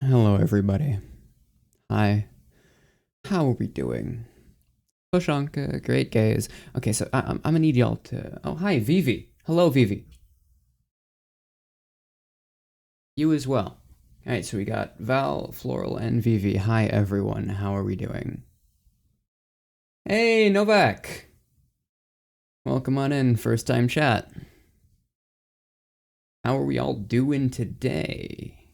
Hello, everybody. Hi. How are we doing? Poshanka, great gaze. Okay, so I'm gonna need y'all to. Oh, hi, Vivi. Hello, Vivi. You as well. All right, so we got Val, Floral, and Vivi. Hi, everyone. How are we doing? Hey, Novak. Welcome on in. First time chat. How are we all doing today?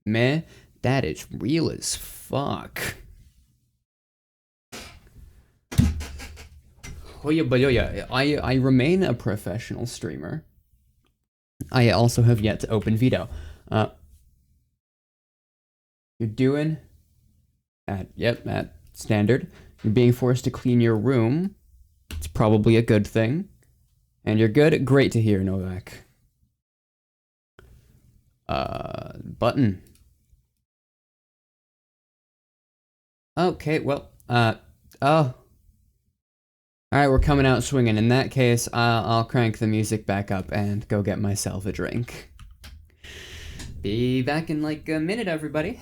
Meh? That is real as fuck. Oh yeah, I remain a professional streamer. I also have yet to open Veto. You're doing at standard. You're being forced to clean your room. It's probably a good thing. And you're good. Great to hear, Novak. Button. Okay, well, oh. Alright, we're coming out swinging. In that case, I'll crank the music back up and go get myself a drink. Be back in like a minute, everybody.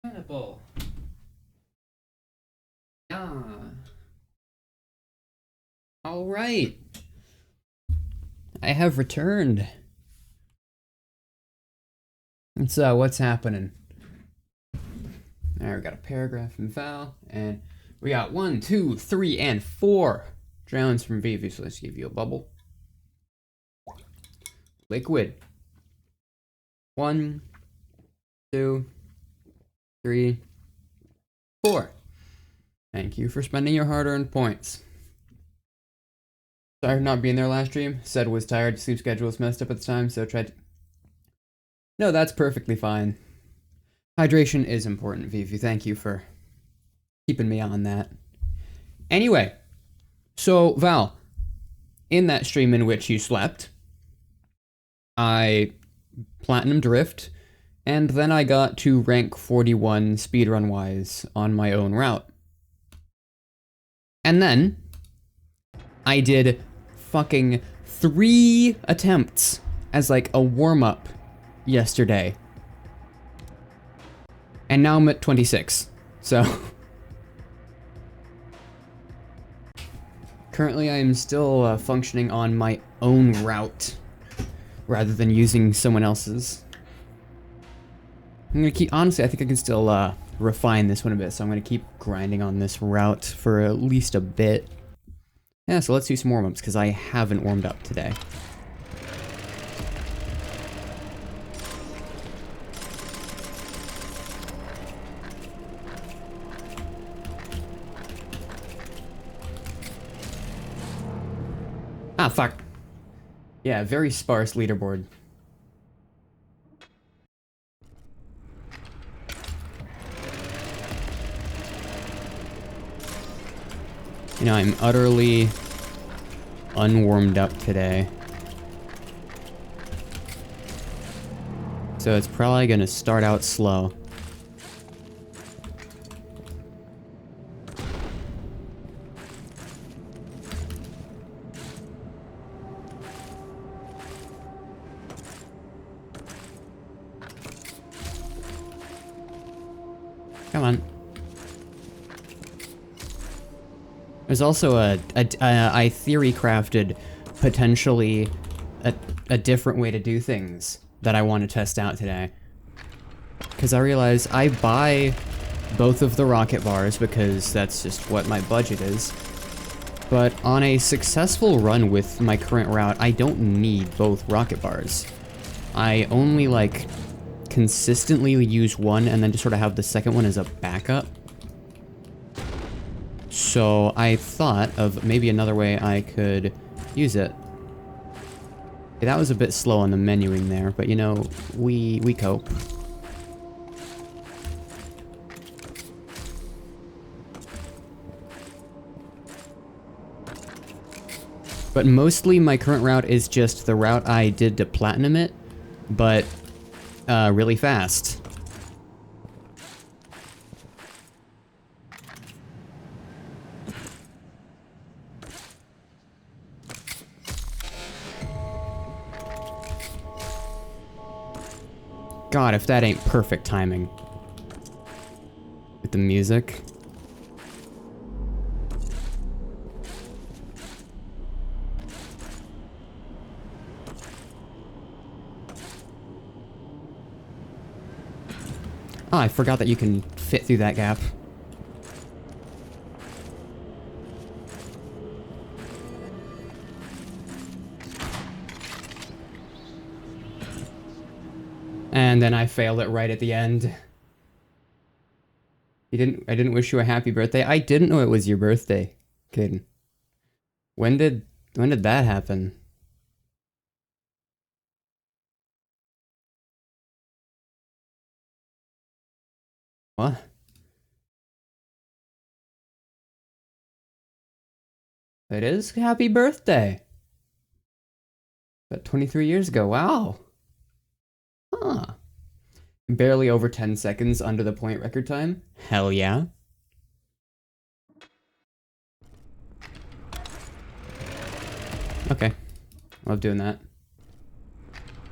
Pineapple. Yeah. All right. I have returned. And so, what's happening? Alright, we got a paragraph from Val, and we got 1, 2, 3, and 4 drowns from Vivi, so let's give you a bubble. Liquid. 1, 2, 3, 4. Thank you for spending your hard-earned points. Sorry for not being there last stream. Said was tired, sleep schedule was messed up at the time, so tried to... No, that's perfectly fine. Hydration is important, Vivi. Thank you for keeping me on that. Anyway, so Val, in that stream in which you slept, I platinum drift, and then I got to rank 41 speedrun-wise on my own route. And then I did fucking 3 attempts as like a warm-up yesterday. And now I'm at 26, so Currently, I am still functioning on my own route rather than using someone else's. I'm gonna keep, honestly, I think I can still refine this one a bit, so I'm gonna keep grinding on this route for at least a bit. Yeah, so let's do some warm-ups, because I haven't warmed up today. Ah, fuck. Yeah, very sparse leaderboard. You know, I'm utterly unwarmed up today. So it's probably gonna start out slow. Come on. There's also I theory crafted potentially a different way to do things that I want to test out today. Because I realize I buy both of the rocket bars because that's just what my budget is. But on a successful run with my current route, I don't need both rocket bars. I only like consistently use one and then just sort of have the second one as a backup. So I thought of maybe another way I could use it. Okay, that was a bit slow on the menuing there, but you know, we cope. But mostly my current route is just the route I did to platinum it, but really fast. God, if that ain't perfect timing. With the music. Oh, I forgot that you can fit through that gap. And then I failed it right at the end. I didn't wish you a happy birthday. I didn't know it was your birthday, kid. When did that happen? What? It is happy birthday. But 23 years ago, wow. Huh. Barely over 10 seconds under the point record time. Hell yeah. Okay. Love doing that.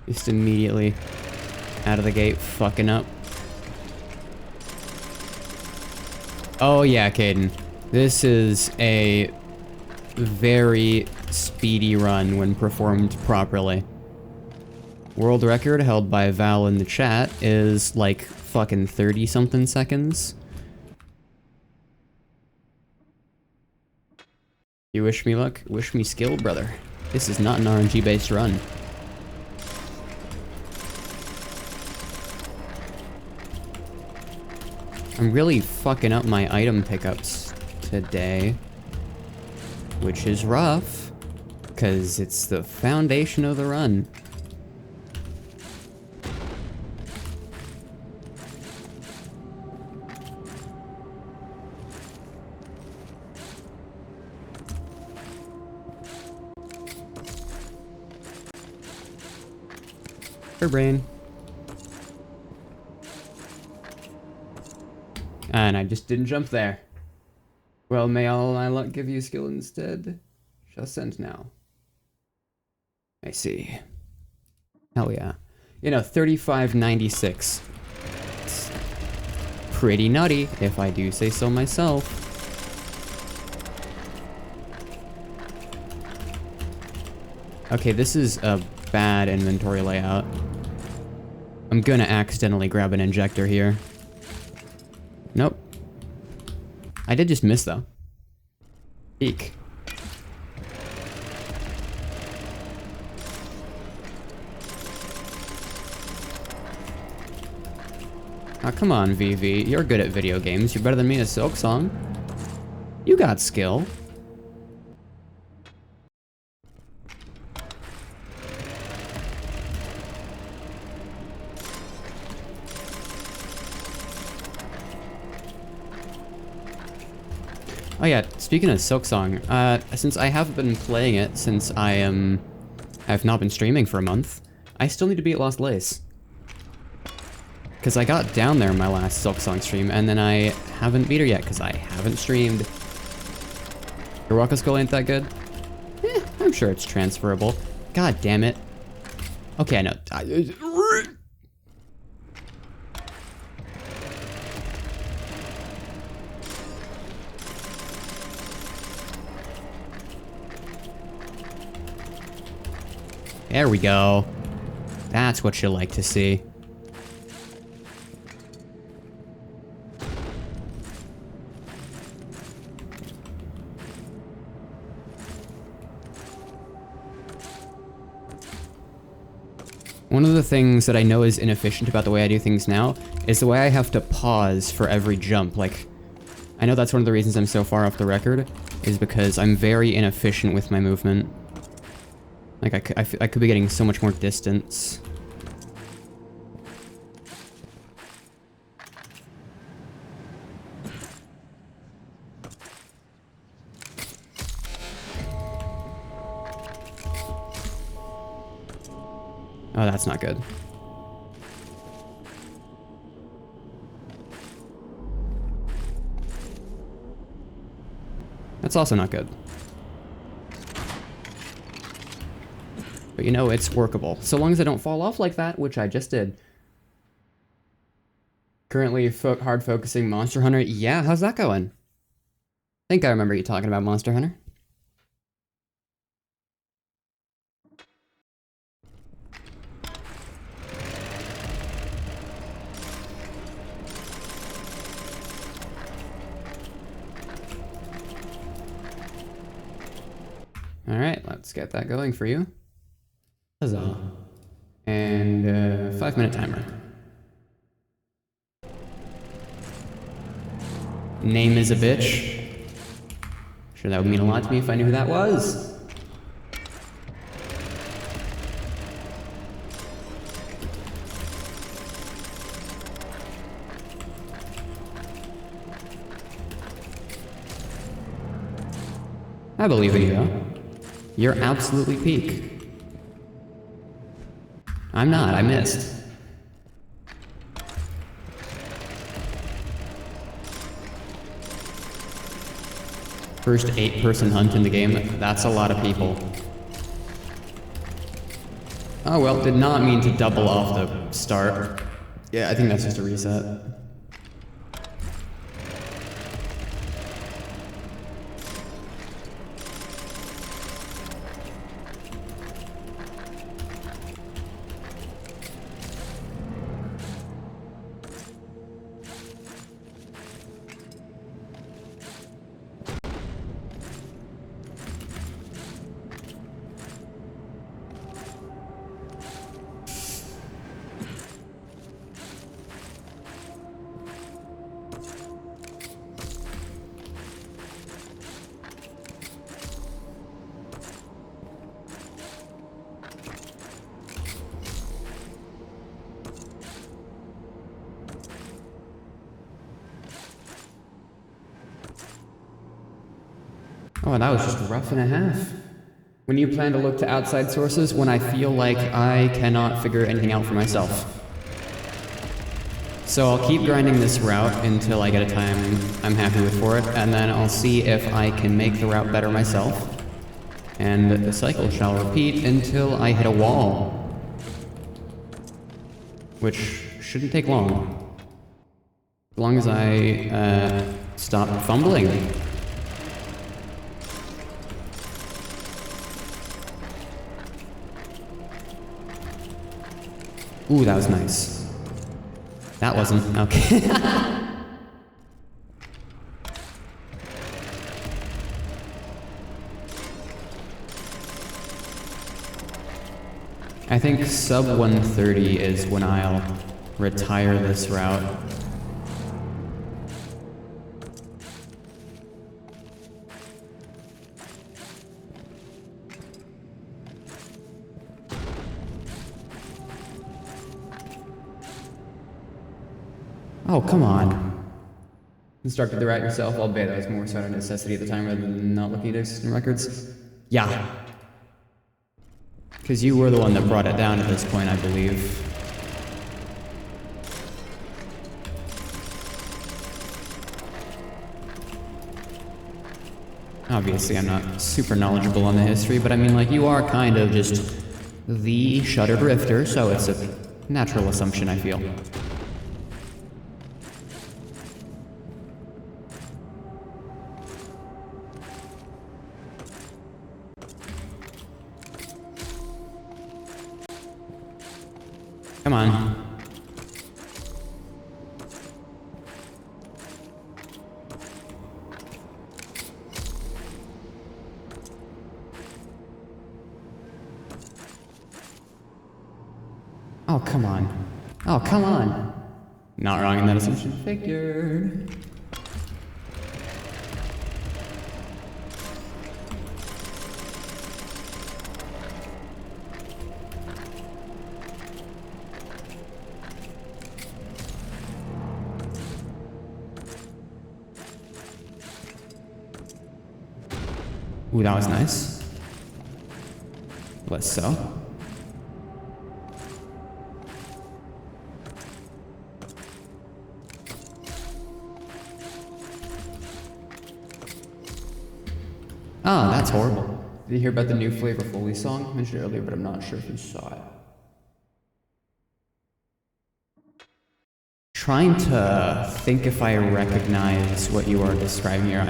Just immediately out of the gate fucking up. Oh yeah, Caden. This is a very speedy run when performed properly. World record held by Val in the chat is like fucking 30-something seconds. You wish me luck? Wish me skill, brother. This is not an RNG-based run. I'm really fucking up my item pickups today, which is rough, because it's the foundation of the run. Her brain. And I just didn't jump there. Well, may all my luck give you skill instead? Shall send now. I see. Hell yeah. You know, 3596. It's pretty nutty, if I do say so myself. Okay, this is a bad inventory layout. I'm gonna accidentally grab an injector here. Nope. I did just miss, though. Eek. Oh, come on, VV. You're good at video games. You're better than me at Silk Song. You got skill. Oh yeah, speaking of Silk Song, since I haven't been playing it since I've not been streaming for a month, I still need to be at Lost Lace. Because I got down there in my last Silk Song stream, and then I haven't beat her yet, because I haven't streamed. Your Waka Skull ain't that good? I'm sure it's transferable. God damn it. Okay, I know. There we go. That's what you like to see. One of the things that I know is inefficient about the way I do things now is the way I have to pause for every jump. Like, I know that's one of the reasons I'm so far off the record, is because I'm very inefficient with my movement. Like, I could be getting so much more distance. Oh, that's not good. That's also not good. But you know, it's workable. So long as I don't fall off like that, which I just did. Currently hard focusing Monster Hunter. Yeah, how's that going? I think I remember you talking about Monster Hunter. Alright, let's get that going for you. Huzzah. And 5-minute timer. Name is a bitch. Sure, that would mean a lot to me if I knew who that was. I believe in you. You're absolutely peak. I'm not, I missed. First 8-person hunt in the game, that's a lot of people. Oh well, did not mean to double off the start. Yeah, I think that's just a reset. Oh, that was just rough and a half. When you plan to look to outside sources, when I feel like I cannot figure anything out for myself. So I'll keep grinding this route until I get a time I'm happy with for it, and then I'll see if I can make the route better myself. And the cycle shall repeat until I hit a wall. Which shouldn't take long. As long as I, stop fumbling. Ooh, that was nice. That wasn't. Okay. I think sub 130 is when I'll retire this route. Oh, come on. Constructed the route yourself. I'll bet that was more so out of necessity at the time rather than not looking at existing records. Yeah. Because you were the one that brought it down at this point, I believe. Obviously, I'm not super knowledgeable on the history, but I mean, like, you are kind of just the Shuttered Rifter, so it's a natural assumption, I feel. Come on. Oh, come on. Oh, come on. Not wrong in that assumption. Figured. Ooh, that was nice. Less so. Oh, that's horrible. Did you hear about the new Flavorfully song? I mentioned it earlier, but I'm not sure if you saw it. Trying to think if I recognize what you are describing here.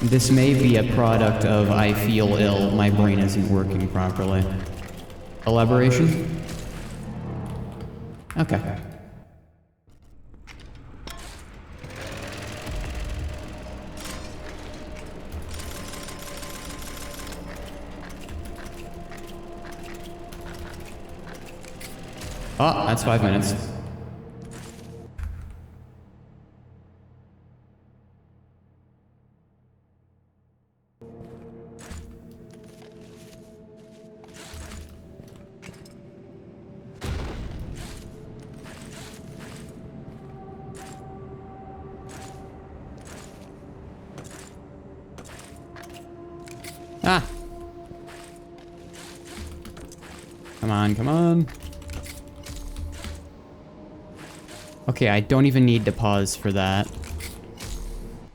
This may be a product of I feel ill, my brain isn't working properly. Elaboration? Okay. Oh, that's 5 minutes. Ah! Come on, come on. Okay, I don't even need to pause for that.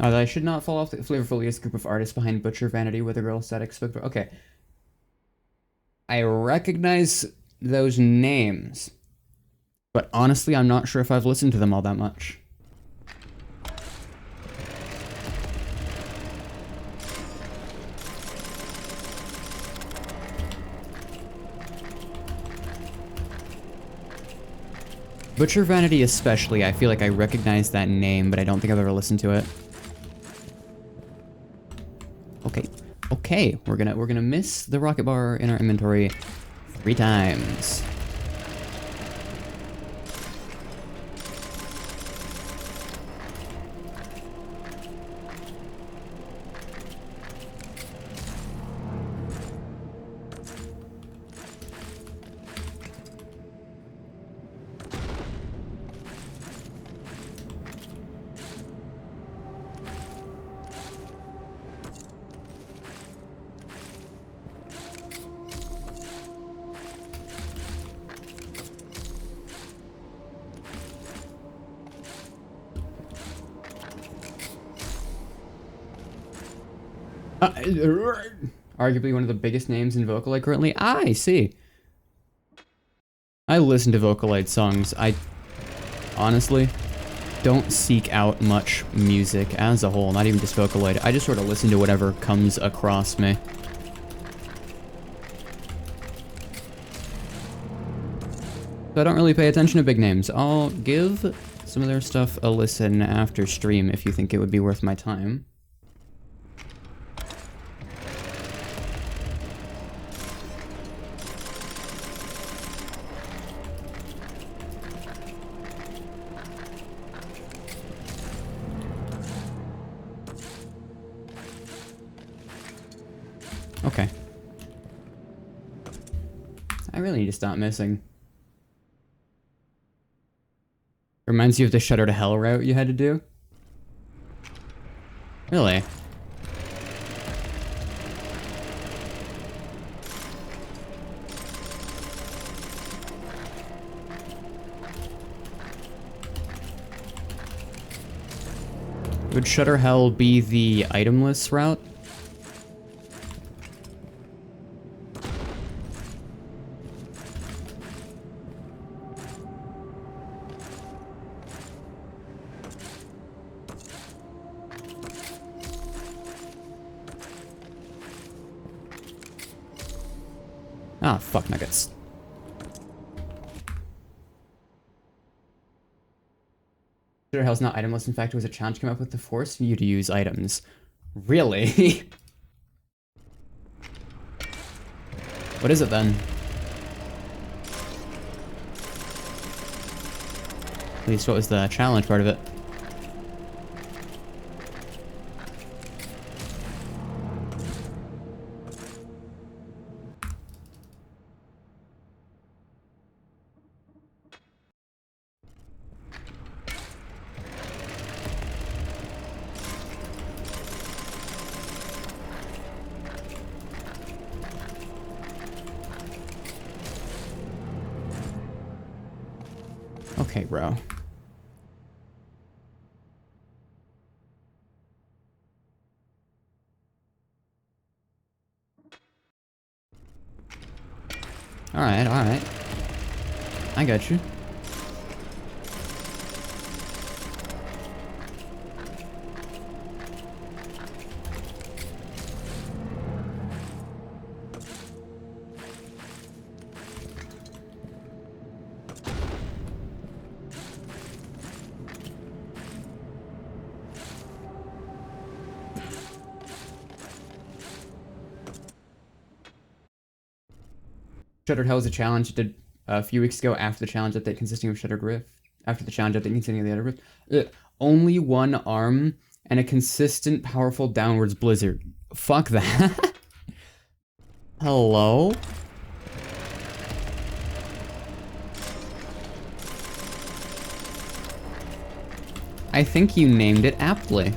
I should not fall off the Flavorfully is a group of artists behind Butcher Vanity with a girl static spoke. Okay. I recognize those names, but honestly, I'm not sure if I've listened to them all that much. Butcher Vanity especially, I feel like I recognize that name, but I don't think I've ever listened to it. Okay. Okay, we're gonna miss the rocket bar in our inventory 3 times. Arguably one of the biggest names in Vocaloid currently. I see. I listen to Vocaloid songs. I honestly don't seek out much music as a whole, not even just Vocaloid. I just sort of listen to whatever comes across me. So I don't really pay attention to big names. I'll give some of their stuff a listen after stream if you think it would be worth my time. Okay. I really need to stop missing. Reminds you of the Shutter to Hell route you had to do? Really? Would Shutter Hell be the itemless route? Ah, fuck nuggets. Shutter Hell's not itemless. In fact, it was a challenge came up with to force you to use items. Really? What is it then? At least what was the challenge part of it? Okay, bro. Alright, alright. I got you. Shuttered Hell is a challenge it did a few weeks ago after the challenge update consisting of Shuttered Rift. After the challenge update consisting of the other Rift. Only one arm and a consistent, powerful downwards blizzard. Fuck that. Hello? I think you named it aptly.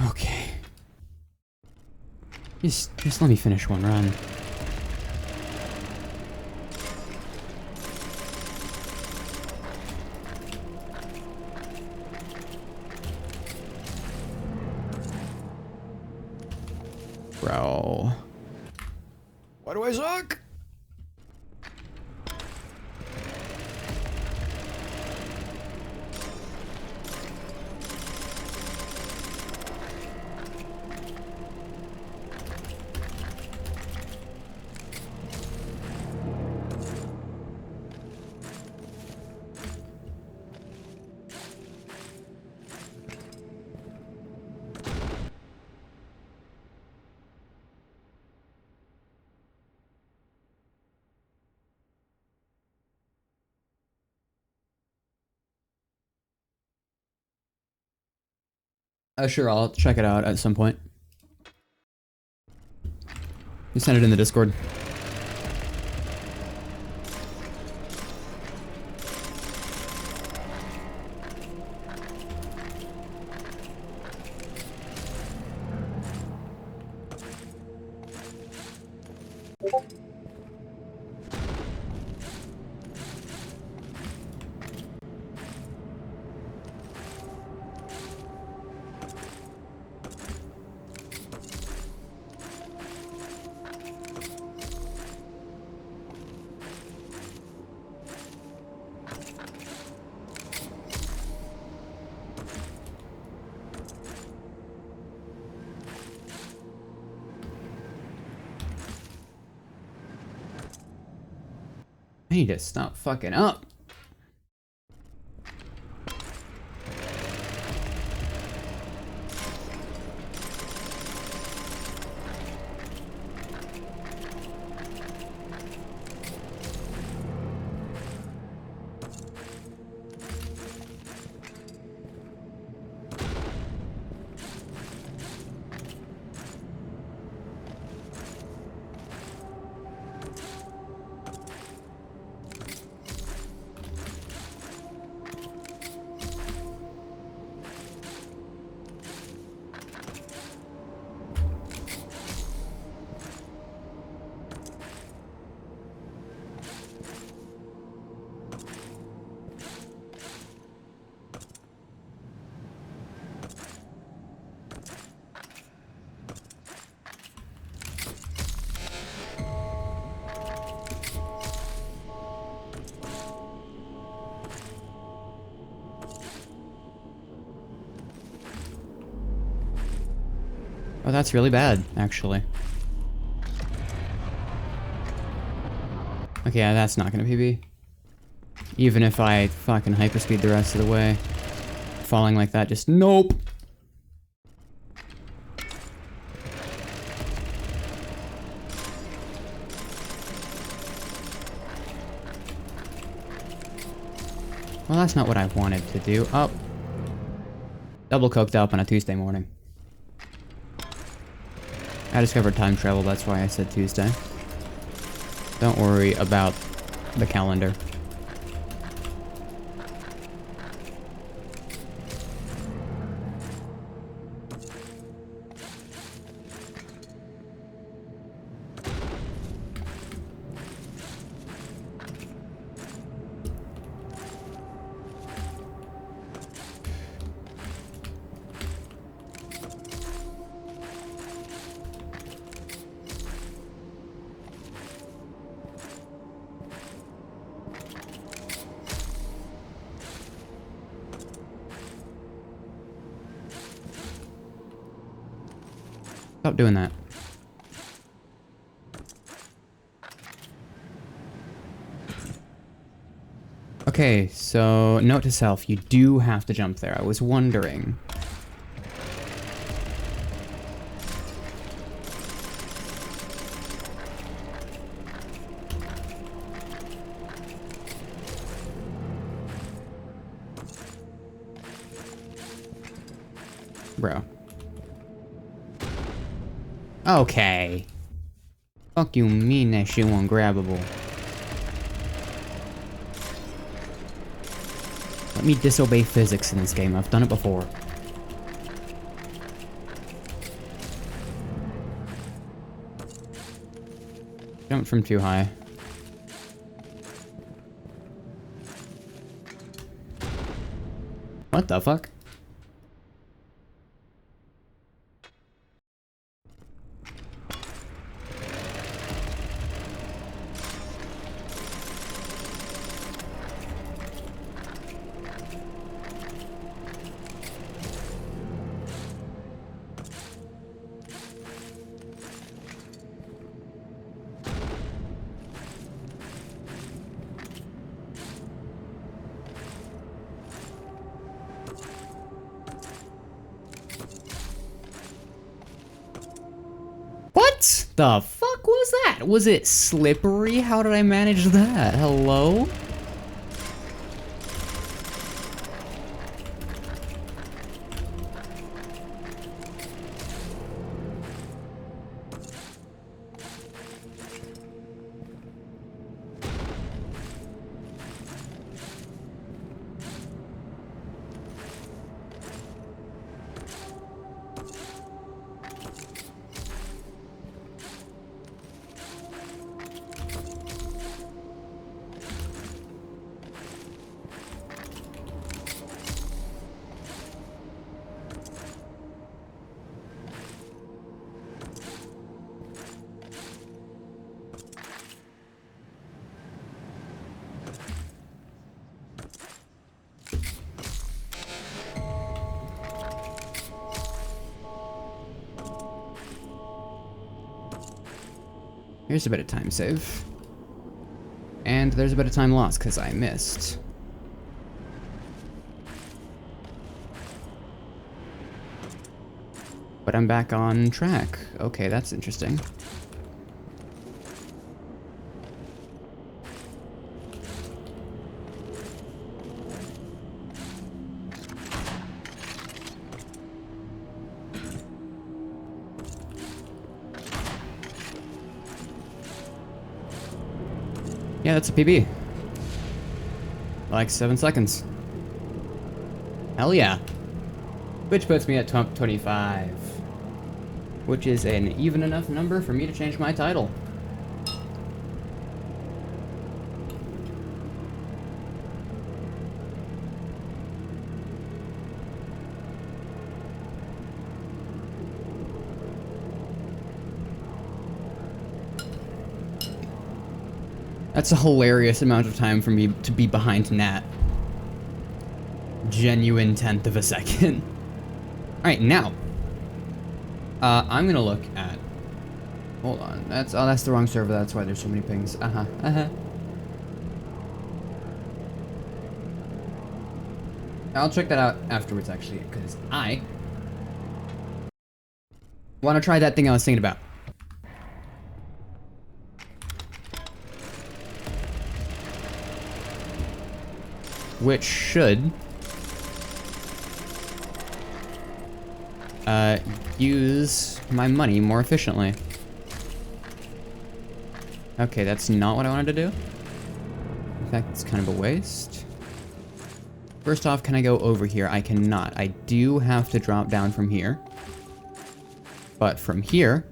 Okay. Just let me finish one run. Bro. Why do I suck? Sure, I'll check it out at some point. You send it in the Discord. need to stop fucking up. Oh, that's really bad, actually. Okay, yeah, that's not gonna PB. Even if I fucking hyperspeed the rest of the way. Falling like that, just nope! Well, that's not what I wanted to do. Oh. Double coked up on a Tuesday morning. I discovered time travel, that's why I said Tuesday. Don't worry about the calendar. Stop doing that. Okay, so note to self, you do have to jump there. I was wondering. Bro. Okay. Fuck you mean that shit ungrabbable. Let me disobey physics in this game. I've done it before. Jumped from too high. What the fuck? What the fuck was that? Was it slippery? How did I manage that? Hello? Here's a bit of time save. And And there's a bit of time lost because I missed. But I'm back on track. Okay, that's interesting. Yeah, that's a PB. Like 7 seconds. Hell yeah. Which puts me at top 25. Which is an even enough number for me to change my title. That's a hilarious amount of time for me to be behind Nat. Genuine 1/10 of a second. Alright, now. I'm gonna look at... Hold on. That's the wrong server. That's why there's so many pings. I'll check that out afterwards, actually, because I want to try that thing I was thinking about. Which should use my money more efficiently. Okay, that's not what I wanted to do. In fact, it's kind of a waste. First off, can I go over here? I cannot. I do have to drop down from here. But from here,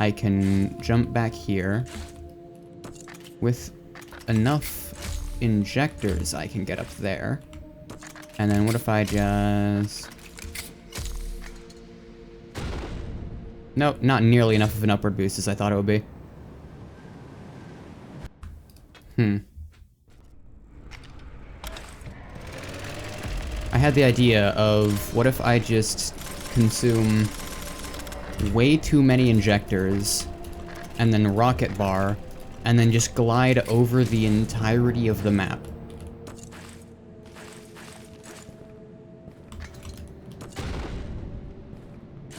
I can jump back here with enough injectors. I can get up there. And then what if I just... Nope, not nearly enough of an upward boost as I thought it would be. I had the idea of, what if I just consume way too many injectors, and then rocket bar, and then just glide over the entirety of the map.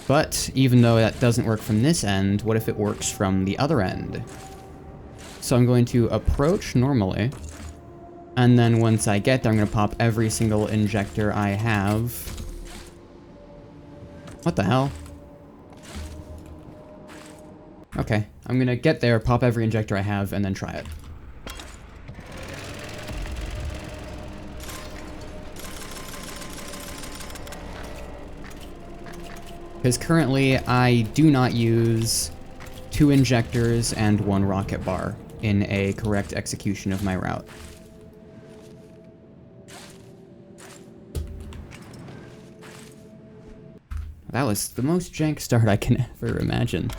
But even though that doesn't work from this end, what if it works from the other end? So I'm going to approach normally, and then once I get there, I'm going to pop every single injector I have. What the hell? Okay, I'm going to get there, pop every injector I have, and then try it. Because currently, I do not use 2 injectors and 1 rocket bar in a correct execution of my route. That was the most jank start I can ever imagine.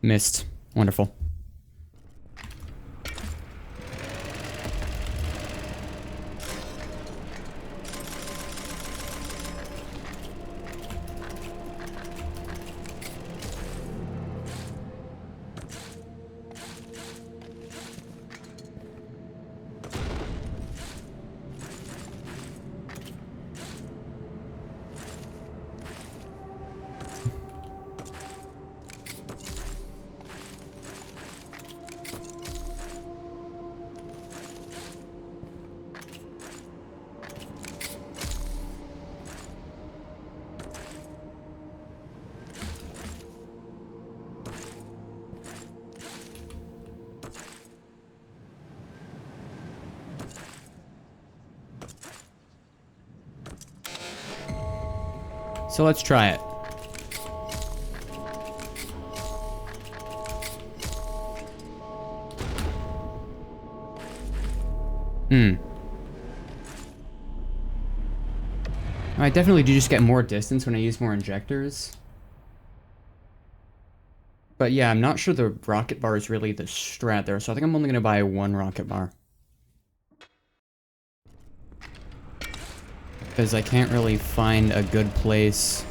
Missed. Wonderful. So let's try it. I definitely do just get more distance when I use more injectors. But yeah, I'm not sure the rocket bar is really the strat there, so I think I'm only gonna buy one rocket bar. Because I can't really find a good place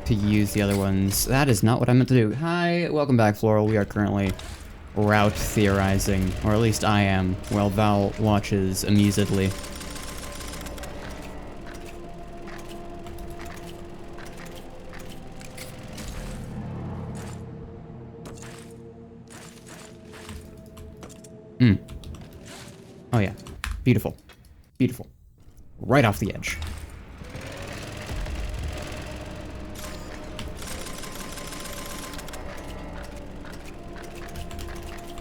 to use the other ones. That is not what I meant to do. Hi, welcome back, Floral. We are currently route theorizing, or at least I am, while Val watches amusedly. Oh yeah, beautiful. Beautiful. Right off the edge.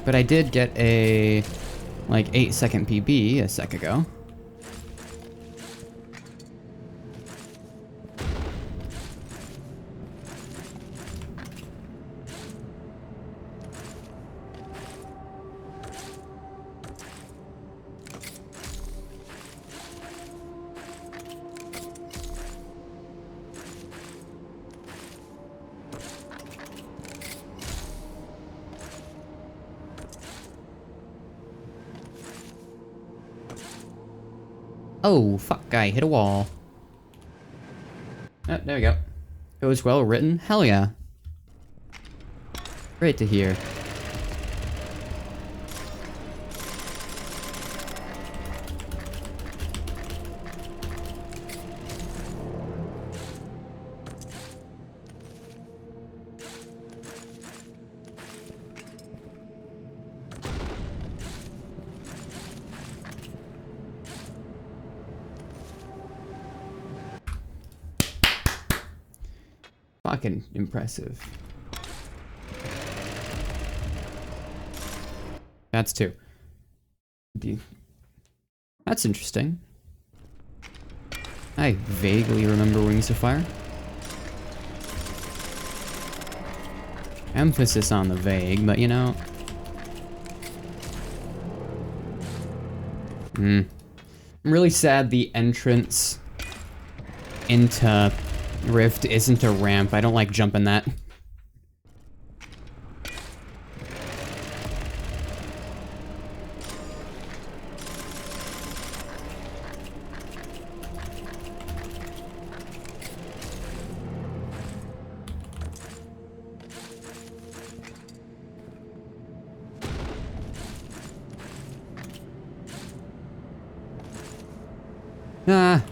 But I did get a, like, 8-second PB a sec ago. Oh, fuck, I hit a wall. Oh, there we go. It was well written? Hell yeah. Great to hear. Fucking impressive. That's two. That's interesting. I vaguely remember Wings of Fire. Emphasis on the vague, but you know. I'm really sad the entrance into Rift isn't a ramp. I don't like jumping that. Ah.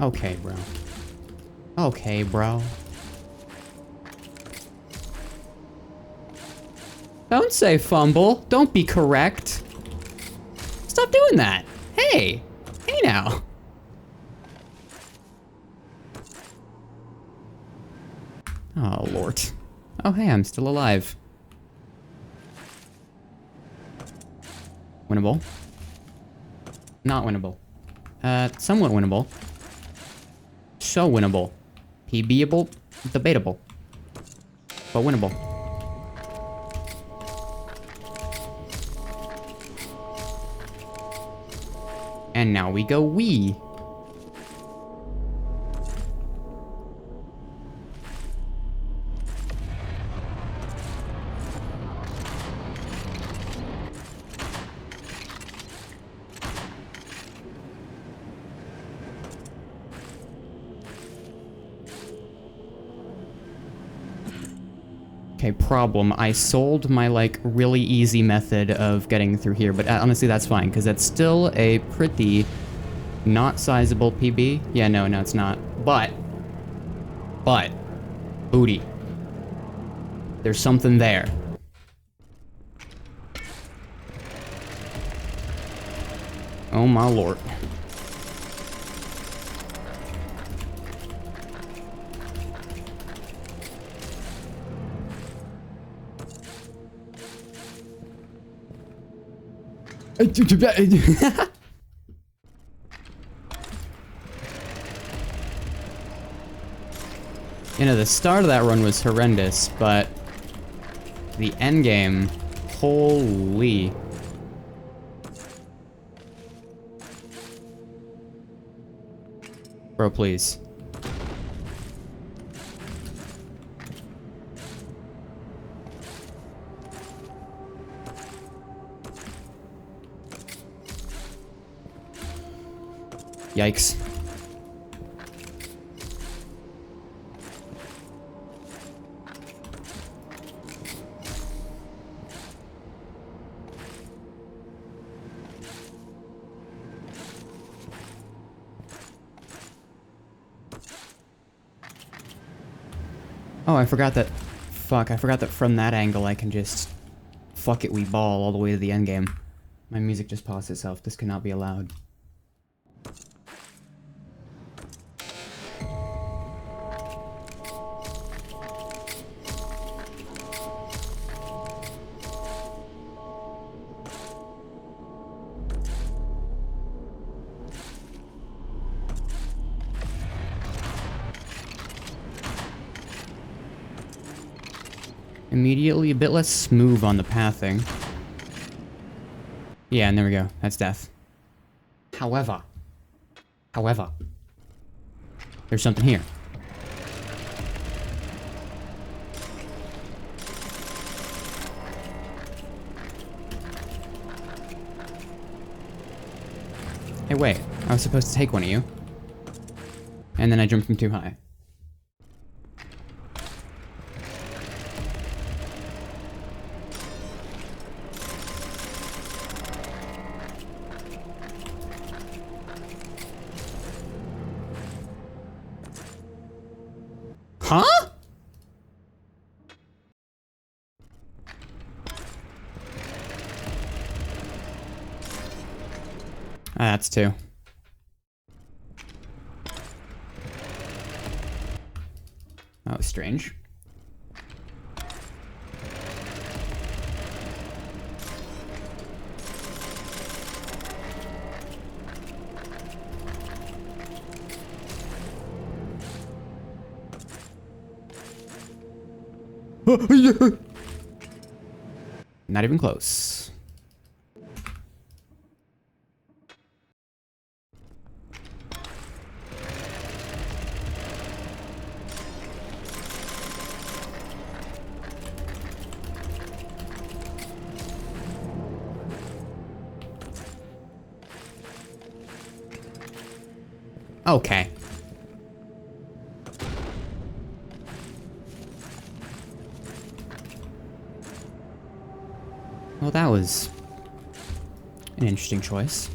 Okay, bro. Okay, bro. Don't say fumble. Don't be correct. Stop doing that. Hey. Hey now. Oh, Lord. Oh, hey, I'm still alive. Winnable. Not winnable. Somewhat winnable. So winnable. PBable? Debatable. But winnable. And now we go wee. Okay, problem. I sold my, like, really easy method of getting through here, but honestly, that's fine, because it's still a pretty not sizable PB. Yeah, no, it's not. But, booty. There's something there. Oh my lord. You know, the start of that run was horrendous, but the end game, holy. Bro, please. Yikes. Oh, I forgot that... Fuck, I forgot that from that angle I can just... Fuck it, we ball all the way to the endgame. My music just paused itself. This cannot be allowed. Immediately a bit less smooth on the pathing. Yeah, and there we go. That's death. However, there's something here. Hey, wait. I was supposed to take one of you. And then I jumped from too high. Huh? That's two. That was strange. Not even close. Okay. Well, that was an interesting choice.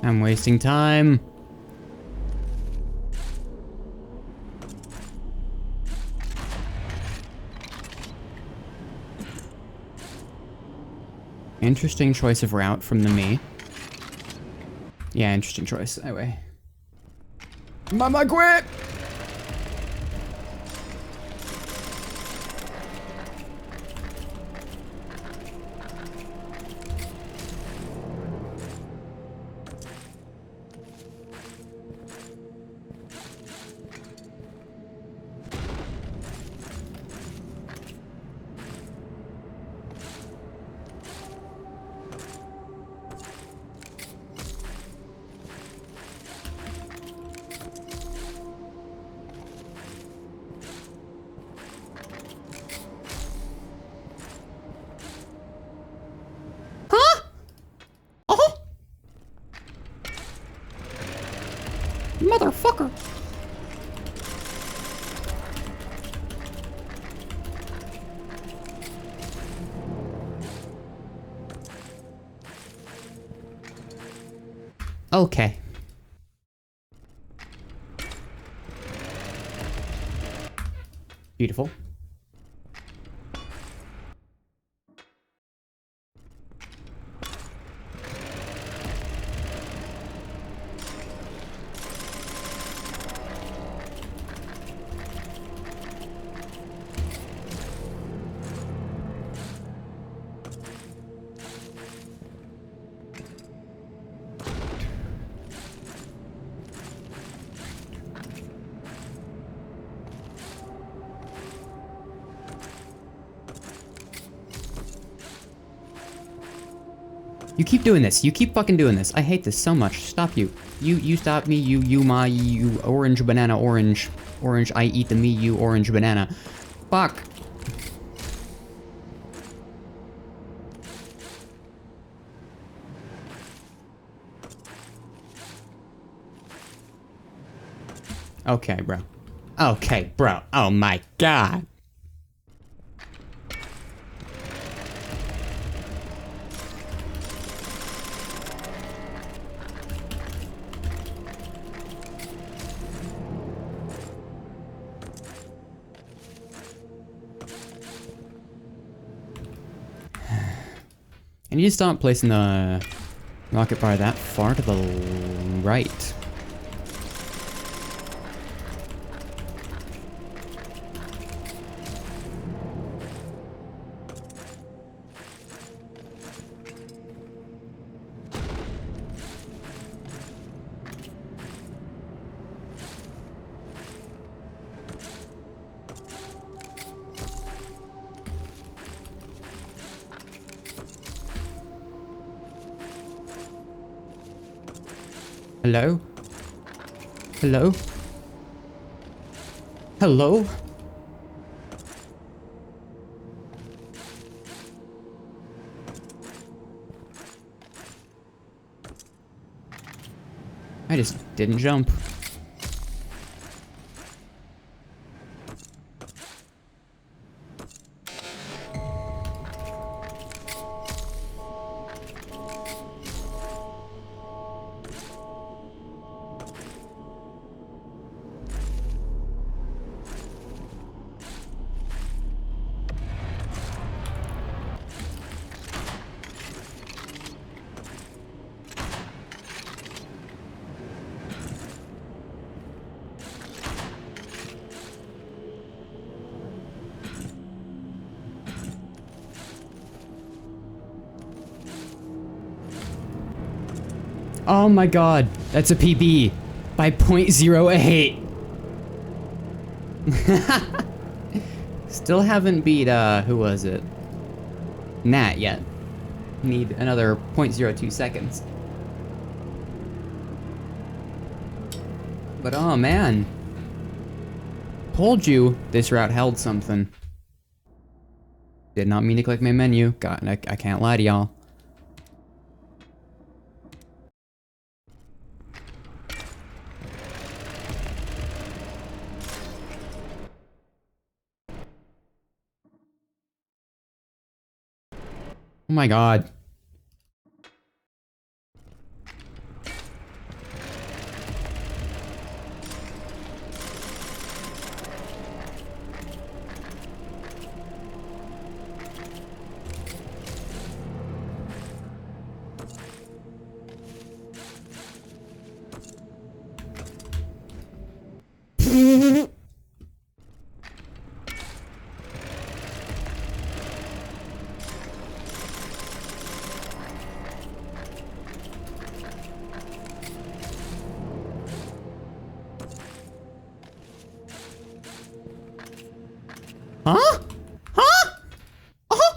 I'm wasting time. Interesting choice of route from the me. Yeah, interesting choice. Anyway. Mama quit! Motherfucker! Okay. Beautiful. You keep doing this. You keep fucking doing this. I hate this so much. Stop you. You stop me. You orange banana orange. Orange, I eat the me, you orange banana. Fuck. Okay, bro. Okay, bro. Oh my god. I need to stop placing the rocket bar that far to the right. Hello? Hello? Hello? I just didn't jump. Oh my god, that's a PB by 0.08. Still haven't beat, who was it? Nat yet. Need another 0.02 seconds. But oh man. Told you this route held something. Did not mean to click my menu. God, I can't lie to y'all. Oh my god. Huh? Huh? Uh-huh.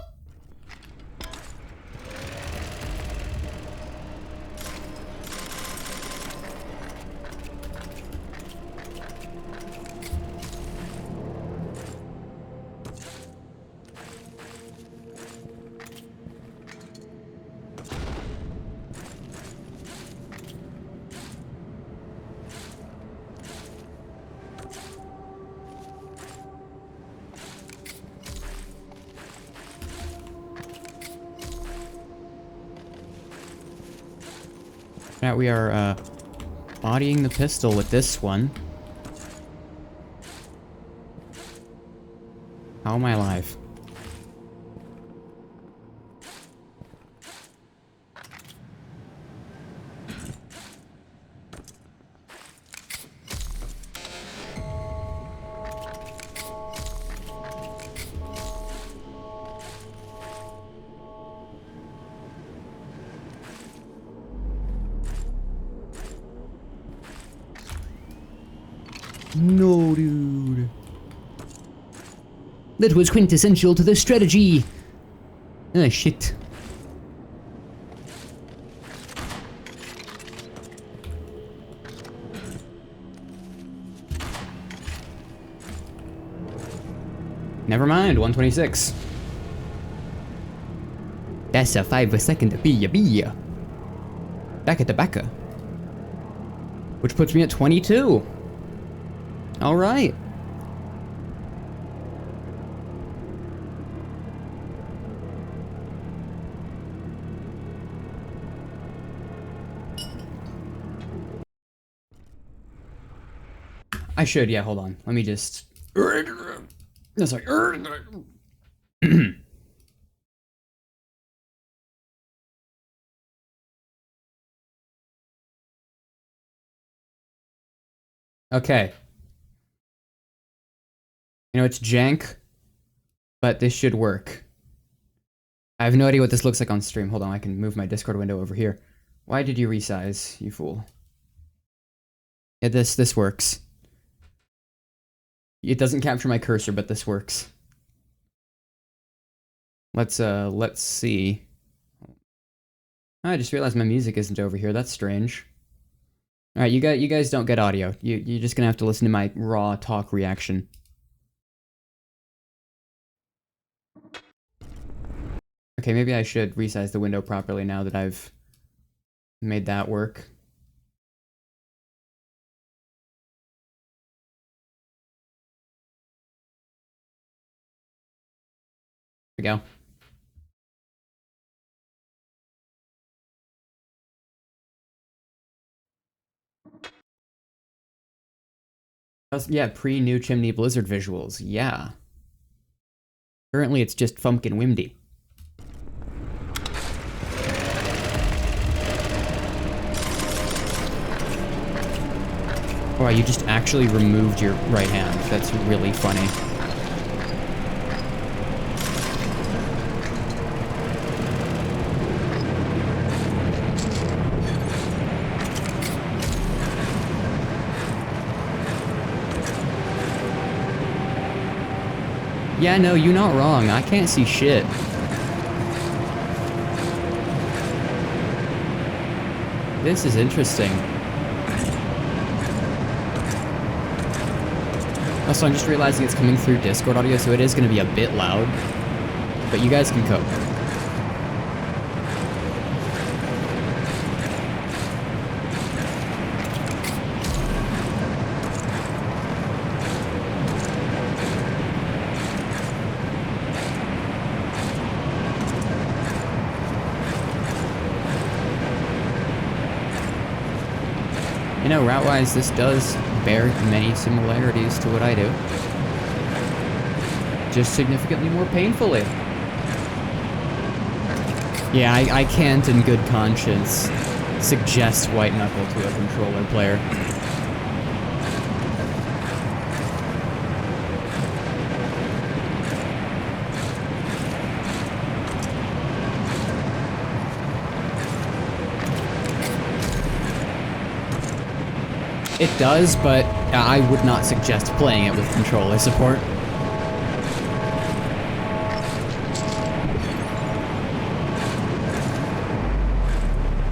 Now we are, bodying the pistol with this one. How am I alive? No, dude. That was quintessential to the strategy. Ah, shit. Never mind, 126. That's a 5-second beer. Back at the backer. Which puts me at 22. Alright. I should, yeah, hold on. Let me just... No, sorry. Okay. You know, it's jank, but this should work. I have no idea what this looks like on stream. Hold on, I can move my Discord window over here. Why did you resize, you fool? Yeah, this works. It doesn't capture my cursor, but this works. Let's see. I just realized my music isn't over here. That's strange. All right, you guys don't get audio. You're just gonna have to listen to my raw talk reaction. Okay, maybe I should resize the window properly now that I've made that work. There we go. Yeah, pre-New Chimney Blizzard visuals. Yeah. Currently, it's just Fumpkin Windy. Oh, you just actually removed your right hand. That's really funny. Yeah, no, you're not wrong. I can't see shit. This is interesting. Also, I'm just realizing it's coming through Discord audio, so it is going to be a bit loud. But you guys can cope. You know, route-wise, this does bear many similarities to what I do. Just significantly more painfully. Yeah, I can't in good conscience suggest White Knuckle to a controller player. It does, but I would not suggest playing it with controller support.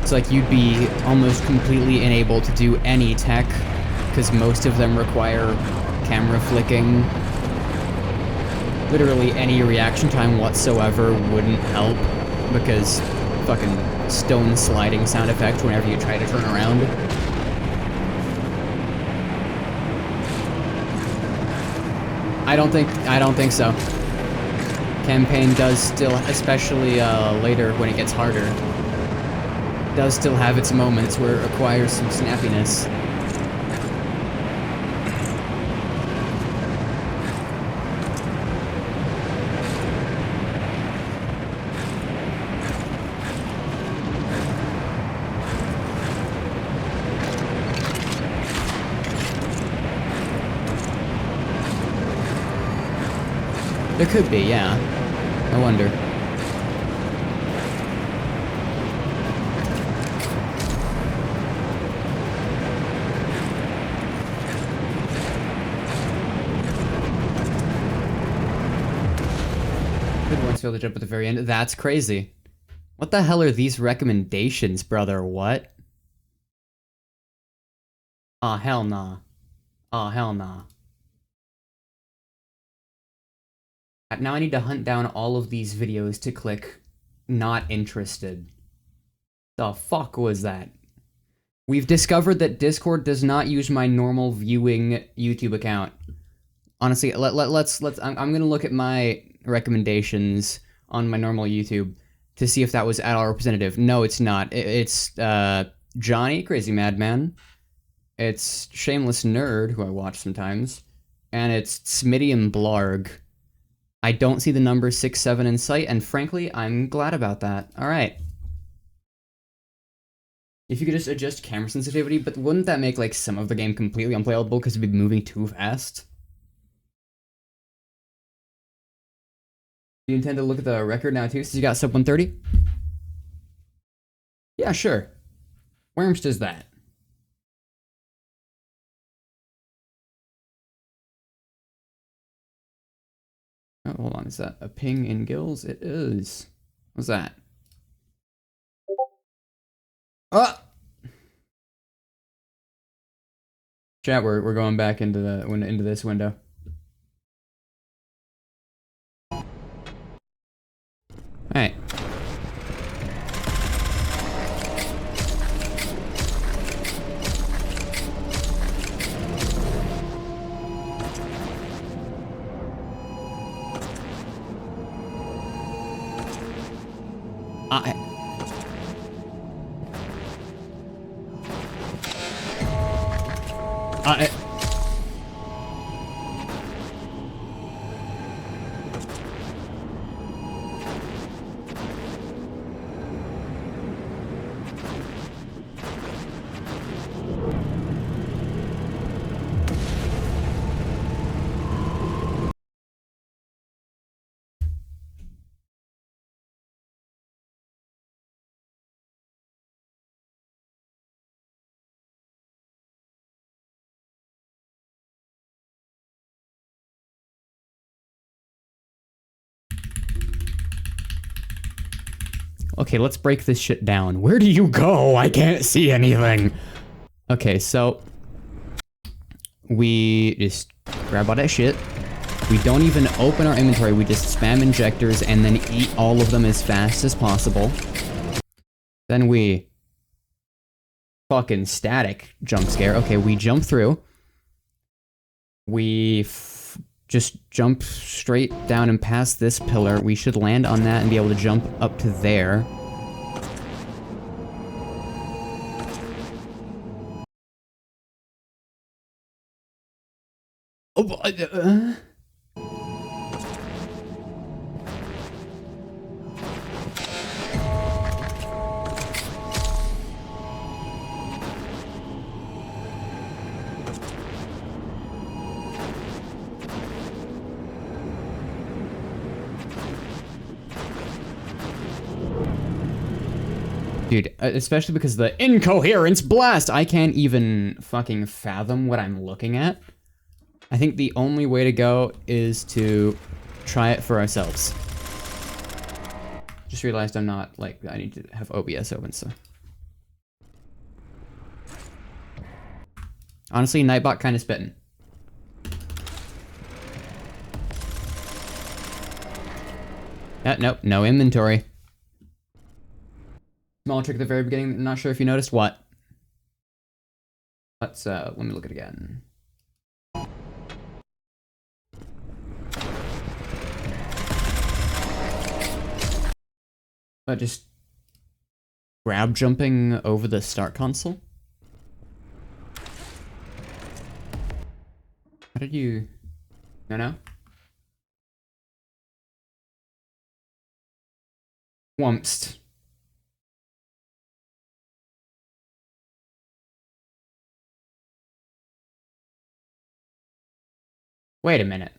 It's like you'd be almost completely unable to do any tech, because most of them require camera flicking. Literally any reaction time whatsoever wouldn't help, because fucking stone sliding sound effect whenever you try to turn around. I don't think so. Campaign does still, especially later when it gets harder, does still have its moments where it requires some snappiness. There could be, yeah. I wonder. Good ones fail to jump at the very end. That's crazy. What the hell are these recommendations, brother? What? Aw, hell nah. Aw, hell nah. Now I need to hunt down all of these videos to click not interested. The fuck was that? We've discovered that Discord does not use my normal viewing YouTube account. Honestly, let's I'm gonna look at my recommendations on my normal YouTube to see if that was at all representative. No, it's not. It's Johnny, Crazy Madman. It's Shameless Nerd, who I watch sometimes, and it's Smitty and Blarg. I don't see the number 6-7 in sight, and frankly, I'm glad about that. All right. If you could just adjust camera sensitivity, but wouldn't that make like some of the game completely unplayable because it'd be moving too fast? Do you intend to look at the record now too, since you got sub 130? Yeah, sure. Worms does that. Oh, hold on, is that a ping in Gills? It is. What's that? Ah! Chat, we're going back into this window. Alright. Okay, let's break this shit down. Where do you go? I can't see anything. Okay, so we just grab all that shit. We don't even open our inventory. We just spam injectors and then eat all of them as fast as possible. Then we fucking static jump scare. Okay, we jump through. We just jump straight down and past this pillar. We should land on that and be able to jump up to there. Oh, dude, especially because the incoherence blast, I can't even fucking fathom what I'm looking at. I think the only way to go is to try it for ourselves. Just realized I'm not, like, I need to have OBS open, so. Honestly, Nightbot kind of spitting. Nope, no inventory. Small trick at the very beginning, not sure if you noticed. What? Let me look at it again. Just grab jumping over the start console? How did you... No? Wumst. Wait a minute.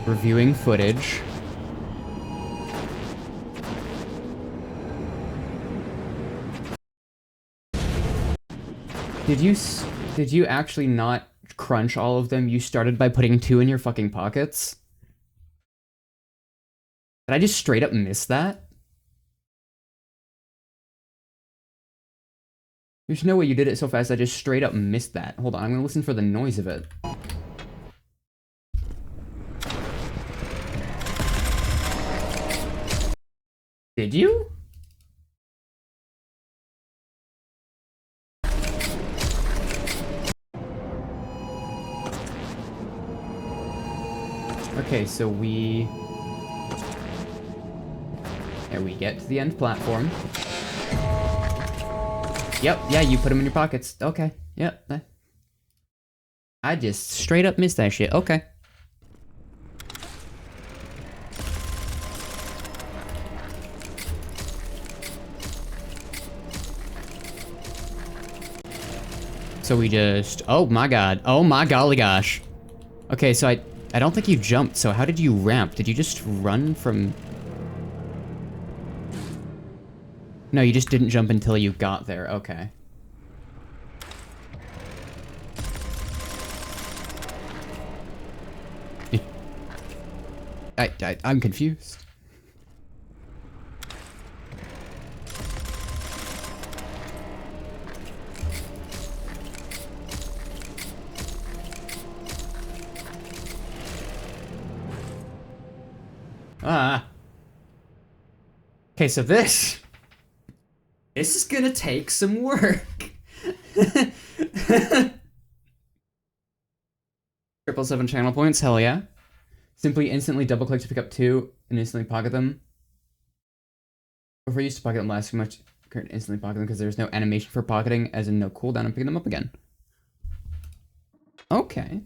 Reviewing footage. Did you actually not crunch all of them? You started by putting 2 in your fucking pockets? Did I just straight up miss that? There's no way you did it so fast I just straight up missed that. Hold on, I'm gonna listen for the noise of it. Did you? Okay, so there we get to the end platform. Yep, yeah, you put them in your pockets. Okay, yep. I just straight up missed that shit. Okay. So we just, oh my god. Oh my golly gosh. Okay, so I don't think you jumped, so how did you ramp? Did you just run from... No, you just didn't jump until you got there. Okay. I'm confused. Okay, so this is gonna take some work. 777 channel points, hell yeah. Simply instantly double click to pick up 2 and instantly pocket them. Before you used to pocket them last too much, current instantly pocket them because there's no animation for pocketing, as in no cooldown on picking them up again. Okay.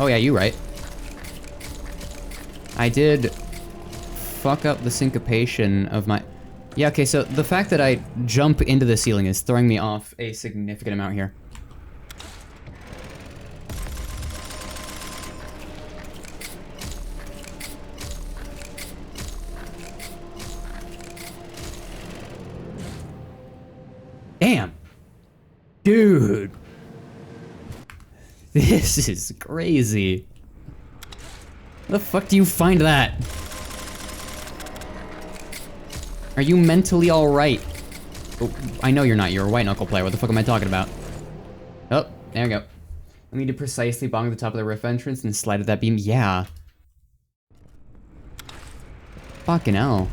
Oh yeah, you right. I did fuck up the syncopation of my... Yeah, okay, so the fact that I jump into the ceiling is throwing me off a significant amount here. Damn. Dude. This is crazy. Where the fuck do you find that? Are you mentally alright? Oh, I know you're not. You're a white knuckle player. What the fuck am I talking about? Oh, there we go. I need to precisely bong the top of the rift entrance and slide at that beam. Yeah. Fucking hell.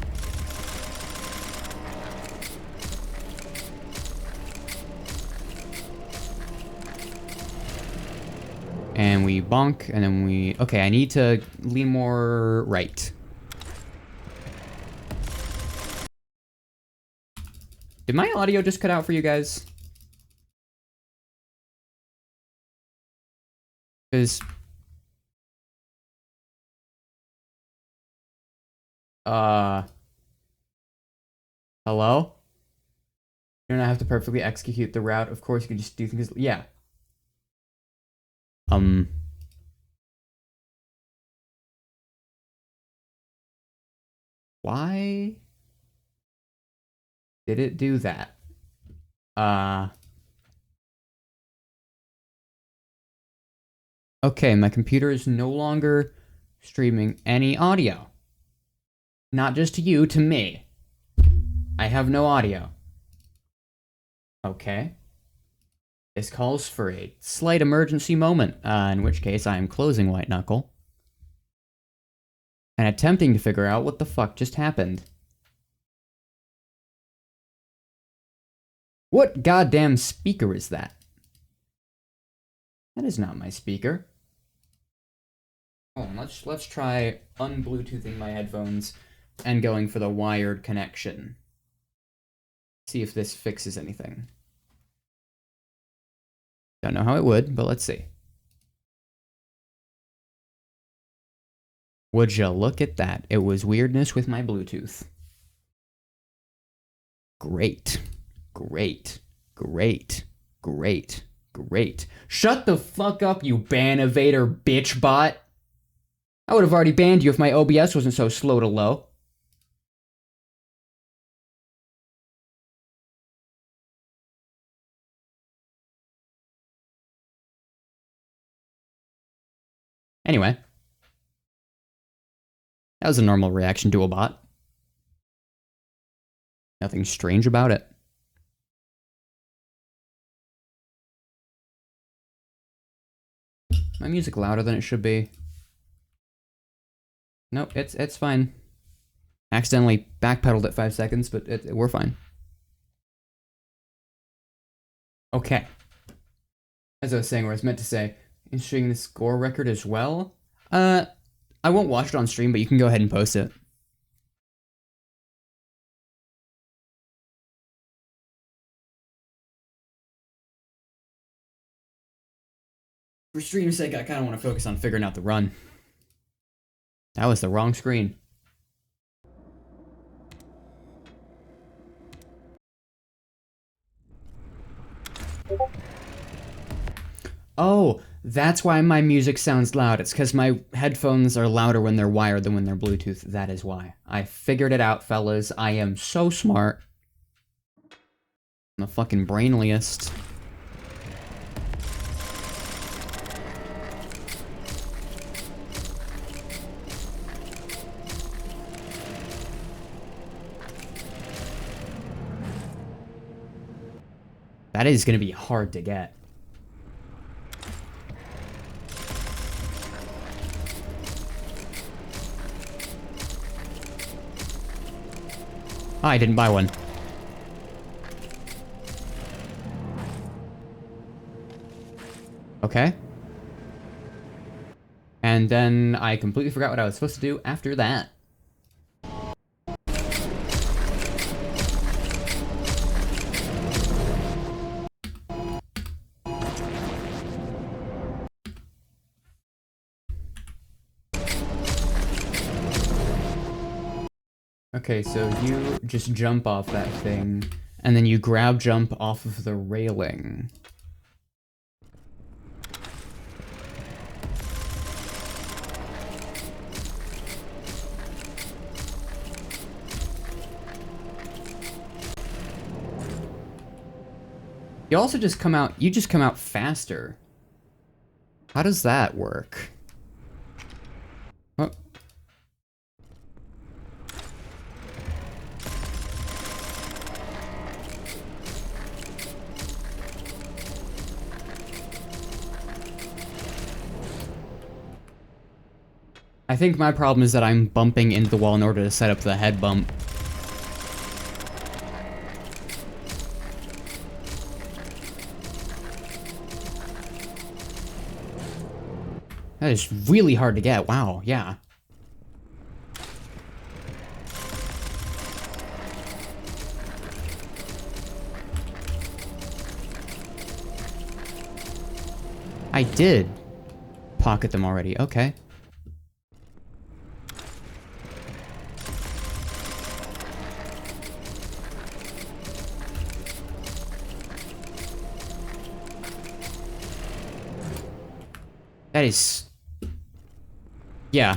And we bonk, and then we... Okay, I need to lean more right. Did my audio just cut out for you guys? Because... Hello? You don't have to perfectly execute the route. Of course, you can just do things... Yeah. Why did it do that? Okay, my computer is no longer streaming any audio. Not just to you, to me. I have no audio. Okay. This calls for a slight emergency moment, in which case I am closing White Knuckle and attempting to figure out what the fuck just happened. What goddamn speaker is that? That is not my speaker. Oh, let's try unbluetoothing my headphones and going for the wired connection. See if this fixes anything. Don't know how it would, but let's see. Would you look at that? It was weirdness with my Bluetooth. Great. Great. Great. Great. Great. Shut the fuck up, you ban evader bitch bot. I would have already banned you if my OBS wasn't so slow to load. Anyway. That was a normal reaction to a bot. Nothing strange about it. My music louder than it should be. Nope, it's fine. Accidentally backpedaled at 5 seconds, but we're fine. Okay. As I was saying, what I was meant to say, interesting the score record as well. I won't watch it on stream, but you can go ahead and post it. For stream's sake, I kind of want to focus on figuring out the run. That was the wrong screen. Oh, that's why my music sounds loud. It's because my headphones are louder when they're wired than when they're Bluetooth. That is why. I figured it out, fellas. I am so smart. I'm the fucking brainliest. That is gonna be hard to get. Oh, I didn't buy one. Okay. And then I completely forgot what I was supposed to do after that. Okay, so you just jump off that thing, and then you grab jump off of the railing. You also just come out, you just come out faster. How does that work? Oh. I think my problem is that I'm bumping into the wall in order to set up the head bump. That is really hard to get. Wow, yeah. I did pocket them already. Okay. That is... yeah.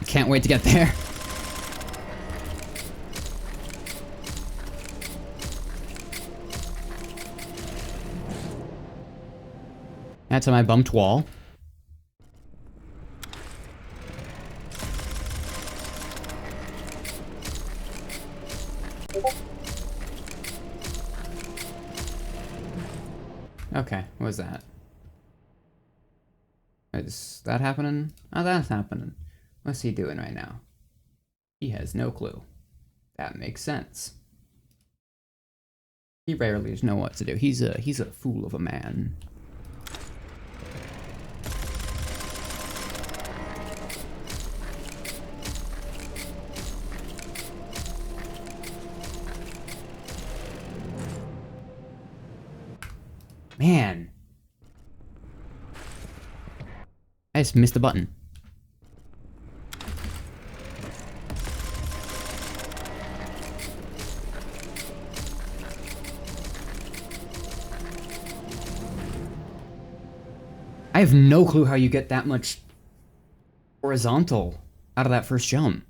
Can't wait to get there. That's on my bumped wall. Okay, what was that? Is that happening? Oh, that's happening. What's he doing right now? He has no clue. That makes sense. He rarely know what to do. He's a fool of a man. Man. I just missed the button. I have no clue how you get that much horizontal out of that first jump.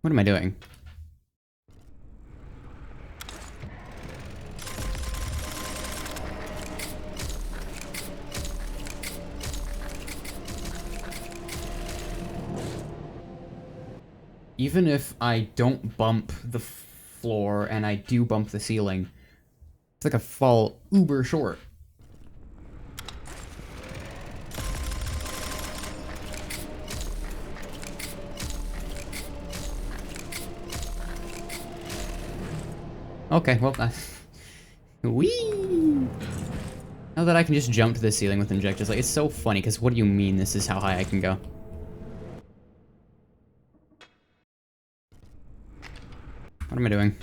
What am I doing? Even if I don't bump the floor and I do bump the ceiling, it's like I fall uber short. Okay, well, whee! Now that I can just jump to the ceiling with injectors, like, it's so funny, because what do you mean this is how high I can go? What am I doing?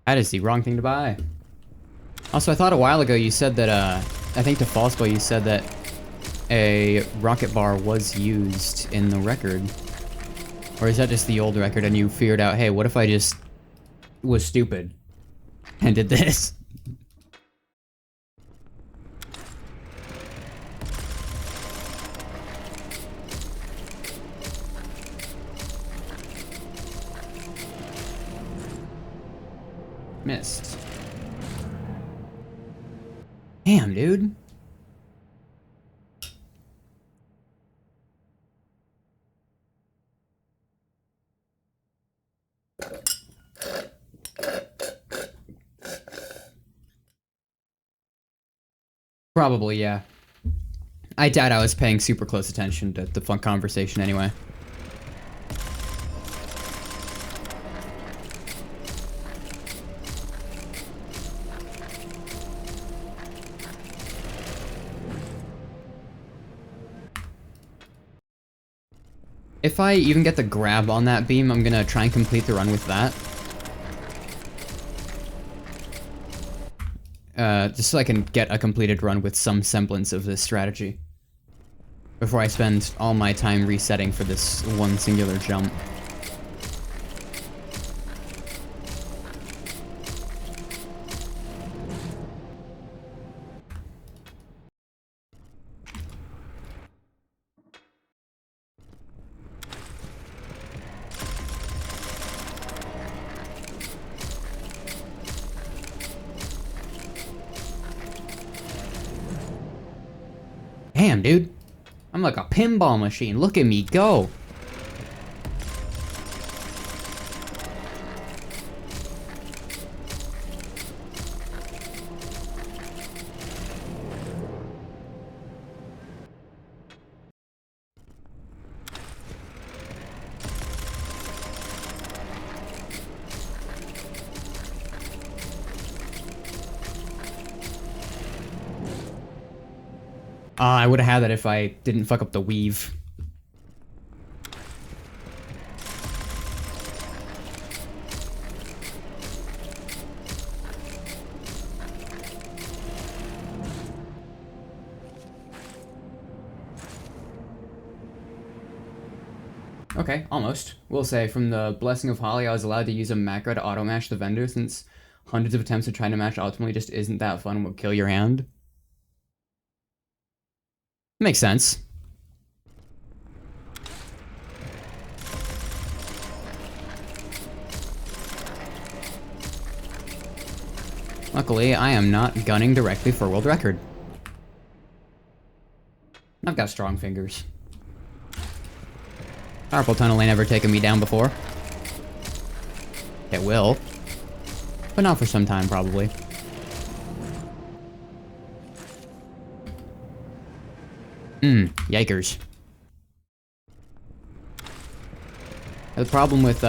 That is the wrong thing to buy. Also, I thought a while ago you said that, I think to Falseboy you said that a rocket bar was used in the record. Or is that just the old record and you figured out, hey, what if I just was stupid and did this? Missed. Damn, dude. Probably, yeah. I doubt I was paying super close attention to the fun conversation anyway. If I even get the grab on that beam, I'm gonna try and complete the run with that. Just so I can get a completed run with some semblance of this strategy. Before I spend all my time resetting for this one singular jump. Damn, dude. I'm like a pinball machine. Look at me go. I would have had that if I didn't fuck up the weave. Okay, almost. We'll say, from the Blessing of Holly, I was allowed to use a macro to auto-match the vendor, since hundreds of attempts of trying to match ultimately just isn't that fun and will kill your hand. Makes sense. Luckily, I am not gunning directly for world record. I've got strong fingers. Carpal tunnel ain't ever taken me down before. It will. But not for some time, probably. Yikers. The problem with,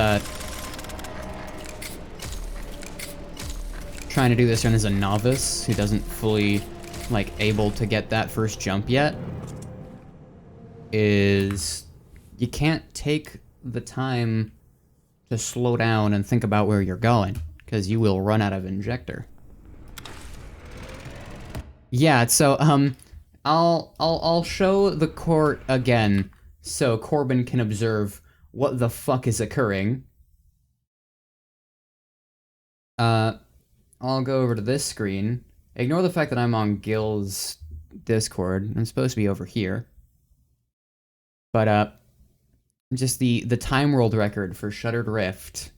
trying to do this run as a novice who doesn't fully, like, able to get that first jump yet is you can't take the time to slow down and think about where you're going, because you will run out of injector. Yeah, so, I'll show the court again so Corbin can observe what the fuck is occurring. I'll go over to this screen. Ignore the fact that I'm on Gil's Discord. I'm supposed to be over here. But, just the time world record for Shuttered Rift.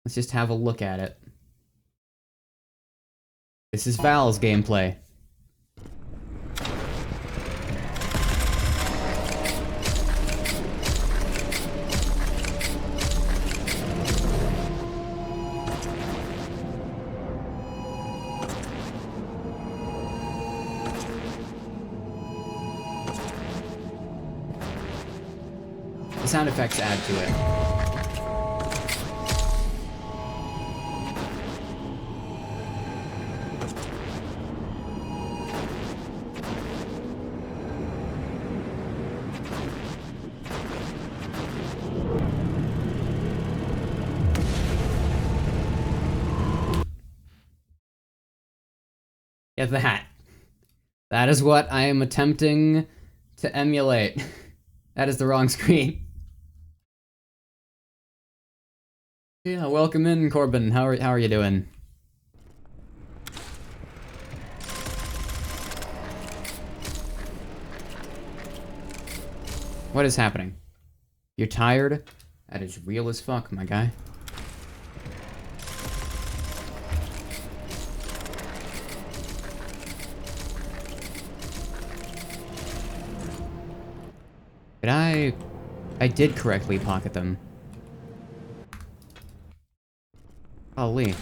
Let's just have a look at it. This is Val's gameplay. The sound effects add to it. Yeah, that is what I am attempting to emulate. That is the wrong screen. Yeah, welcome in, Corbin. How are you doing? What is happening? You're tired? That is real as fuck, my guy. Did I did correctly pocket them. Holy.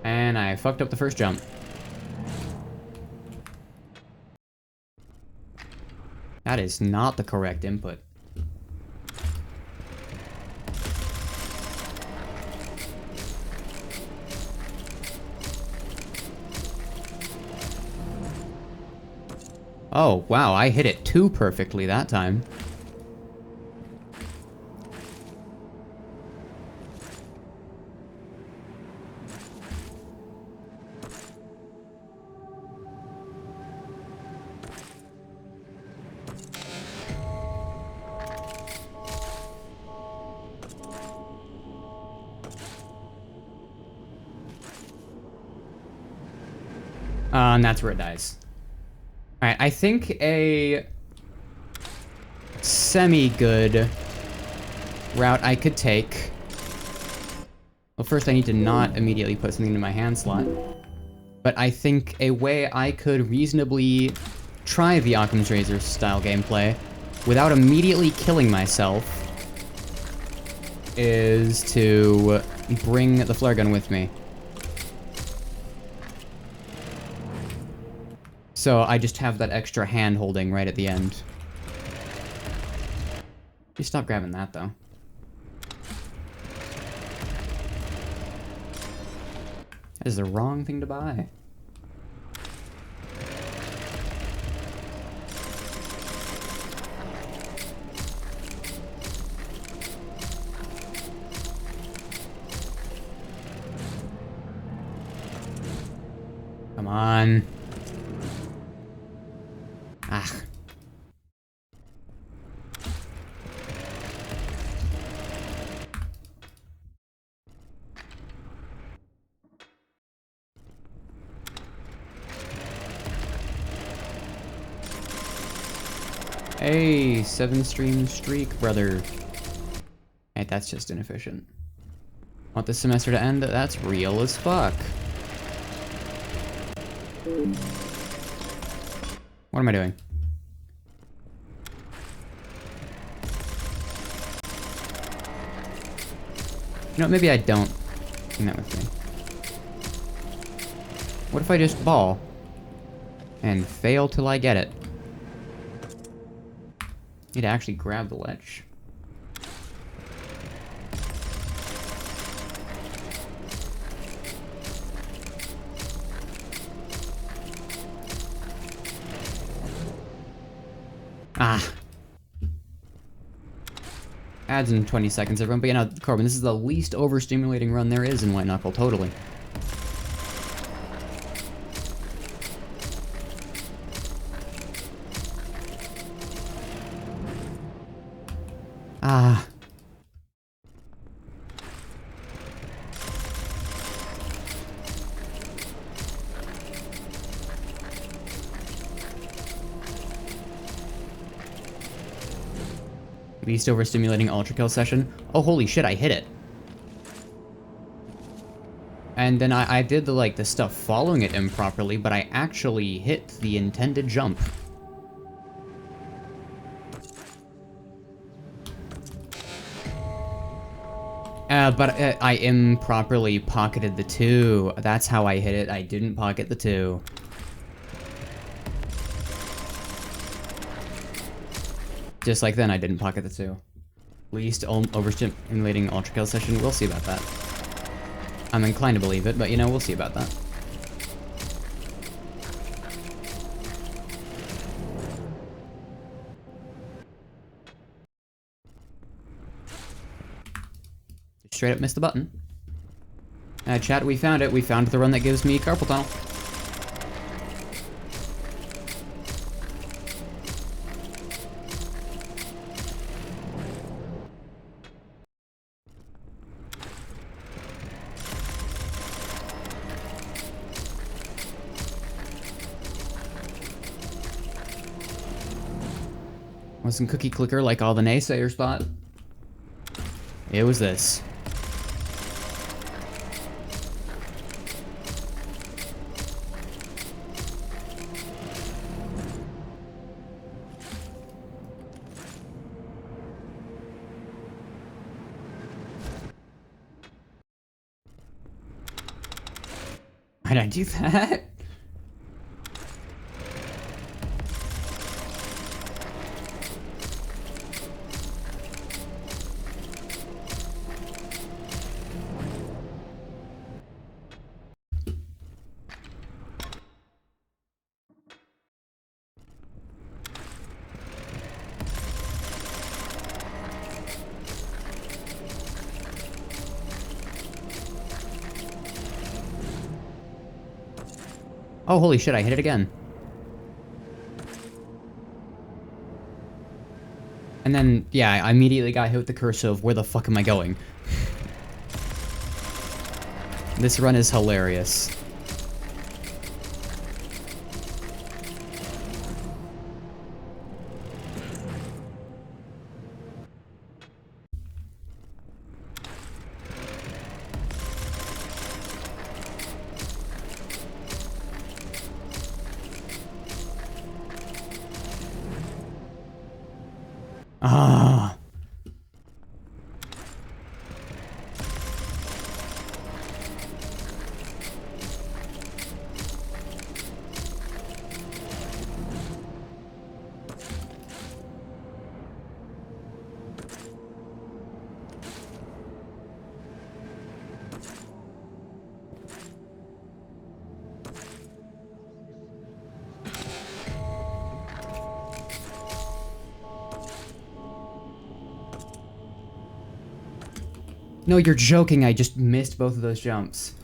And I fucked up the first jump. That is not the correct input. Oh, wow, I hit it too perfectly that time. And that's where it dies. Alright, I think a semi-good route I could take... Well, first I need to not immediately put something in my hand slot. But I think a way I could reasonably try the Occam's Razor style gameplay without immediately killing myself is to bring the flare gun with me. So I just have that extra hand holding right at the end. You stop grabbing that, though. That is the wrong thing to buy. Come on. Ah. Hey, 7-stream streak, brother. Hey, that's just inefficient. Want this semester to end? That's real as fuck. What am I doing? You know, maybe I don't bring that with me. What if I just ball and fail till I get it? Need to actually grab the ledge. Ah. Adds in 20 seconds, everyone. But yeah, no, Corbin, this is the least overstimulating run there is in White Knuckle, totally. Ah. Least overstimulating ultra kill session. Oh, holy shit, I hit it. And then I did the stuff following it improperly, but I actually hit the intended jump. But I improperly pocketed the 2. That's how I hit it. I didn't pocket the 2. Just like then, I didn't pocket the 2. Least overstimulating ultra kill session. We'll see about that. I'm inclined to believe it, but you know, we'll see about that. Straight up missed the button. Chat, we found it. We found the run that gives me carpal tunnel. Wasn't cookie clicker like all the naysayers thought. It was this. Why'd I do that? Oh, holy shit, I hit it again. And then, yeah, I immediately got hit with the curse of, where the fuck am I going? This run is hilarious. Ah. No, you're joking. I just missed both of those jumps.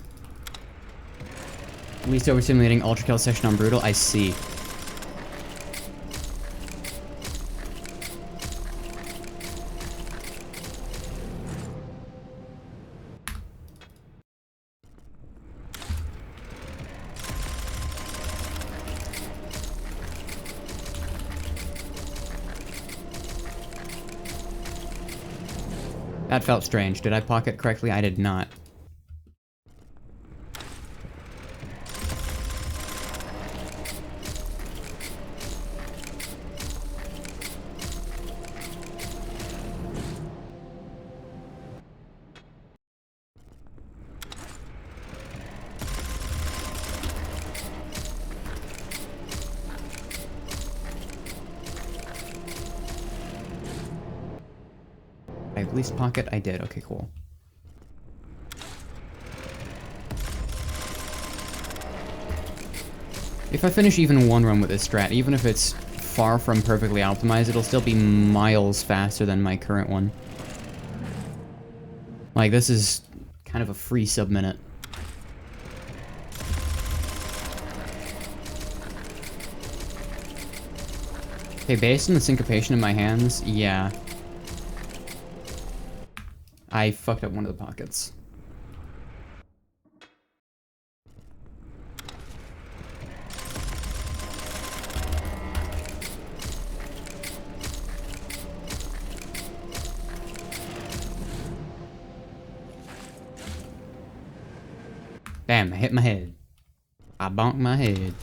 Least overstimulating ultra kill session on brutal. I see. That felt strange. Did I pocket correctly? I did not. I at least pocket? I did. Okay, cool. If I finish even one run with this strat, even if it's far from perfectly optimized, it'll still be miles faster than my current one. Like, this is kind of a free sub-minute. Okay, based on the syncopation in my hands, yeah. I fucked up one of the pockets. Bam, I hit my head. I bonked my head.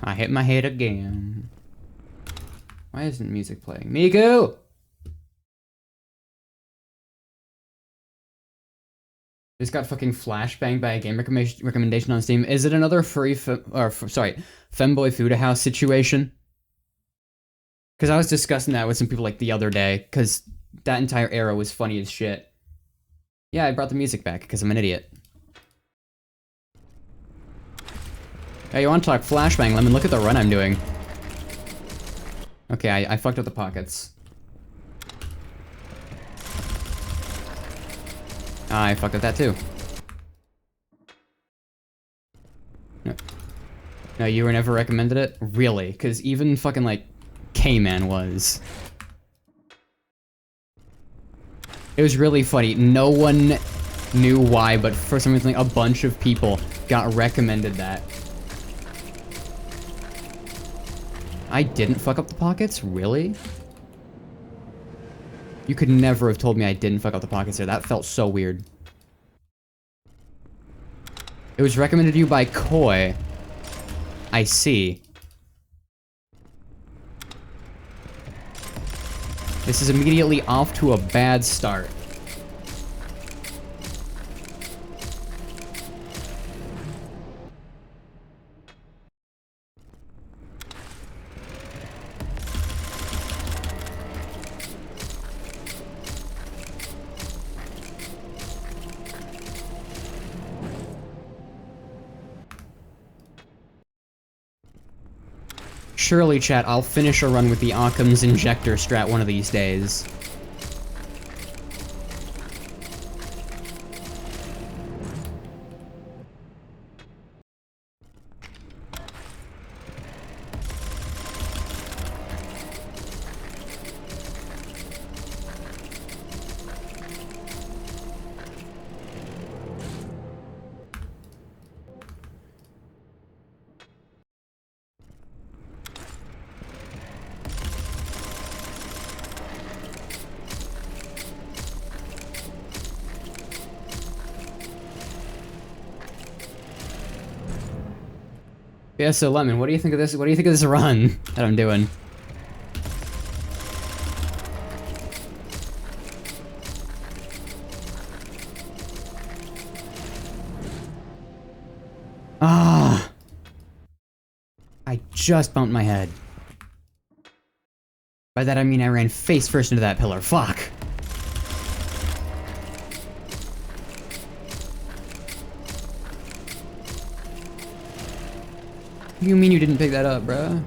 I hit my head again. Why isn't music playing? Miku! Just got fucking flashbanged by a game recommendation on Steam. Is it another Femboy Fuda House situation? Because I was discussing that with some people like the other day, because that entire era was funny as shit. Yeah, I brought the music back because I'm an idiot. Hey, you want to talk flashbang, Lemon? Look at the run I'm doing. Okay, I fucked up the pockets. I fucked up that too. No, you were never recommended it? Really? Because even fucking, like, K-Man was. It was really funny. No one knew why, but for some reason, like, a bunch of people got recommended that. I didn't fuck up the pockets? Really? You could never have told me I didn't fuck up the pockets there. That felt so weird. It was recommended to you by Koi. I see. This is immediately off to a bad start. Surely, chat, I'll finish a run with the Occam's Injector strat one of these days. Yeah, so Lemon, what do you think of this? What do you think of this run that I'm doing? Ah! I just bumped my head. By that I mean I ran face first into that pillar. Fuck! What do you mean you didn't pick that up, bruh?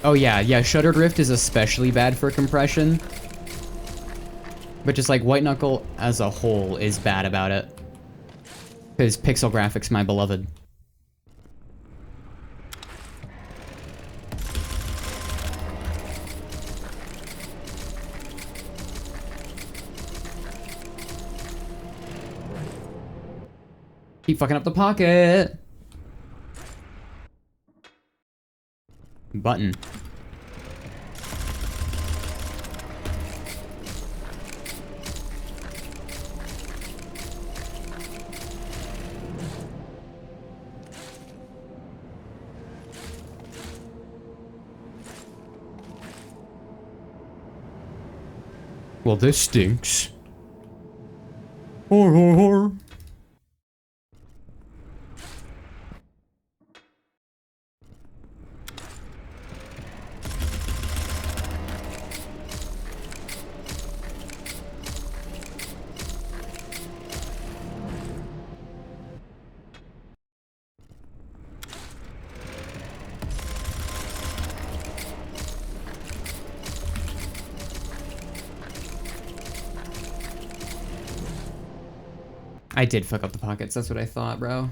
Oh yeah, Shuttered Rift is especially bad for compression. But just like White Knuckle as a whole is bad about it. Because pixel graphics, my beloved. Keep fucking up the pocket. Button. Well, this stinks. Hor hor hor. I did fuck up the pockets, that's what I thought, bro.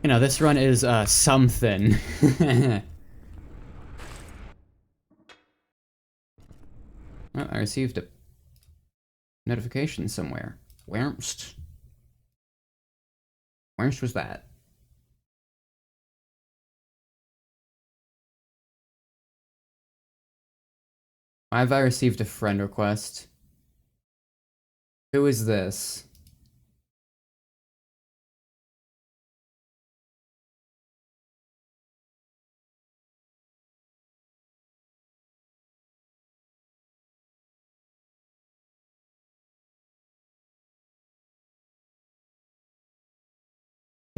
You know, this run is, something. Oh, I received a notification somewhere. Where's was that? Why have I received a friend request? Who is this?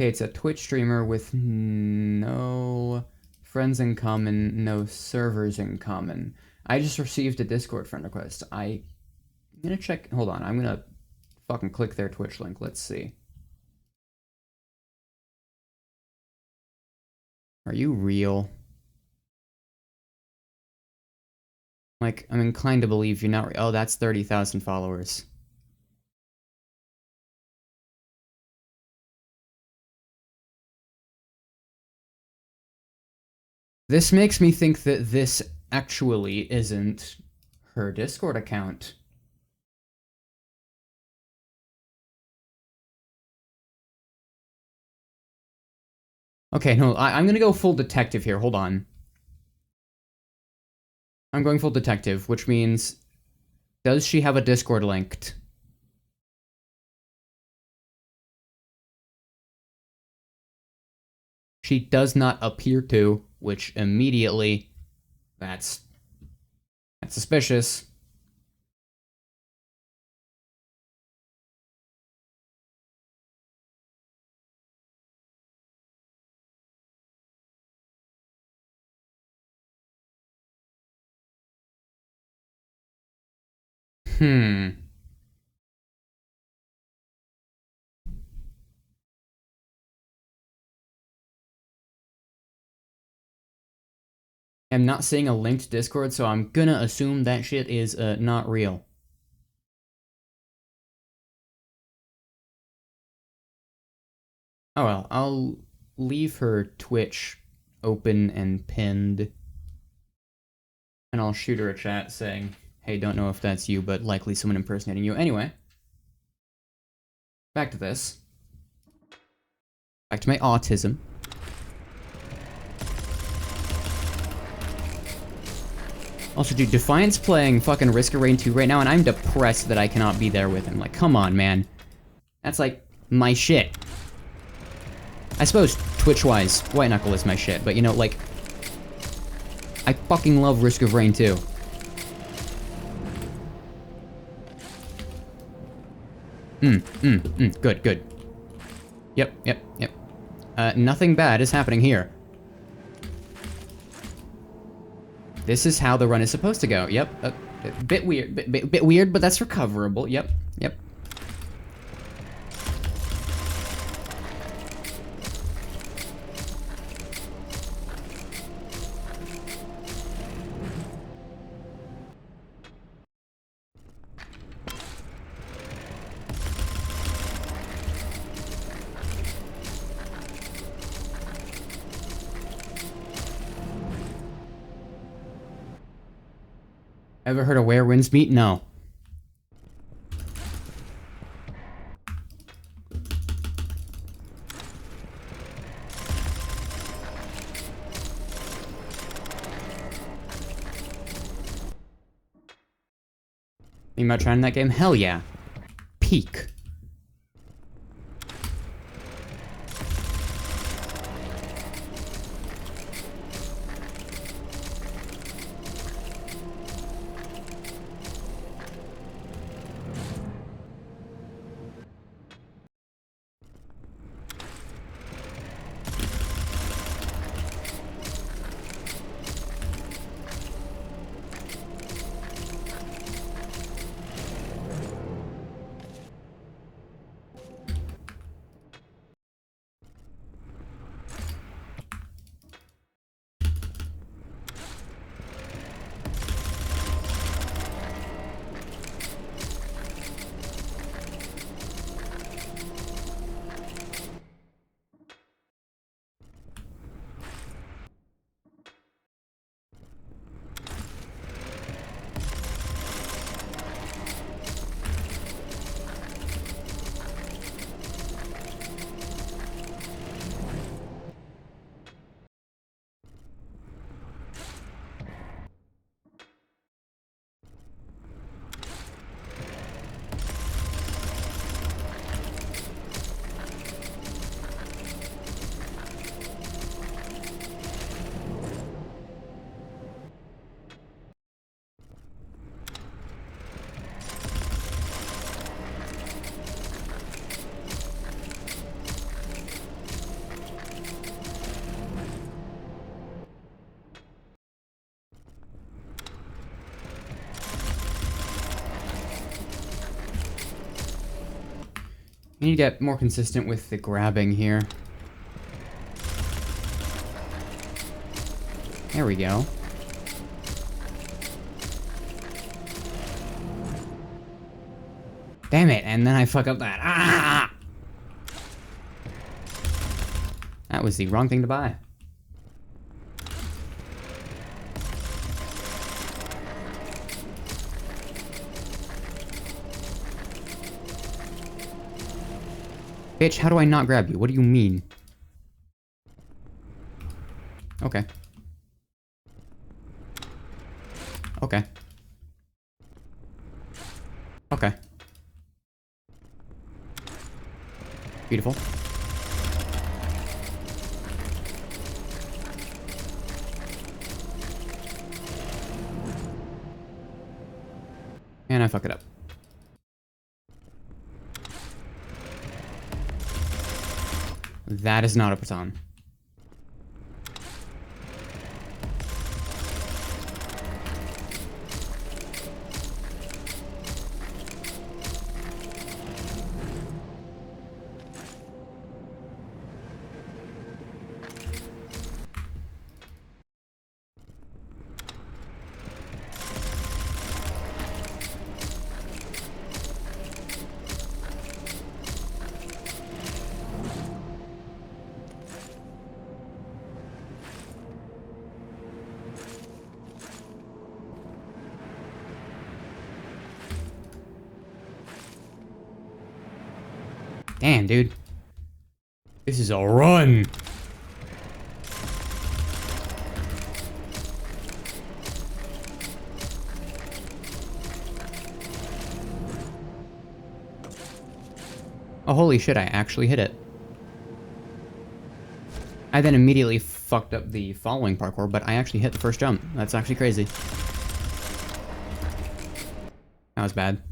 Okay, it's a Twitch streamer with no friends in common, no servers in common. I just received a Discord friend request. I'm gonna check. Hold on. I'm gonna fucking click their Twitch link. Let's see. Are you real? Like, I'm inclined to believe you're not. Oh, that's 30,000 followers. This makes me think that this actually isn't her Discord account. Okay, no, I'm gonna go full detective here. Hold on. I'm going full detective, which means... Does she have a Discord linked? She does not appear to, which immediately... That's suspicious. I'm not seeing a linked Discord, so I'm gonna assume that shit is not real. Oh well, I'll leave her Twitch open and pinned. And I'll shoot her a chat saying, hey, don't know if that's you, but likely someone impersonating you. Anyway. Back to this. Back to my autism. Also, dude, Defiant's playing fucking Risk of Rain 2 right now, and I'm depressed that I cannot be there with him. Like, come on, man. That's, like, my shit. I suppose, Twitch-wise, White Knuckle is my shit, but, you know, like... I fucking love Risk of Rain 2. Good, good. Yep. Nothing bad is happening here. This is how the run is supposed to go. Yep. Bit weird, bit weird, but that's recoverable. Yep. Ever heard of Where Winds Meet? No. Thinking about trying that game? Hell yeah. Peak. I need to get more consistent with the grabbing here. There we go. Damn it, and then I fuck up that. Ah! That was the wrong thing to buy. Bitch, how do I not grab you? What do you mean? Okay. Okay. Okay. Beautiful. And I fuck it up. That is not a baton. Damn, dude. This is a run. Oh, holy shit, I actually hit it. I then immediately fucked up the following parkour, but I actually hit the first jump. That's actually crazy. That was bad.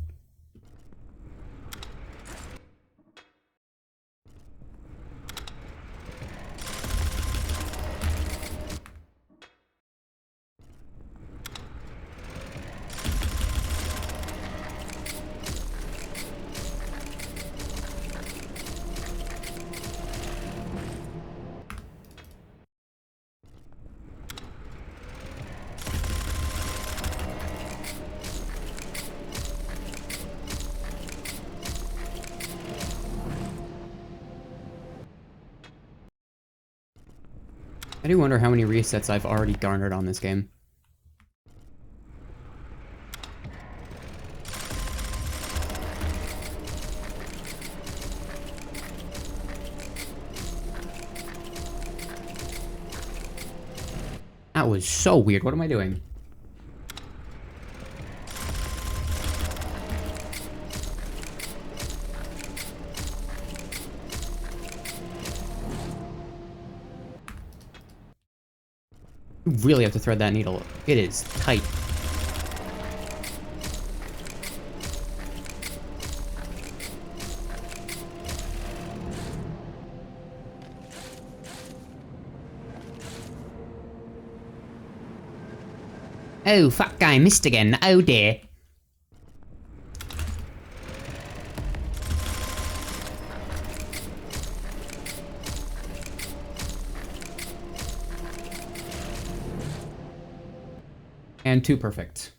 I do wonder how many resets I've already garnered on this game. That was so weird. What am I doing? You really have to thread that needle. It is tight. Oh, fuck, I missed again. Oh dear. And too perfect.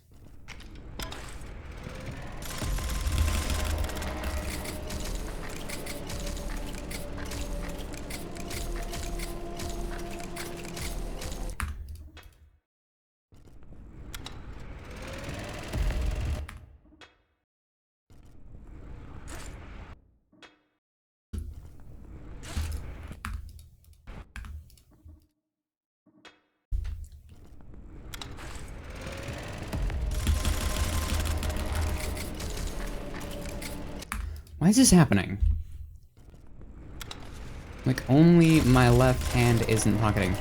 Why is this happening? Like, only my left hand isn't pocketing.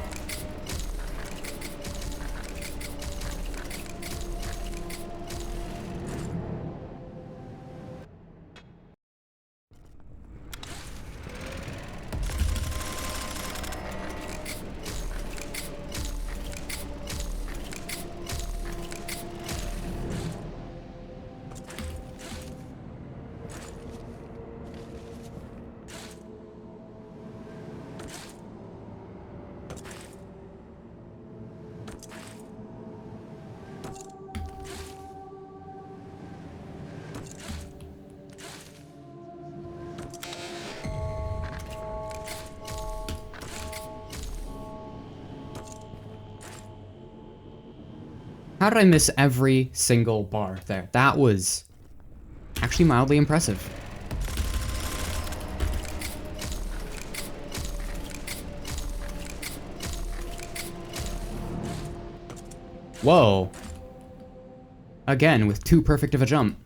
How did I miss every single bar there? That was actually mildly impressive. Whoa. Again, with too perfect of a jump.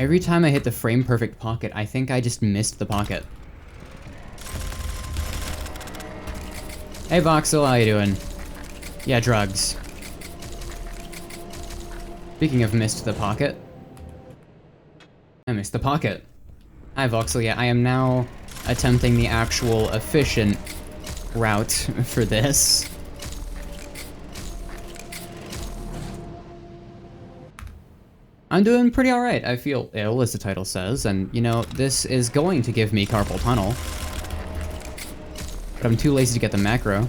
Every time I hit the frame perfect pocket, I think I just missed the pocket. Hey Voxel, how you doing? Yeah, drugs. Speaking of missed the pocket. I missed the pocket. Hi Voxel, yeah, I am now attempting the actual efficient route for this. I'm doing pretty alright. I feel ill, as the title says, and, you know, this is going to give me carpal tunnel. But I'm too lazy to get the macro.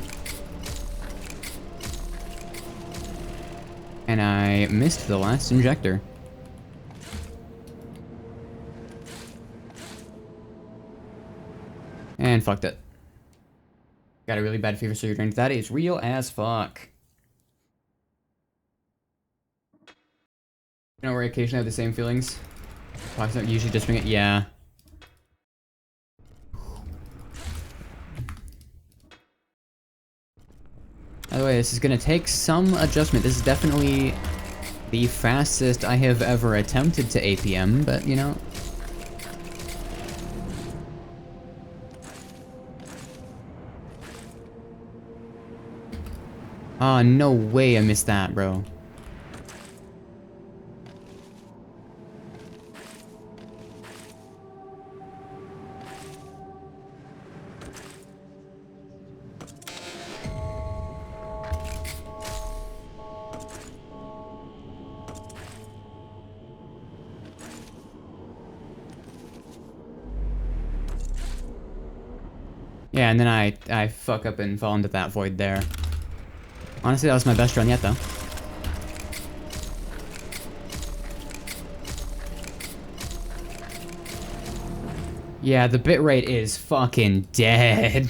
And I missed the last injector. And fucked it. Got a really bad fever, so you're drink. That is real as fuck. You know where I occasionally have the same feelings? Pox don't usually just drink it. Yeah. By the way, this is gonna take some adjustment. This is definitely the fastest I have ever attempted to APM, but you know. Ah, no way I missed that, bro. Yeah, and then I fuck up and fall into that void there. Honestly, that was my best run yet, though. Yeah, the bitrate is fucking dead.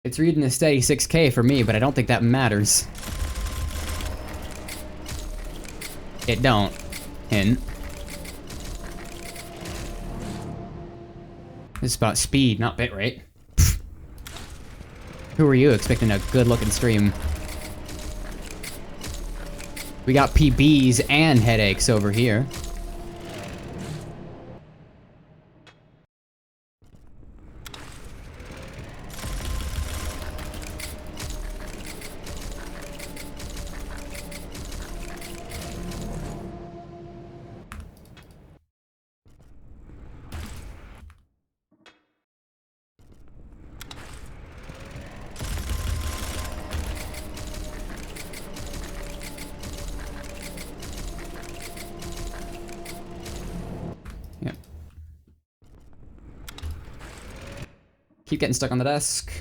It's reading a steady 6K for me, but I don't think that matters. It don't. Hint. This is about speed, not bitrate. Who are you expecting a good-looking stream? We got PBs and headaches over here. Yep. Keep getting stuck on the desk.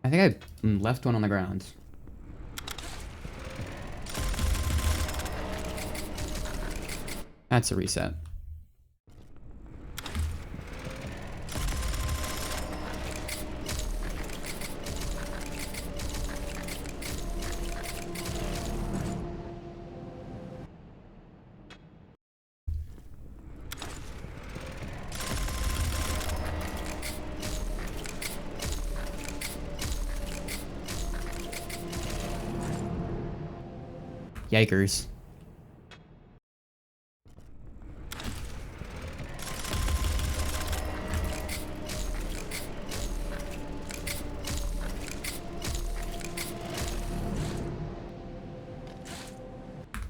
I think I left one on the ground. That's a reset. Yikers.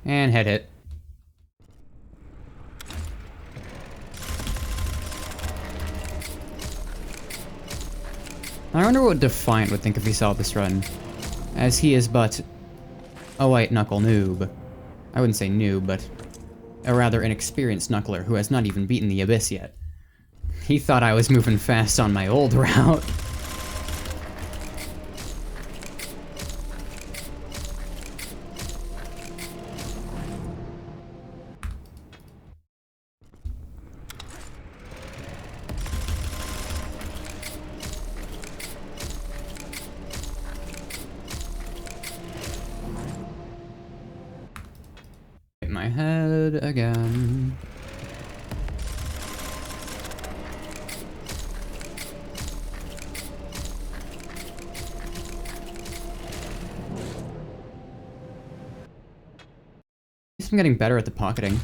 And head hit. I wonder what Defiant would think if he saw this run, as he is but a white-knuckle noob. I wouldn't say noob, but a rather inexperienced knuckler who has not even beaten the Abyss yet. He thought I was moving fast on my old route. Hit my head again. I'm getting better at the pocketing.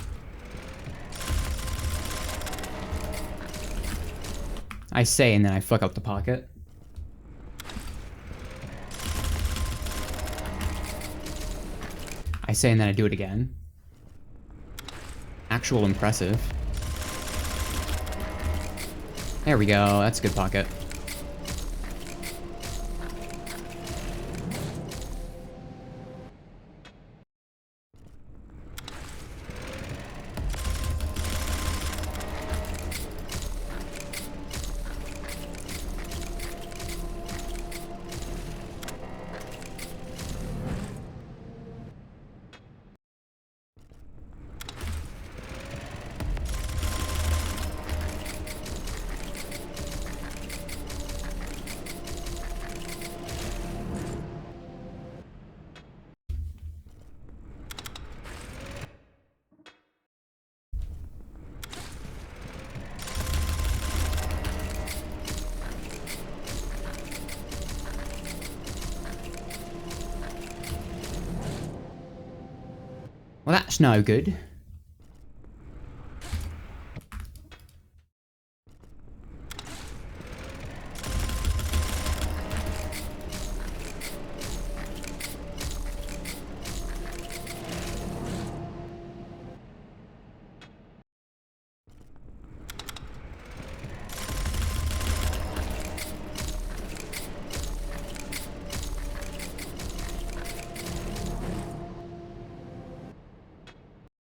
I say and then I fuck up the pocket. I say and then I do it again. Actual impressive. There we go, that's a good pocket. Well, that's no good.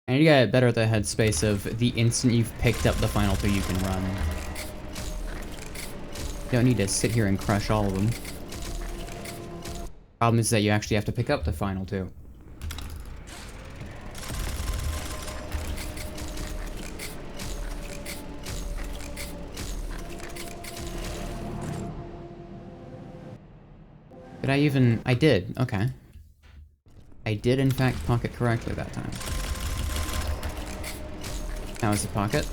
I need to get better at the headspace of the instant you've picked up the final two, you can run. You don't need to sit here and crush all of them. Problem is that you actually have to pick up the final two. Did I even... I did, okay. I did in fact pocket correctly that time. That was the pocket.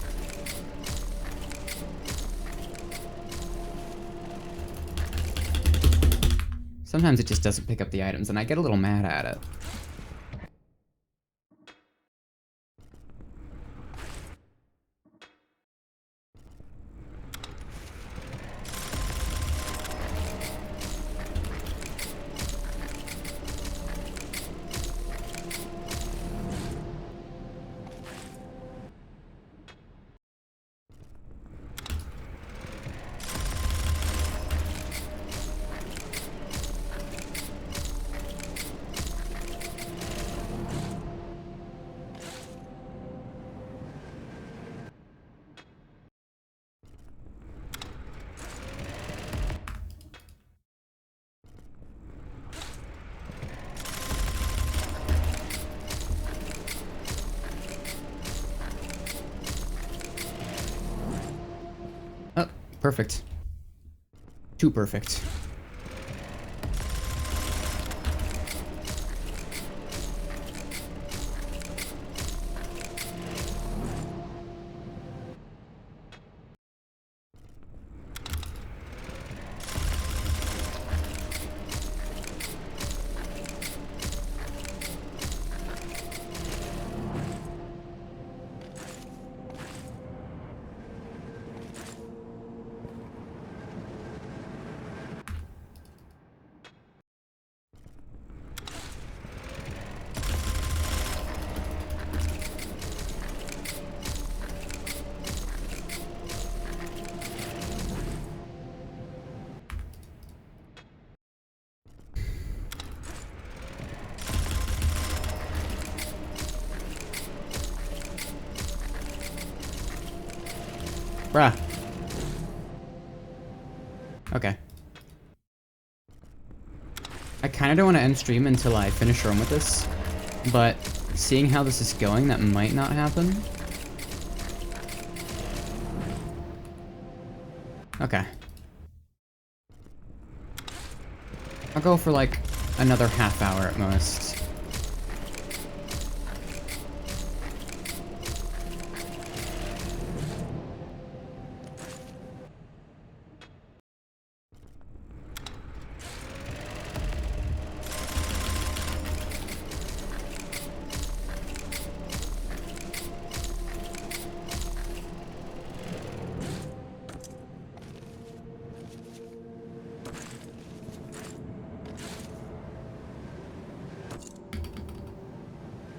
Sometimes it just doesn't pick up the items, and I get a little mad at it. Oh, perfect. Too perfect. Bruh. Okay. I kind of don't want to end stream until I finish room with this, but seeing how this is going, that might not happen. Okay. I'll go for like another half hour at most.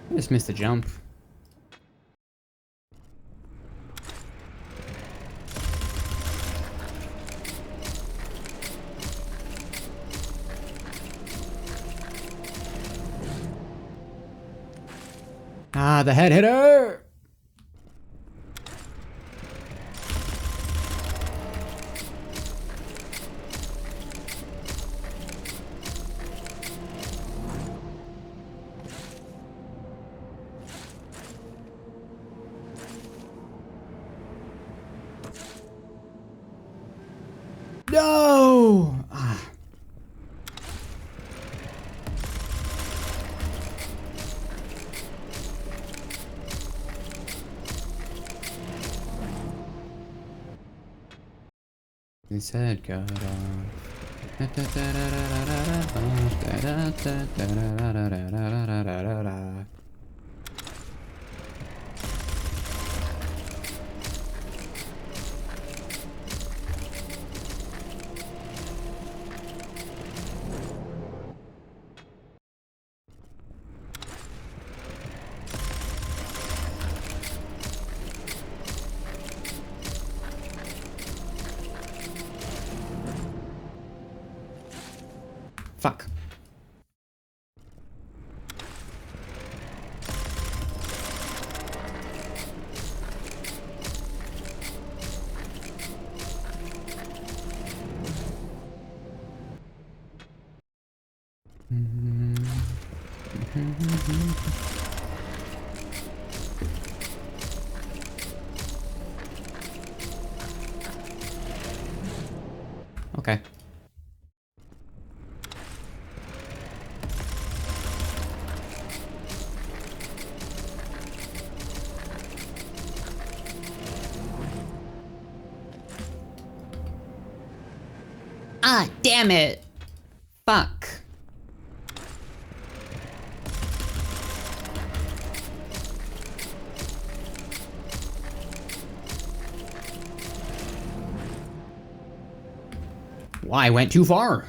I just missed a jump. Ah, the head hitter! No! Ah. His head got off. Fuck. Okay. Ah, damn it! Fuck. Why went too far?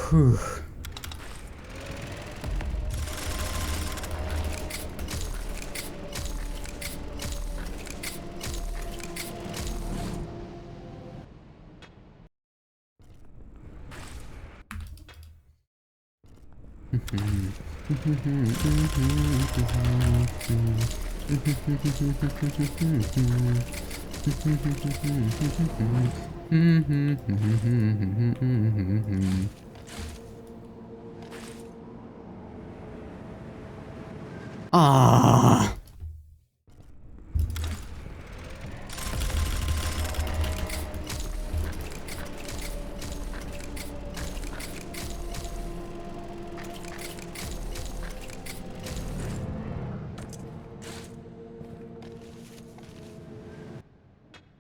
Whew. Ah.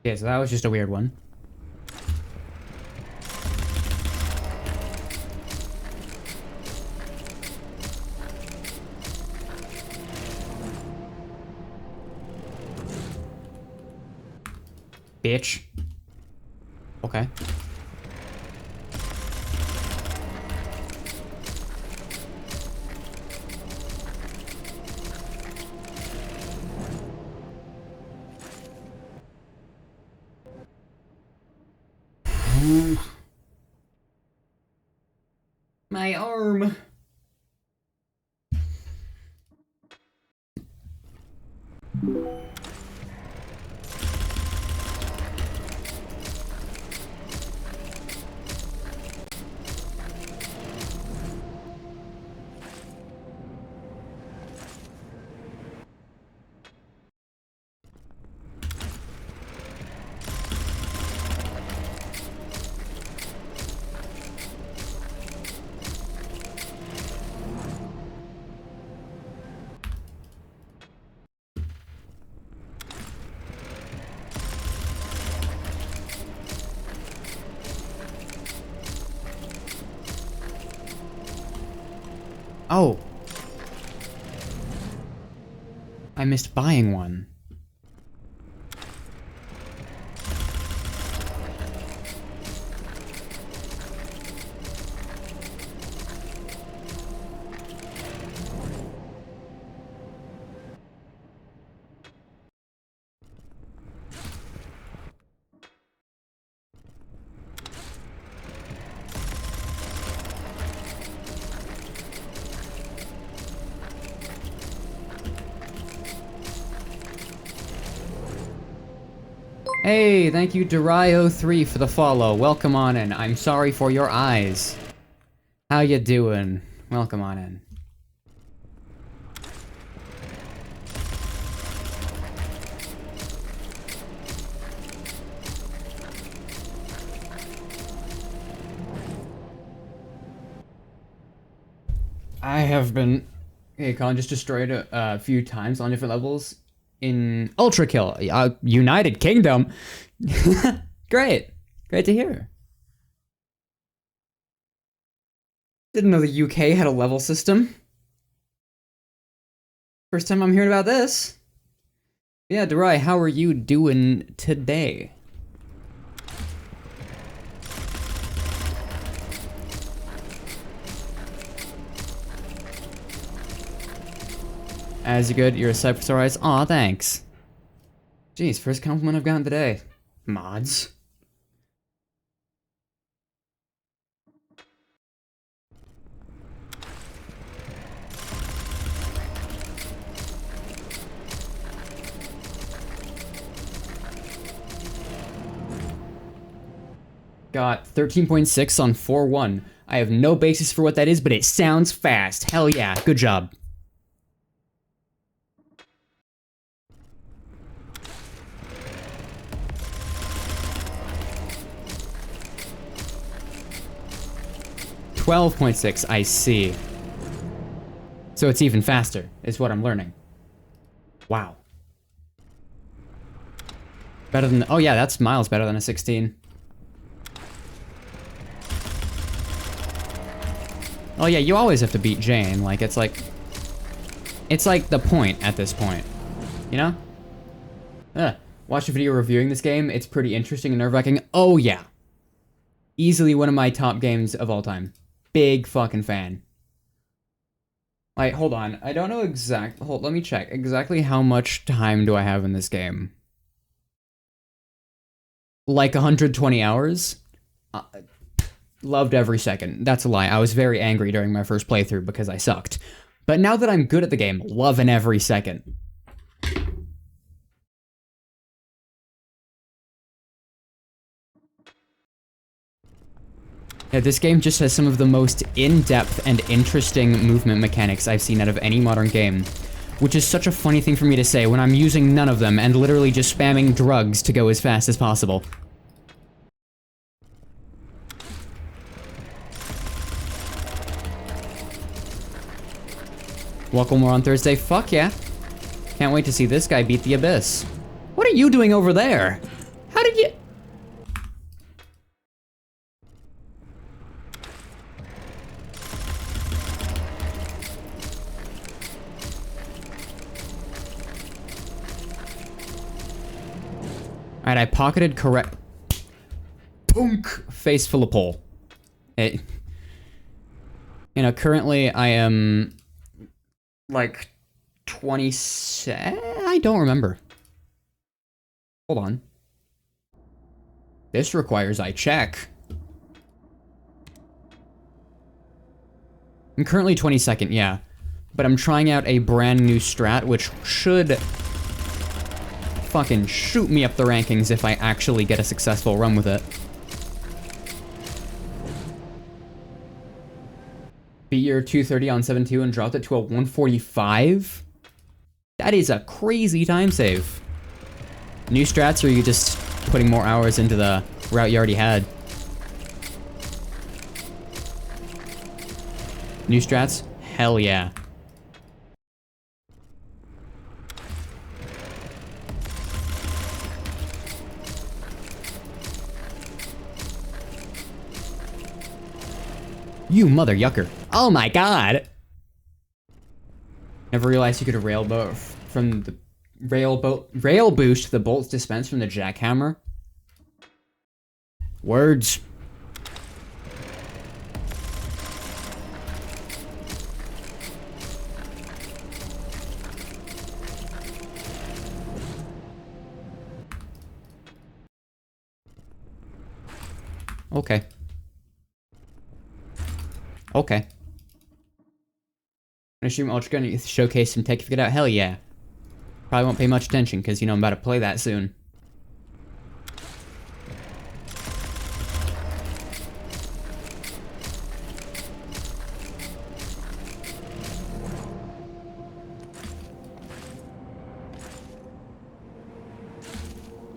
Okay, so that was just a weird one. Bitch. Okay. My arm. Oh. I missed buying one. Hey, thank you Dario3 for the follow. Welcome on in. I'm sorry for your eyes. How you doing? Welcome on in. I have been... Hey, Colin, just destroyed a few times on different levels in Ultra Kill. United Kingdom. Great. Great to hear. Didn't know the UK had a level system. First time I'm hearing about this. Yeah, Darai, how are you doing today? As you good, you're a Cypress Eyes. Aw, thanks. Jeez, first compliment I've gotten today. Mods. Got 13.6 on 4.1. I have no basis for what that is, but it sounds fast. Hell yeah, good job. $12.6, I see. So it's even faster, is what I'm learning. Wow. Better than... Oh yeah, that's miles better than a 16. Oh yeah, you always have to beat Jane. Like, it's like... It's like the point at this point. You know? Watch a video reviewing this game. It's pretty interesting and nerve-wracking. Oh yeah. Easily one of my top games of all time. Big fucking fan. Like, hold on. I don't know let me check. Exactly how much time do I have in this game? Like 120 hours? Loved every second. That's a lie. I was very angry during my first playthrough because I sucked. But now that I'm good at the game, loving every second. Yeah, this game just has some of the most in-depth and interesting movement mechanics I've seen out of any modern game. Which is such a funny thing for me to say when I'm using none of them and literally just spamming drugs to go as fast as possible. Welcome more on Thursday. Fuck yeah. Can't wait to see this guy beat the Abyss. What are you doing over there? How did you... Alright, I pocketed correct... Punk! Face full of pole. You know, currently I am... like... 27? I don't remember. Hold on. This requires I check. I'm currently 22nd, yeah. But I'm trying out a brand new strat, which should fucking shoot me up the rankings if I actually get a successful run with it. Beat your 230 on 7.2 and dropped it to a 145? That is a crazy time save. New strats, or are you just putting more hours into the route you already had? New strats? Hell yeah. You mother yucker. Oh my god! Never realized you could rail from the rail boost the bolts dispensed from the jackhammer. Words. Okay. Okay. Gonna stream Ultra Gun, showcase some tech if you get out. Hell yeah. Probably won't pay much attention because, you know, I'm about to play that soon.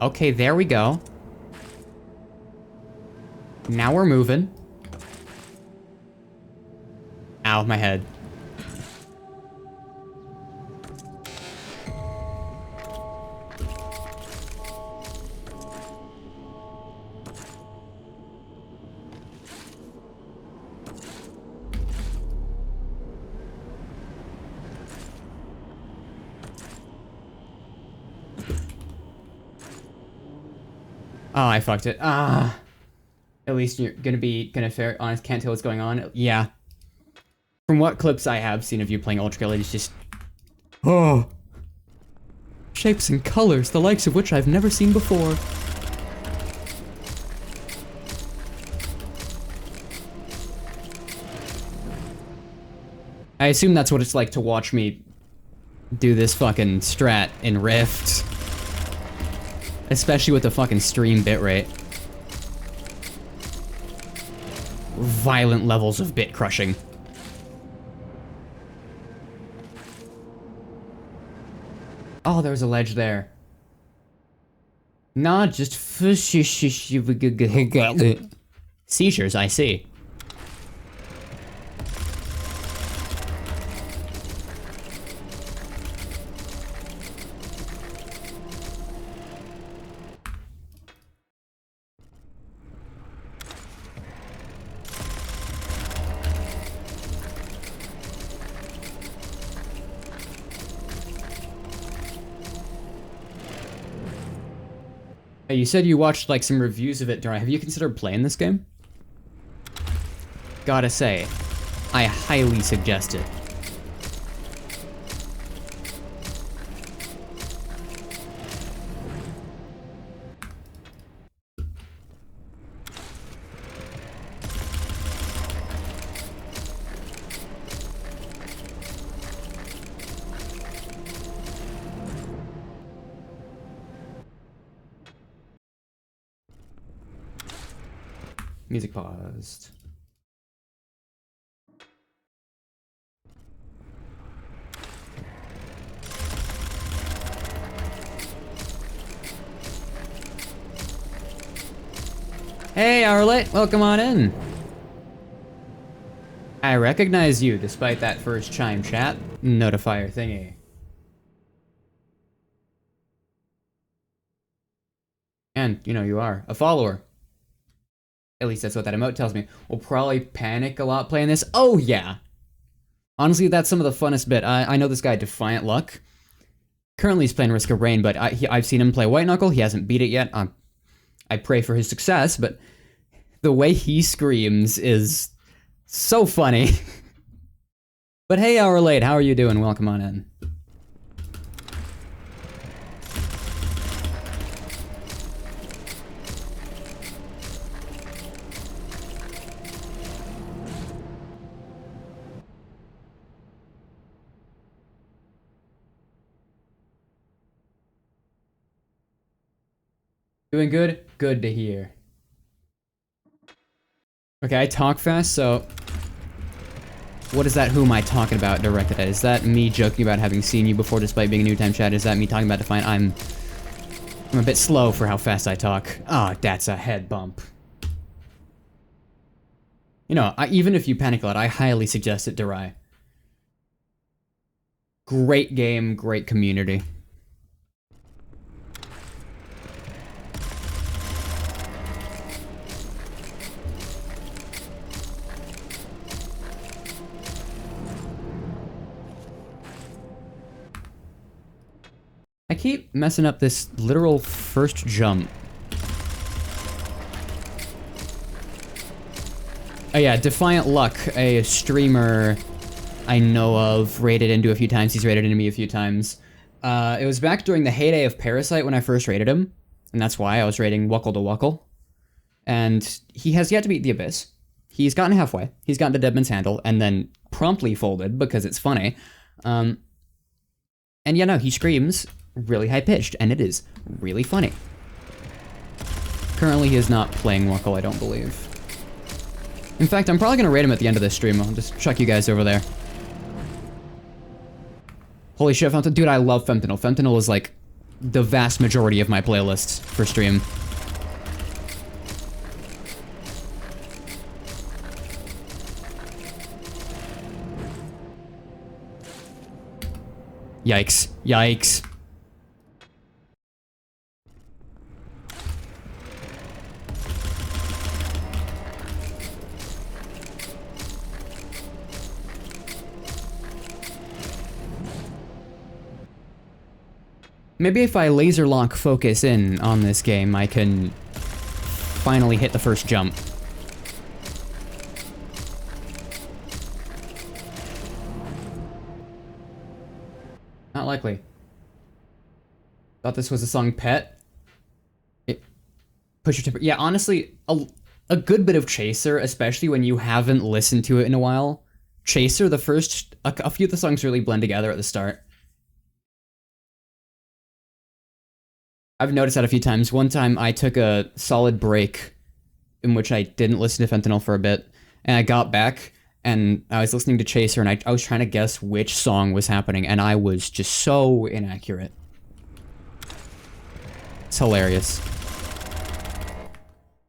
Okay, there we go. Now we're moving. Ow, my head. Oh, I fucked it. Ah. At least you're gonna fair honest, can't tell what's going on. Yeah. From what clips I have seen of you playing Ultra Kill, it's just... Oh. Shapes and colors, the likes of which I've never seen before. I assume that's what it's like to watch me do this fucking strat in Rift. Especially with the fucking stream bitrate. Violent levels of bit crushing. Oh, there was a ledge there. Not just seizures, I see. Hey, you said you watched like some reviews of it, Dora. Have you considered playing this game? Gotta say, I highly suggest it. Music paused. Hey, Arlet, welcome on in. I recognize you despite that first chime chat notifier thingy. And, you know, you are a follower. At least that's what that emote tells me. We'll probably panic a lot playing this. Oh, yeah. Honestly, that's some of the funnest bit. I know this guy, Defiant Luck. Currently he's playing Risk of Rain, but I've seen him play White Knuckle. He hasn't beat it yet. I pray for his success, but the way he screams is so funny. But hey, hour late, how are you doing? Welcome on in. Doing good? Good to hear. Okay, I talk fast, so what is that who am I talking about directed at? Is that me joking about having seen you before despite being a new time chat? Is that me talking about Defiant? I'm a bit slow for how fast I talk. Ah, oh, that's a head bump. You know, even if you panic a lot, I highly suggest it, Durai. Great game, great community. I keep messing up this literal first jump. Oh yeah, Defiant Luck, a streamer I know of, raided into a few times. He's raided into me a few times. It was back during the heyday of Parasite when I first raided him, and that's why I was raiding Wuckle to Wuckle. And he has yet to beat the Abyss. He's gotten halfway. He's gotten to Deadman's Handle, and then promptly folded because it's funny. And yeah, no, he screams really high-pitched, and it is really funny. Currently, he is not playing Wuckle, I don't believe. In fact, I'm probably gonna raid him at the end of this stream. I'll just chuck you guys over there. Holy shit, Fentanyl. Dude, I love Fentanyl. Fentanyl is like the vast majority of my playlists for stream. Yikes. Yikes. Maybe if I laser lock focus in on this game, I can finally hit the first jump. Not likely. Thought this was a song Pet. Push your temper. Yeah, honestly, a good bit of Chaser, especially when you haven't listened to it in a while. Chaser, a few of the songs really blend together at the start. I've noticed that a few times. One time I took a solid break in which I didn't listen to Fentanyl for a bit, and I got back and I was listening to Chaser, and I was trying to guess which song was happening, and I was just so inaccurate. It's hilarious.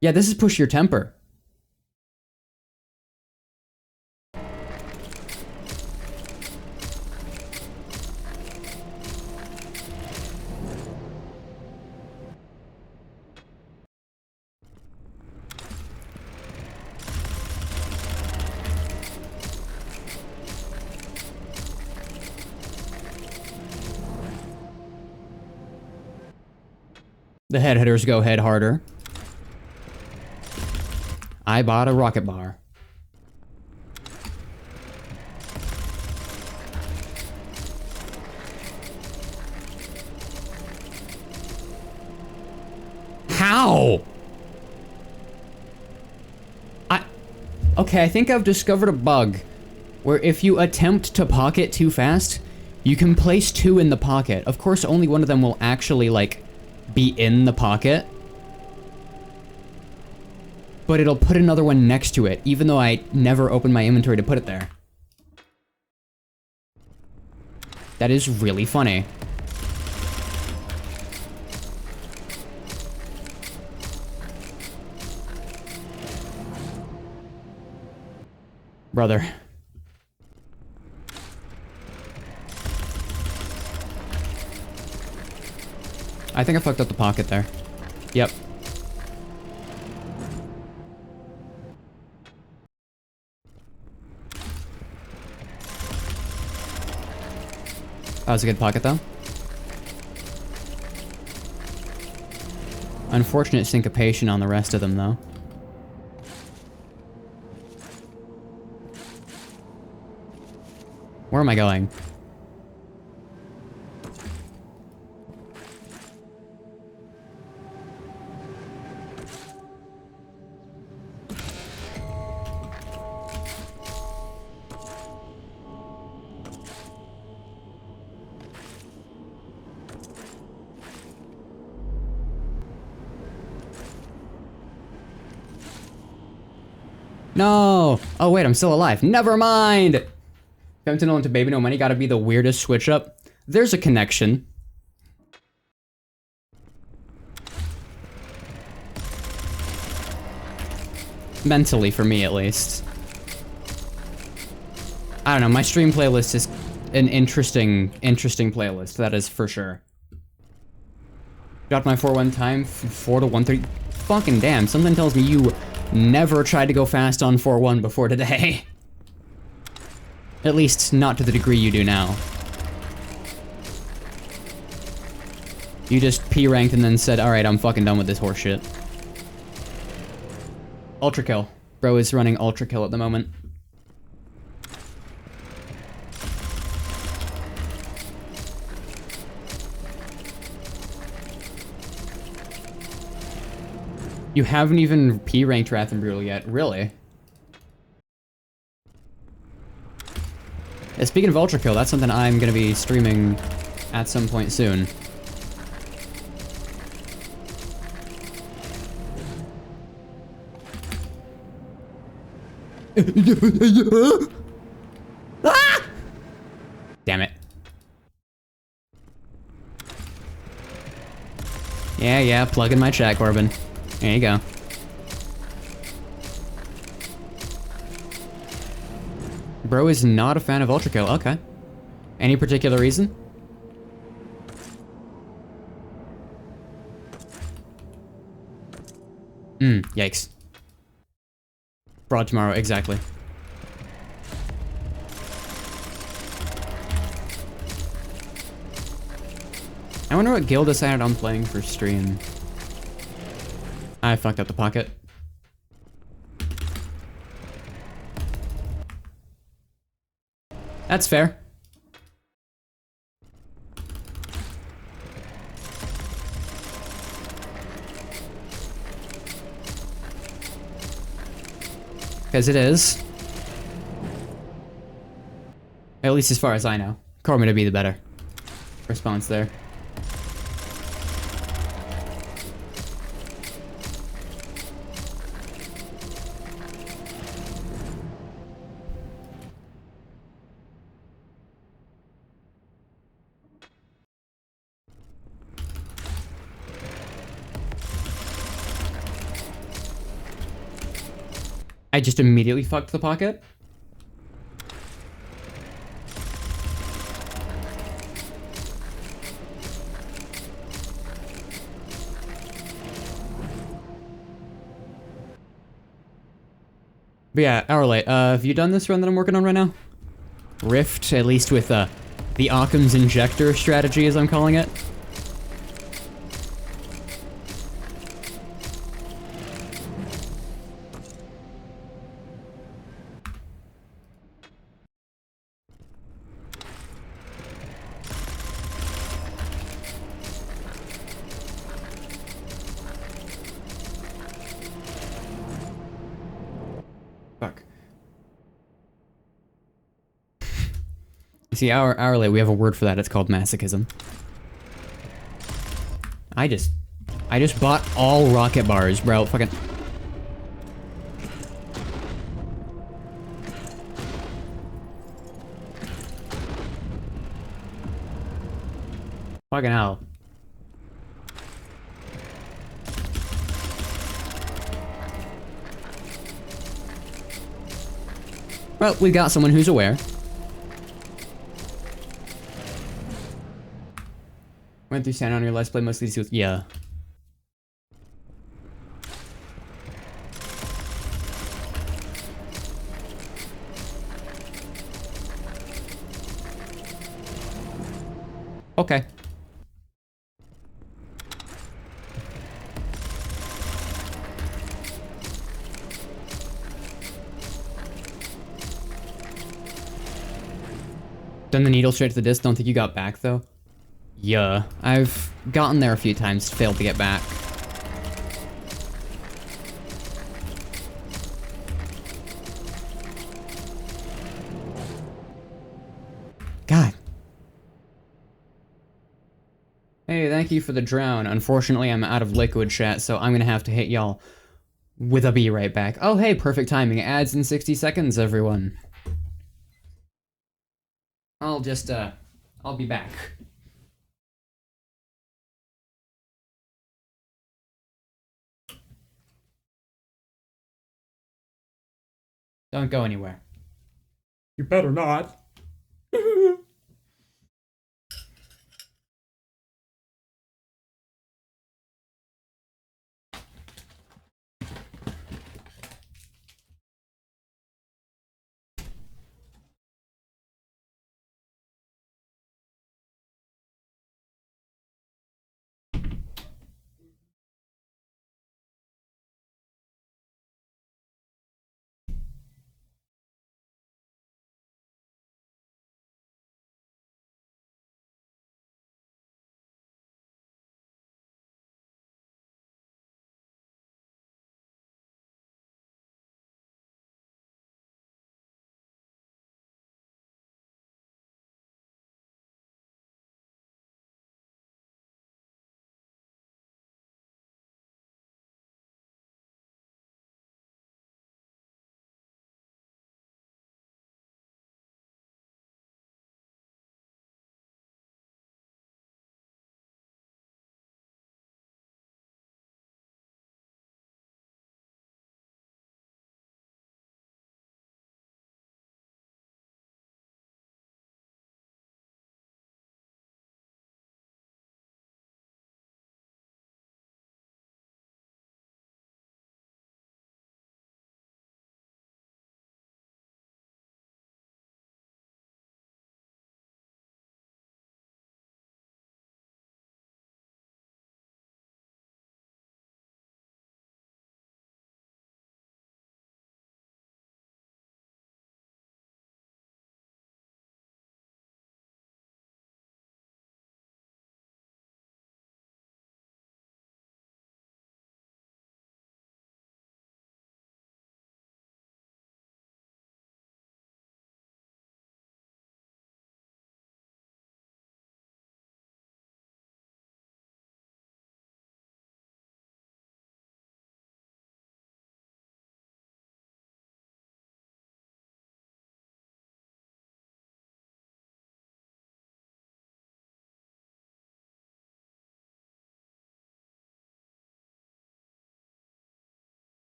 Yeah, this is Push Your Temper. The head hitters go head harder. I bought a rocket bar. How? Okay, I think I've discovered a bug where if you attempt to pocket too fast, you can place two in the pocket. Of course, only one of them will actually, like, be in the pocket. But it'll put another one next to it, even though I never opened my inventory to put it there. That is really funny. Brother. I think I fucked up the pocket there. Yep. That was a good pocket, though. Unfortunate syncopation on the rest of them, though. Where am I going? No! Oh wait, I'm still alive. Never mind! Fentanyl into Baby No Money gotta be the weirdest switch up. There's a connection. Mentally, for me at least. I don't know, my stream playlist is an interesting playlist, that is for sure. Dropped my 4-1 time, 4 to 130. Fucking damn, something tells me you never tried to go fast on 4-1 before today. At least, not to the degree you do now. You just P-ranked and then said, alright, I'm fucking done with this horse shit. Ultra kill. Bro is running ultra kill at the moment. You haven't even P-ranked Wrath and Brutal yet, really? Yeah, speaking of Ultra Kill, that's something I'm gonna be streaming at some point soon. Ah! Damn it. Yeah, plug in my chat, Corbin. There you go. Bro is not a fan of Ultra Kill. Okay. Any particular reason? Yikes. Broad tomorrow, exactly. I wonder what guild decided on playing for stream. I fucked up the pocket. That's fair. Because it is. At least as far as I know. Corbin to be the better response there. I just immediately fucked the pocket. But yeah, Hourlight, have you done this run that I'm working on right now? Rift, at least with the Occam's injector strategy, as I'm calling it. Fuck. You see, hourly, we have a word for that. It's called masochism. I just bought all rocket bars, bro. Fucking. Fucking hell. Well, we got someone who's aware. Went through sound on your Let's Play mostly to see what's... Yeah. Okay. Done the needle straight to the disc. Don't think you got back, though? Yeah. I've gotten there a few times, failed to get back. God. Hey, thank you for the drown. Unfortunately, I'm out of liquid chat, so I'm gonna have to hit y'all with a be right back. Oh, hey, perfect timing. Ads in 60 seconds, everyone. I'll be back. Don't go anywhere. You better not.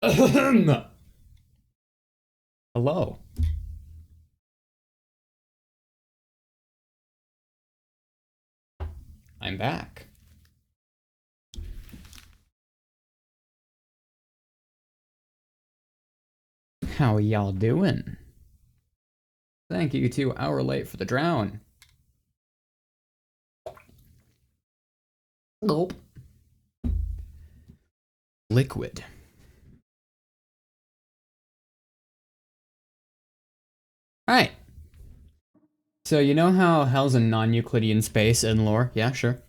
Hello. I'm back. How y'all doing? Thank you, 2 hour late for the drown. Nope. Liquid. Alright. So you know how hell's a non-Euclidean space in lore? Yeah, sure.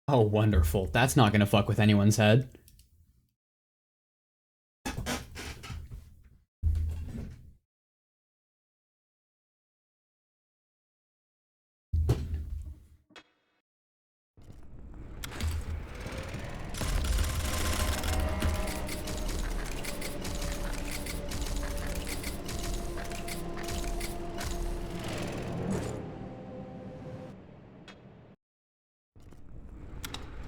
Oh, wonderful. That's not gonna fuck with anyone's head.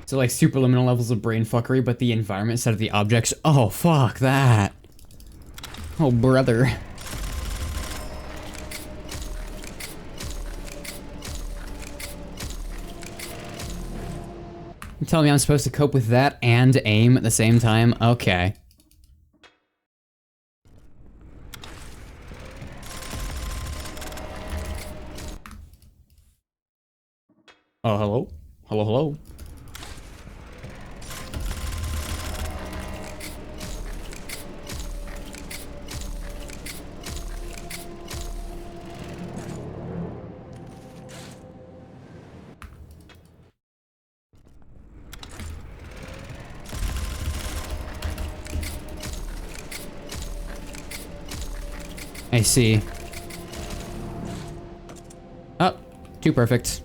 So like superliminal levels of brain fuckery, but the environment instead of the objects. Oh, fuck that. Oh, brother. You telling me I'm supposed to cope with that and aim at the same time? Okay. Oh, hello? Hello, hello? I see. Oh, too perfect.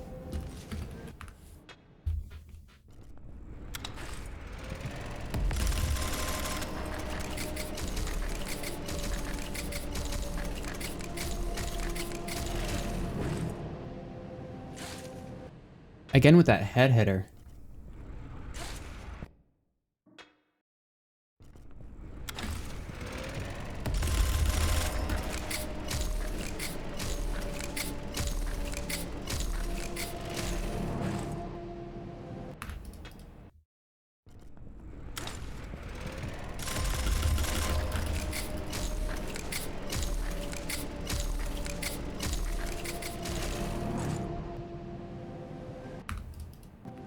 Again with that head hitter.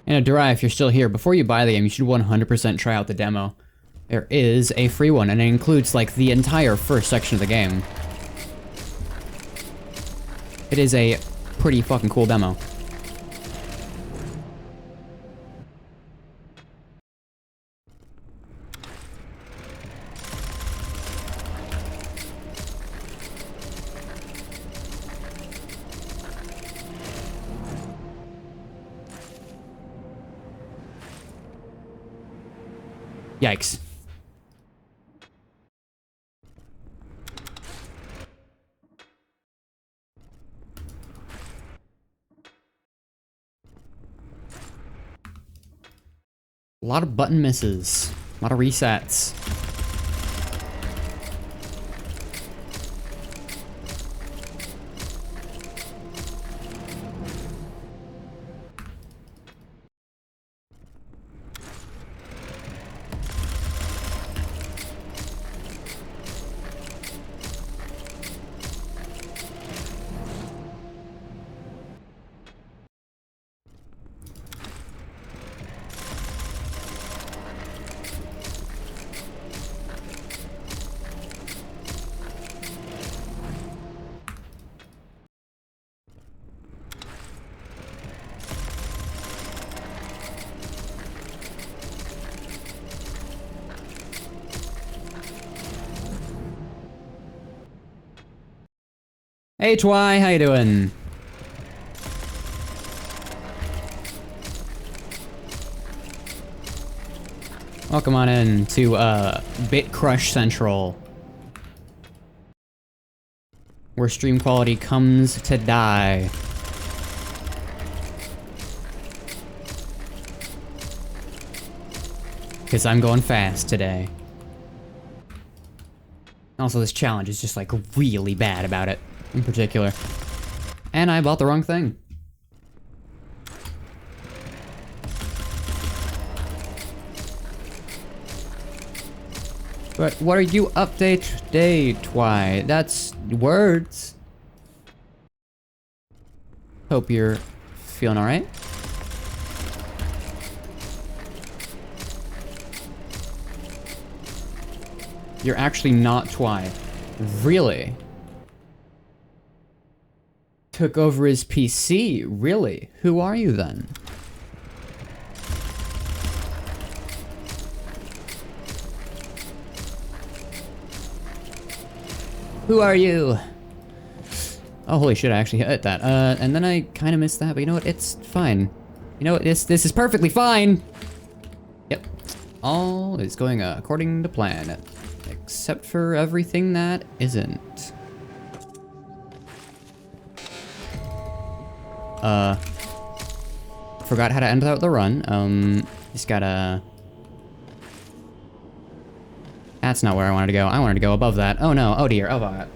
And Durai, if you're still here, before you buy the game, you should 100% try out the demo. There is a free one, and it includes, like, the entire first section of the game. It is a pretty fucking cool demo. Yikes. A lot of button misses. A lot of resets. Hey, Twy, how you doing? Welcome on in to Bit Crush Central, where stream quality comes to die. Because I'm going fast today. Also, this challenge is just like really bad about it, in particular. And I bought the wrong thing. But what are you update today, Twy? That's words. Hope you're feeling alright. You're actually not Twy. Really? Took over his PC? Really? Who are you then? Who are you? Oh, holy shit, I actually hit that. And then I kind of missed that, but you know what? It's fine. You know what? This is perfectly fine! Yep. All is going according to plan. Except for everything that isn't. Forgot how to end out the run. Just gotta... That's not where I wanted to go. I wanted to go above that. Oh no, oh dear, oh god.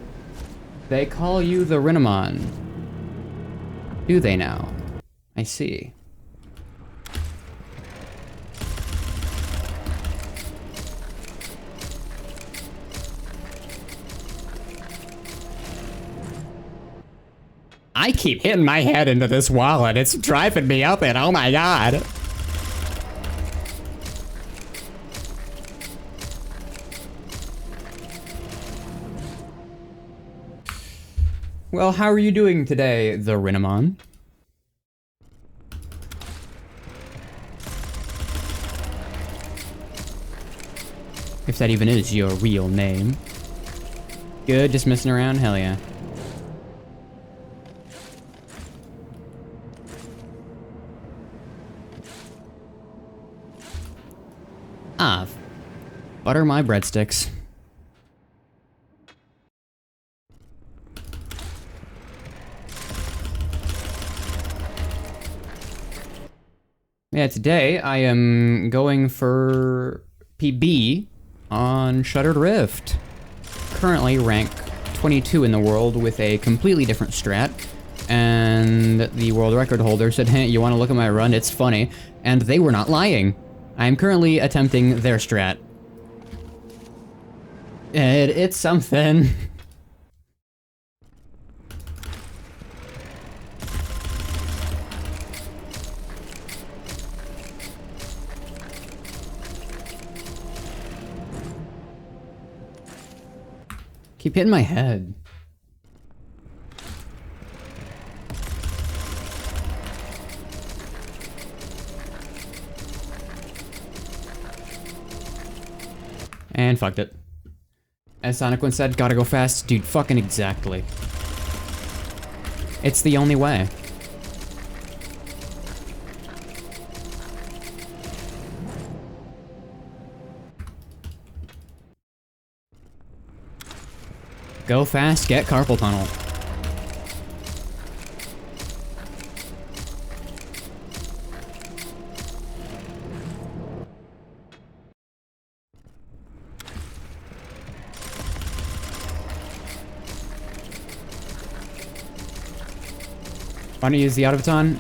They call you the Rinamon. Do they now? I see. I keep hitting my head into this wall and it's driving me up it, oh my god. Well, how are you doing today, the Rinamon? If that even is your real name. Good, just messing around? Hell yeah. Ah, butter my breadsticks. Yeah, today I am going for PB on Shuttered Rift. Currently rank 22 in the world with a completely different strat. And the world record holder said, hey, you want to look at my run? It's funny. And they were not lying. I am currently attempting their strat. It's something. Keep hitting my head. And fucked it. As Sonic once said, gotta go fast. Dude, fucking exactly. It's the only way. Go fast, get carpal tunnel. Why don't you use the autobaton?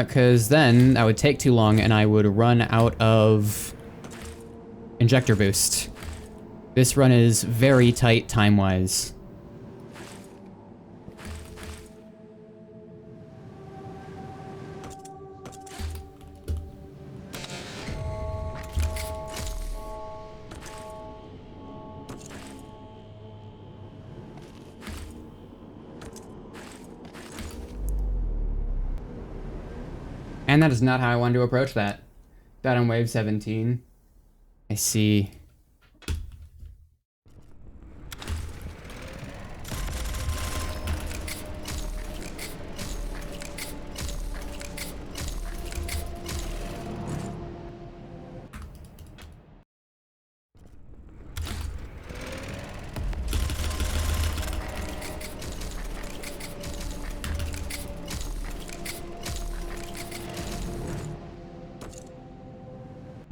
Cause then that would take too long and I would run out of injector boost. This run is very tight time-wise. And that is not how I wanted to approach that. Got on wave 17. I see.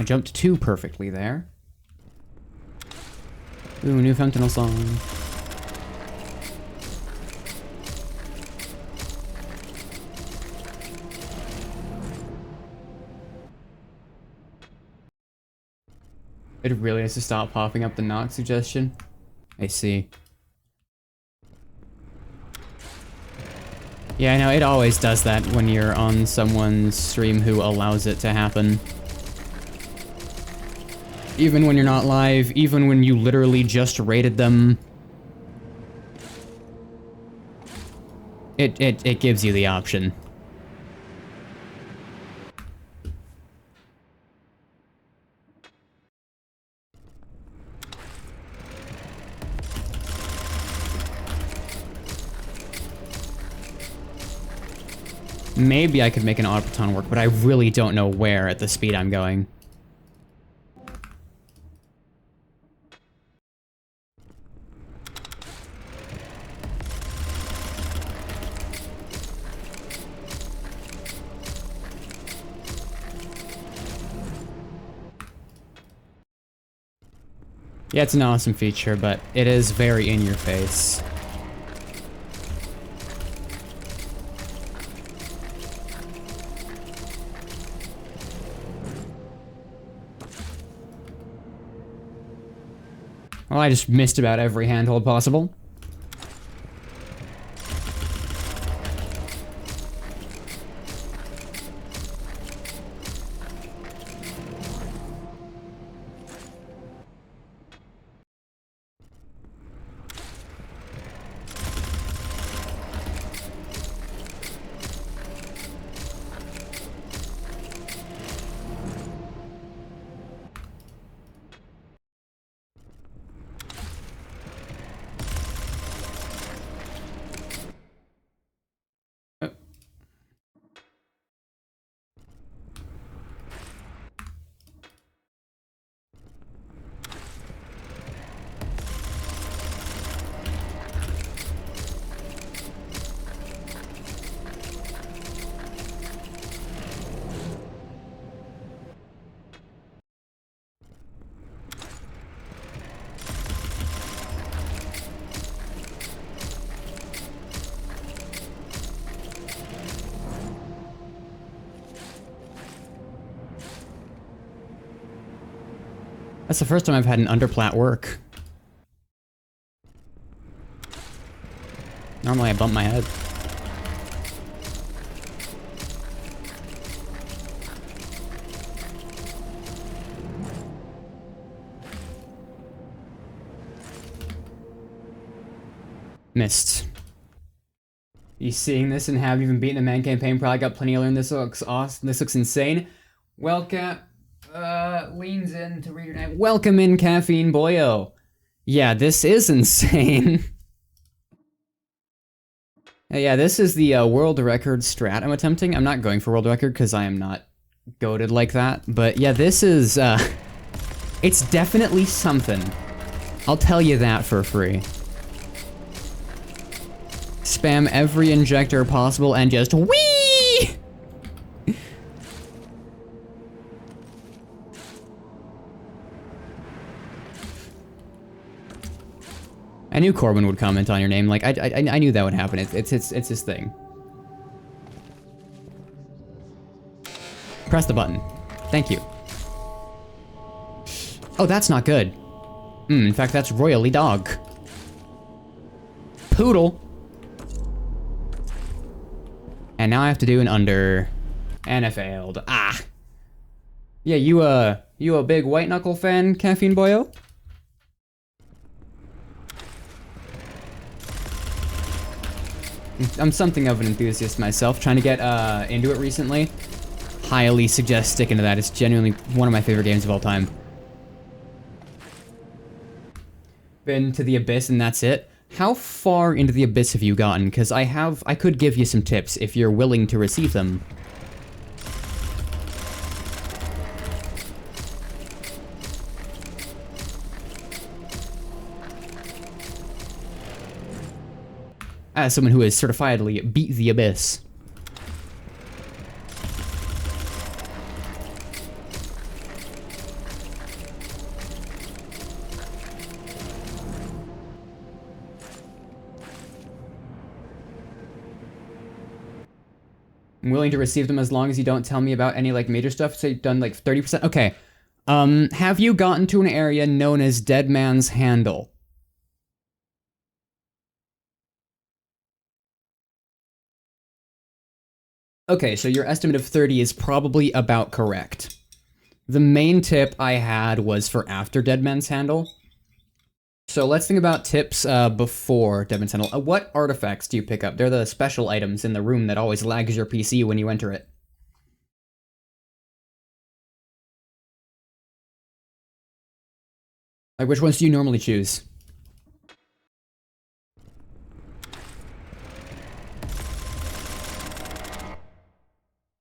jumped too perfectly there. Ooh, new Fentanyl song. It really has to stop popping up the knock suggestion. I see. Yeah, I know, it always does that when you're on someone's stream who allows it to happen. Even when you're not live, even when you literally just rated them. It gives you the option. Maybe I could make an automaton work, but I really don't know where at the speed I'm going. Yeah, it's an awesome feature, but it is very in your face. Well, I just missed about every handhold possible. That's the first time I've had an underplat work. Normally I bump my head. Missed. You seeing this and have even beaten a man campaign? Probably got plenty to learn. This looks awesome. This looks insane. Welcome. Leans in to read your name. Welcome in, Caffeine Boyo. Yeah, this is insane. Yeah, this is the world record strat I'm attempting. I'm not going for world record because I am not goated like that. But yeah, this is, it's definitely something. I'll tell you that for free. Spam every injector possible and just whee! I knew Corbin would comment on your name. Like I knew that would happen. It's his thing. Press the button. Thank you. Oh, that's not good. In fact, that's royally dog. Poodle. And now I have to do an under. And I failed. Ah. Yeah, you a big white knuckle fan, Caffeine Boyo? I'm something of an enthusiast myself, trying to get into it recently. Highly suggest sticking to that. It's genuinely one of my favorite games of all time. Been to the Abyss and that's it. How far into the Abyss have you gotten? Because I could give you some tips if you're willing to receive them. As someone who has certifiedly beat the Abyss. I'm willing to receive them as long as you don't tell me about any like major stuff. So you've done like 30%. Okay. Have you gotten to an area known as Dead Man's Handle? Okay, so your estimate of 30 is probably about correct. The main tip I had was for after Dead Man's Handle. So let's think about tips before Dead Man's Handle. What artifacts do you pick up? They're the special items in the room that always lags your PC when you enter it. Like, which ones do you normally choose?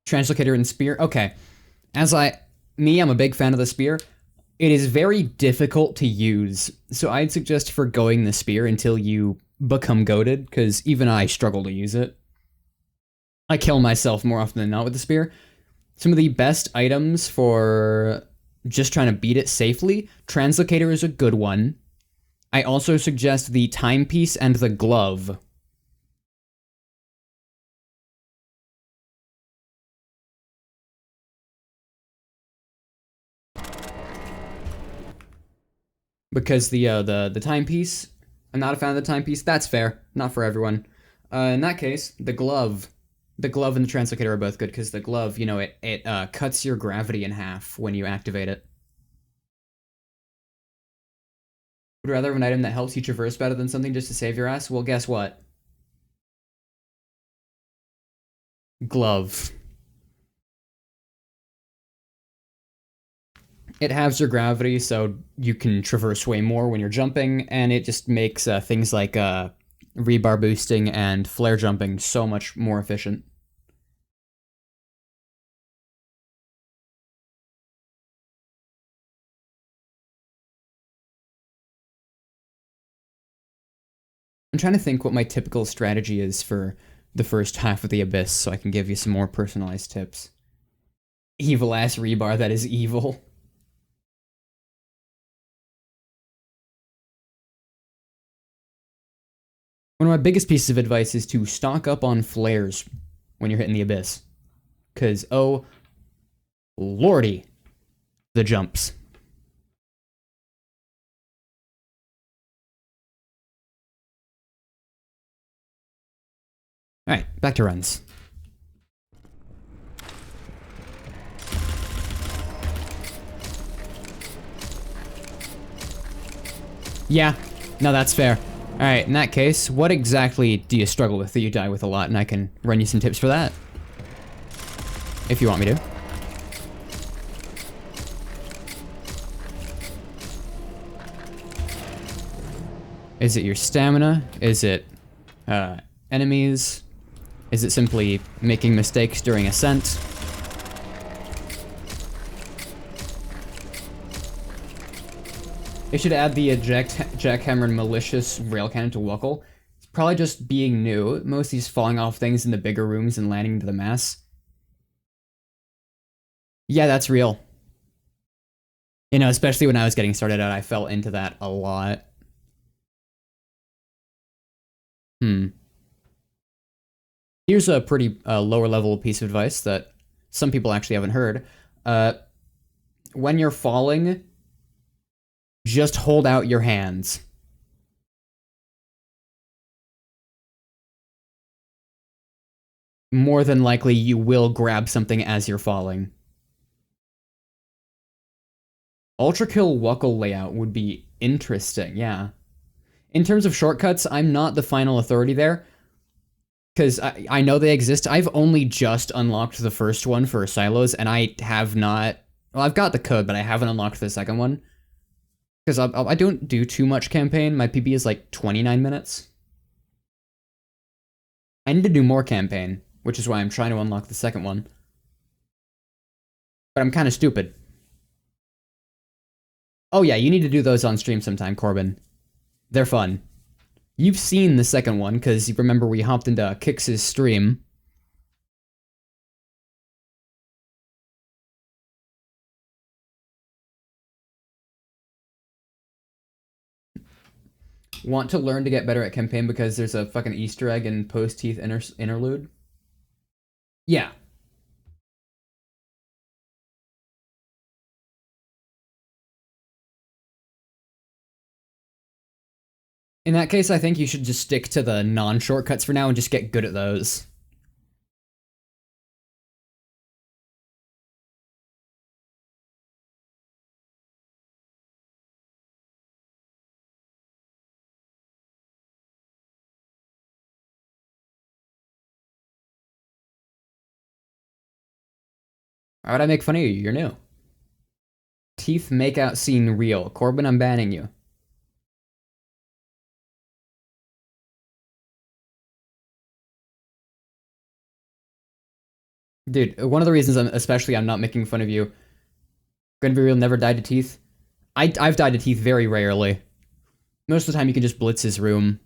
Translocator and Spear? Okay. I'm a big fan of the Spear. It is very difficult to use, so I'd suggest forgoing the Spear until you become goated, because even I struggle to use it. I kill myself more often than not with the Spear. Some of the best items for just trying to beat it safely, Translocator is a good one. I also suggest the Timepiece and the Glove. Because the timepiece, I'm not a fan of the timepiece. That's fair. Not for everyone. In that case, the glove and the translocator are both good because the glove, you know, it cuts your gravity in half when you activate it. Would rather have an item that helps you traverse better than something just to save your ass? Well, guess what? Glove. It halves your gravity, so you can traverse way more when you're jumping, and it just makes things like rebar boosting and flare jumping so much more efficient. I'm trying to think what my typical strategy is for the first half of the Abyss so I can give you some more personalized tips. Evil ass rebar that is evil. One of my biggest pieces of advice is to stock up on flares when you're hitting the Abyss. Because, oh, lordy, the jumps. Alright, back to runs. Yeah, no, that's fair. Alright, in that case, what exactly do you struggle with that you die with a lot? And I can run you some tips for that. If you want me to. Is it your stamina? Is it enemies? Is it simply making mistakes during ascent? They should add the jackhammer and malicious rail cannon to Wuckle. It's probably just being new. Mostly just falling off things in the bigger rooms and landing into the mass. Yeah, that's real. You know, especially when I was getting started out, I fell into that a lot. Here's a pretty lower level piece of advice that some people actually haven't heard. When you're falling, just hold out your hands. More than likely, you will grab something as you're falling. Ultra Kill Wuckle layout would be interesting, yeah. In terms of shortcuts, I'm not the final authority there. Because I know they exist. I've only just unlocked the first one for silos, and I have not... Well, I've got the code, but I haven't unlocked the second one. Because I don't do too much campaign. My PB is like 29 minutes. I need to do more campaign, which is why I'm trying to unlock the second one. But I'm kind of stupid. Oh yeah, you need to do those on stream sometime, Corbin. They're fun. You've seen the second one, because you remember we hopped into Kix's stream. Want to learn to get better at campaign because there's a fucking Easter egg in post-teeth interlude? Yeah. In that case, I think you should just stick to the non-shortcuts for now and just get good at those. Why would I make fun of you? You're new. Teeth makeout scene real. Corbin, I'm banning you. Dude, one of the reasons I'm not making fun of you, gonna be real, never died to teeth. I've died to teeth very rarely. Most of the time you can just blitz his room.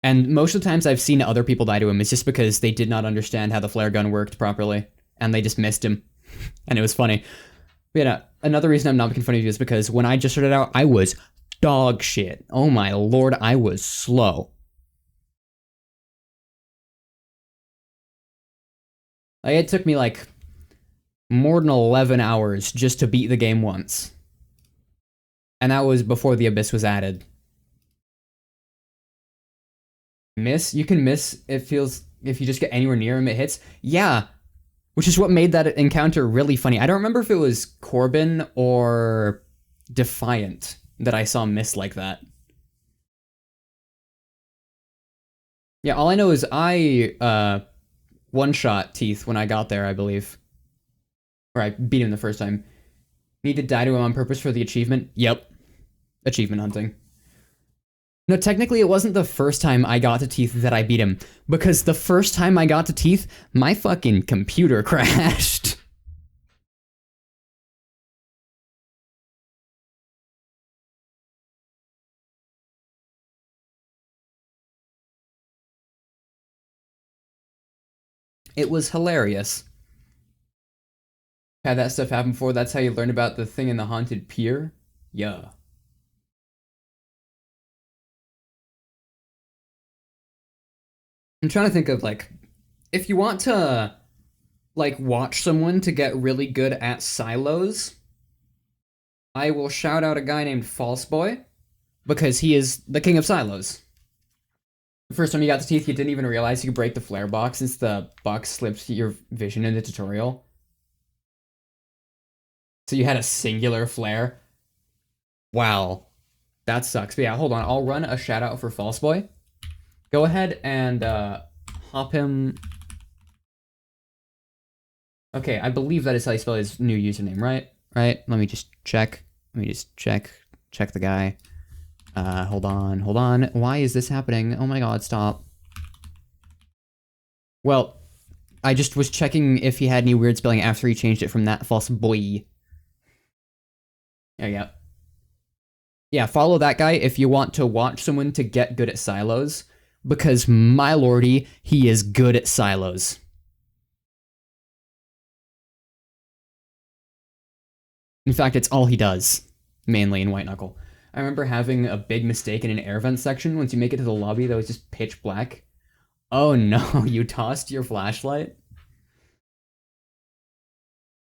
And most of the times I've seen other people die to him, it's just because they did not understand how the flare gun worked properly. And they just missed him. And it was funny. But yeah, another reason I'm not making fun of you is because when I just started out, I was dog shit. Oh my lord, I was slow. Like, it took me like more than 11 hours just to beat the game once. And that was before the Abyss was added. Miss? You can miss, it feels, if you just get anywhere near him, it hits. Yeah, which is what made that encounter really funny. I don't remember if it was Corbin or Defiant that I saw miss like that. Yeah, all I know is I one-shot Teeth when I got there, I believe. Or I beat him the first time. Need to die to him on purpose for the achievement? Yep. Achievement hunting. No, technically it wasn't the first time I got to Teeth that I beat him, because the first time I got to Teeth, my fucking computer crashed. It was hilarious. Had that stuff happen before, that's how you learn about the thing in the haunted pier? Yeah. I'm trying to think of, like, if you want to, like, watch someone to get really good at silos, I will shout out a guy named False Boy, because he is the king of silos. The first time you got the teeth, you didn't even realize you could break the flare box since the box slipped your vision in the tutorial. So you had a singular flare. Wow. That sucks. But yeah, hold on. I'll run a shout out for False Boy. Go ahead and hop him. Okay, I believe that is how you spell his new username, right? Right? Let me just check. Check the guy. Hold on. Why is this happening? Oh my god, stop. Well, I just was checking if he had any weird spelling after he changed it from that false boy. There you go. Yeah, follow that guy if you want to watch someone to get good at silos, because my lordy, he is good at silos. In fact, it's all he does, mainly in White Knuckle. I remember having a big mistake in an air vent section. Once you make it to the lobby that was just pitch black. Oh no, you tossed your flashlight?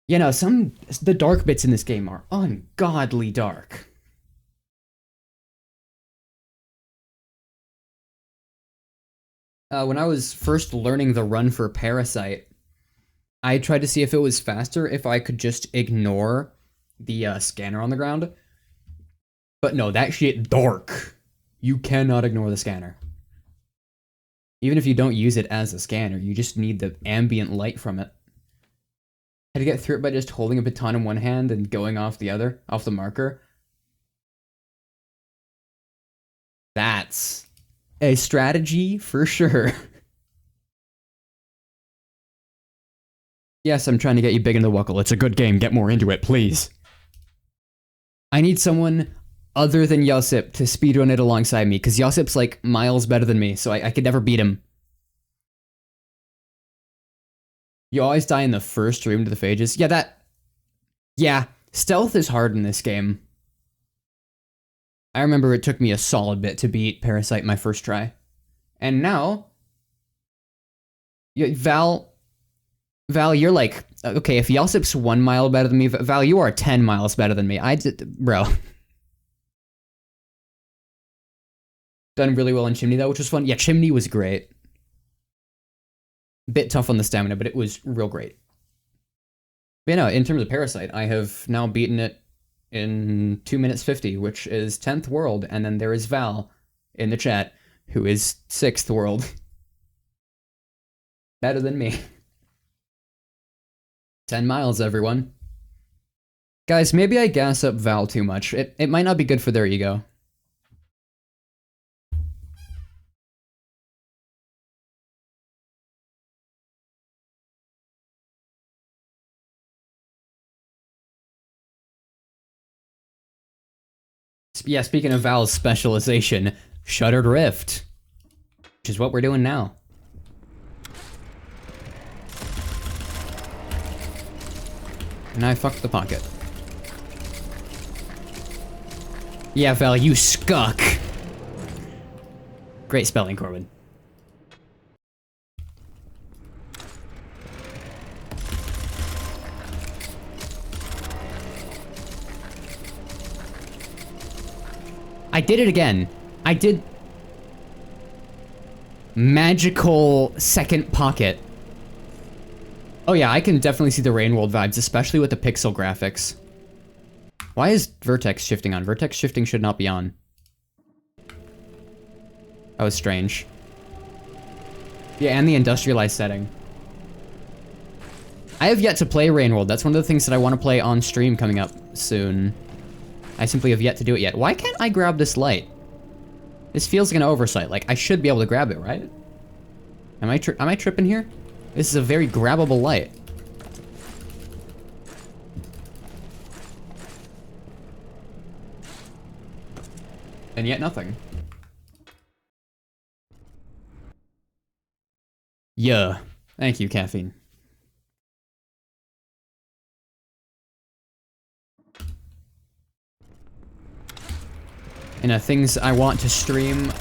You know, the dark bits in this game are ungodly dark. When I was first learning the run for Parasite, I tried to see if it was faster if I could just ignore the scanner on the ground. But no, that shit dark. You cannot ignore the scanner. Even if you don't use it as a scanner, you just need the ambient light from it. Had to get through it by just holding a baton in one hand and going off the other, off the marker. That's a strategy for sure. Yes, I'm trying to get you big into the Wuckle. It's a good game. Get more into it, please. I need someone other than Yosip to speedrun it alongside me, because Yosip's like miles better than me, so I could never beat him. You always die in the first room to the phages. Yeah, stealth is hard in this game. I remember it took me a solid bit to beat Parasite my first try. And now, Val, Val, you're like, okay, if Yelsip's 1 mile better than me, Val, you are 10 miles better than me. Bro. Done really well in Chimney, though, which was fun. Yeah, Chimney was great. Bit tough on the stamina, but it was real great. But, you know, in terms of Parasite, I have now beaten it in 2 minutes 50, which is 10th world, and then there is Val in the chat, who is 6th world. Better than me. 10 miles, everyone. Guys, maybe I gas up Val too much. It might not be good for their ego. Yeah, speaking of Val's specialization, Shuttered Rift, which is what we're doing now. And I fucked the pocket. Yeah, Val, you scuck. Great spelling, Corbin. I did it again. I did... Magical second pocket. Oh yeah, I can definitely see the Rain World vibes, especially with the pixel graphics. Why is vertex shifting on? Vertex shifting should not be on. That was strange. Yeah, and the industrialized setting. I have yet to play Rain World. That's one of the things that I want to play on stream coming up soon. I simply have yet to do it yet. Why can't I grab this light? This feels like an oversight. Like, I should be able to grab it, right? Am I tripping here? This is a very grabbable light. And yet nothing. Yeah. Thank you, caffeine. And things I want to stream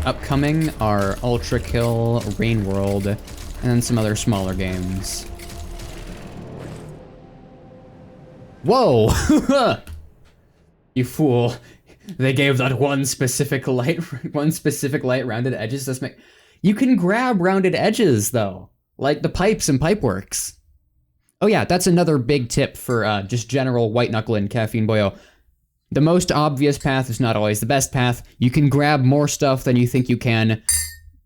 upcoming are Ultra Kill, Rain World, and then some other smaller games. Whoa! You fool. They gave that one specific light rounded edges. That's make. You can grab rounded edges, though. Like the pipes and Pipeworks. Oh yeah, that's another big tip for just general white knuckle and caffeine boyo. The most obvious path is not always the best path. You can grab more stuff than you think you can.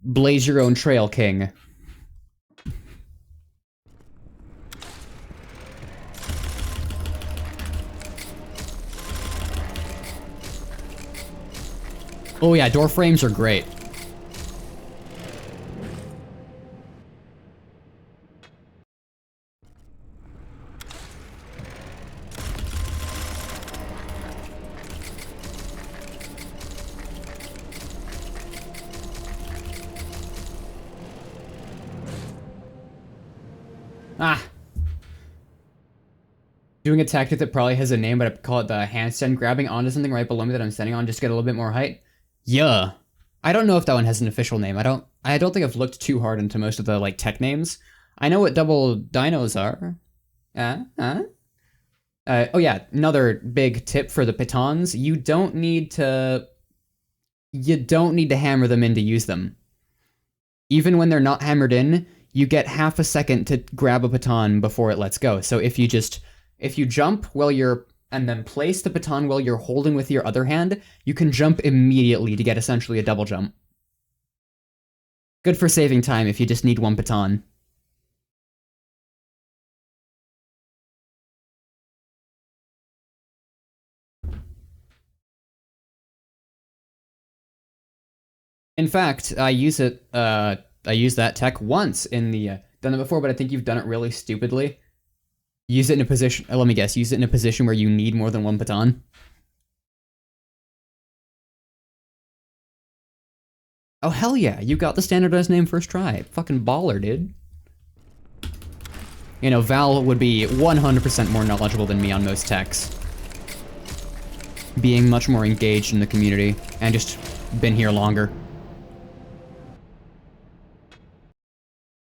Blaze your own trail, king. Oh yeah, door frames are great. Ah. Doing a tactic that probably has a name, but I call it the handstand grabbing onto something right below me that I'm standing on just to get a little bit more height. Yeah. I don't know if that one has an official name. I don't think I've looked too hard into most of the like tech names. I know what double dinos are. Oh yeah, another big tip for the pitons. You don't need to hammer them in to use them. Even when they're not hammered in, you get half a second to grab a baton before it lets go. So if you jump while you're, and then place the baton while you're holding with your other hand, you can jump immediately to get essentially a double jump. Good for saving time if you just need one baton. In fact, I use that tech once in the, done it before, but I think you've done it really stupidly. Use it in a position, let me guess, use it in a position where you need more than one baton. Oh hell yeah, you got the standardized name first try. Fucking baller, dude. You know, Val would be 100% more knowledgeable than me on most techs. Being much more engaged in the community, and just been here longer.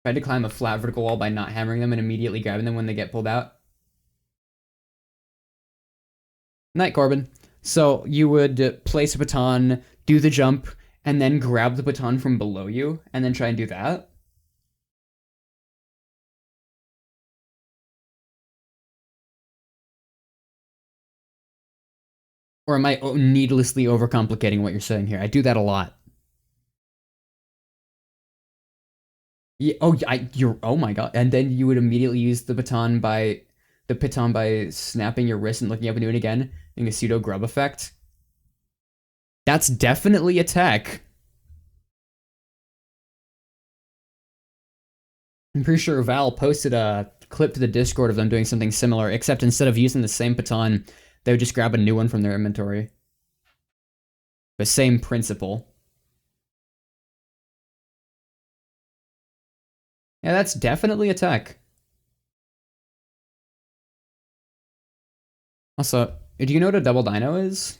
Tried to climb a flat vertical wall by not hammering them and immediately grabbing them when they get pulled out. Night, Corbin. So you would place a baton, do the jump, and then grab the baton from below you, and then try and do that? Or am I needlessly overcomplicating what you're saying here? I do that a lot. Yeah, oh my god. And then you would immediately use the baton by snapping your wrist and looking up and doing it again, doing a pseudo grub effect. That's definitely a tech. I'm pretty sure Val posted a clip to the Discord of them doing something similar, except instead of using the same baton, they would just grab a new one from their inventory. The same principle. Yeah, that's definitely a tech. Also, do you know what a double dino is?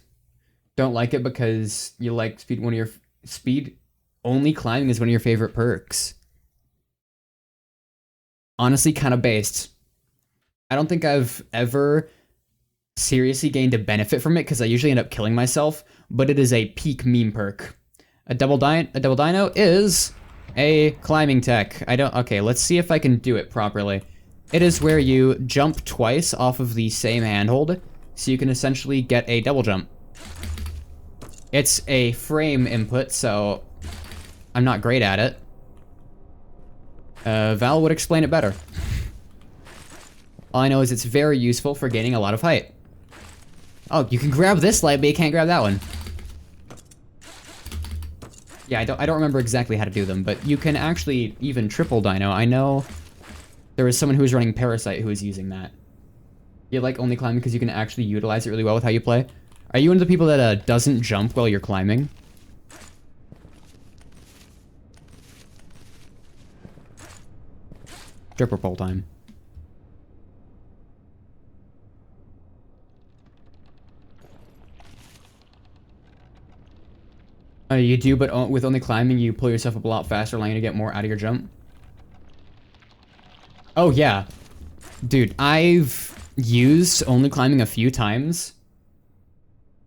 Don't like it because you like speed only climbing is one of your favorite perks. Honestly, kind of based. I don't think I've ever seriously gained a benefit from it because I usually end up killing myself, but it is a peak meme perk. A double dino is a climbing tech. Okay, let's see if I can do it properly. It is where you jump twice off of the same handhold, so you can essentially get a double jump. It's a frame input, so I'm not great at it. Val would explain it better. All I know is it's very useful for gaining a lot of height. Oh, you can grab this light, but you can't grab that one. Yeah, I don't remember exactly how to do them, but you can actually even triple dino. I know there was someone who was running Parasite who was using that. You like only climbing because you can actually utilize it really well with how you play. Are you one of the people that doesn't jump while you're climbing? Triple pole time. You do, but with only climbing, you pull yourself up a lot faster, allowing you to get more out of your jump. Oh, yeah. Dude, I've used only climbing a few times.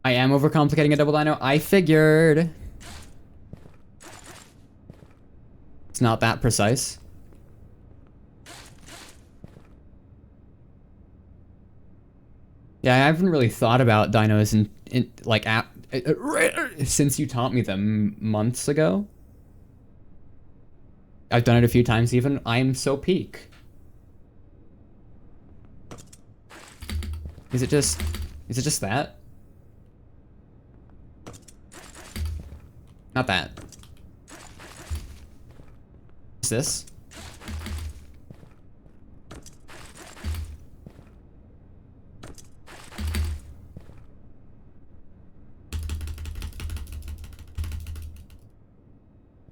I am overcomplicating a double dino. I figured. It's not that precise. Yeah, I haven't really thought about dinos since you taught me them months ago. I've done it a few times even. I'm so peak. Is it just that? Not that. Is this?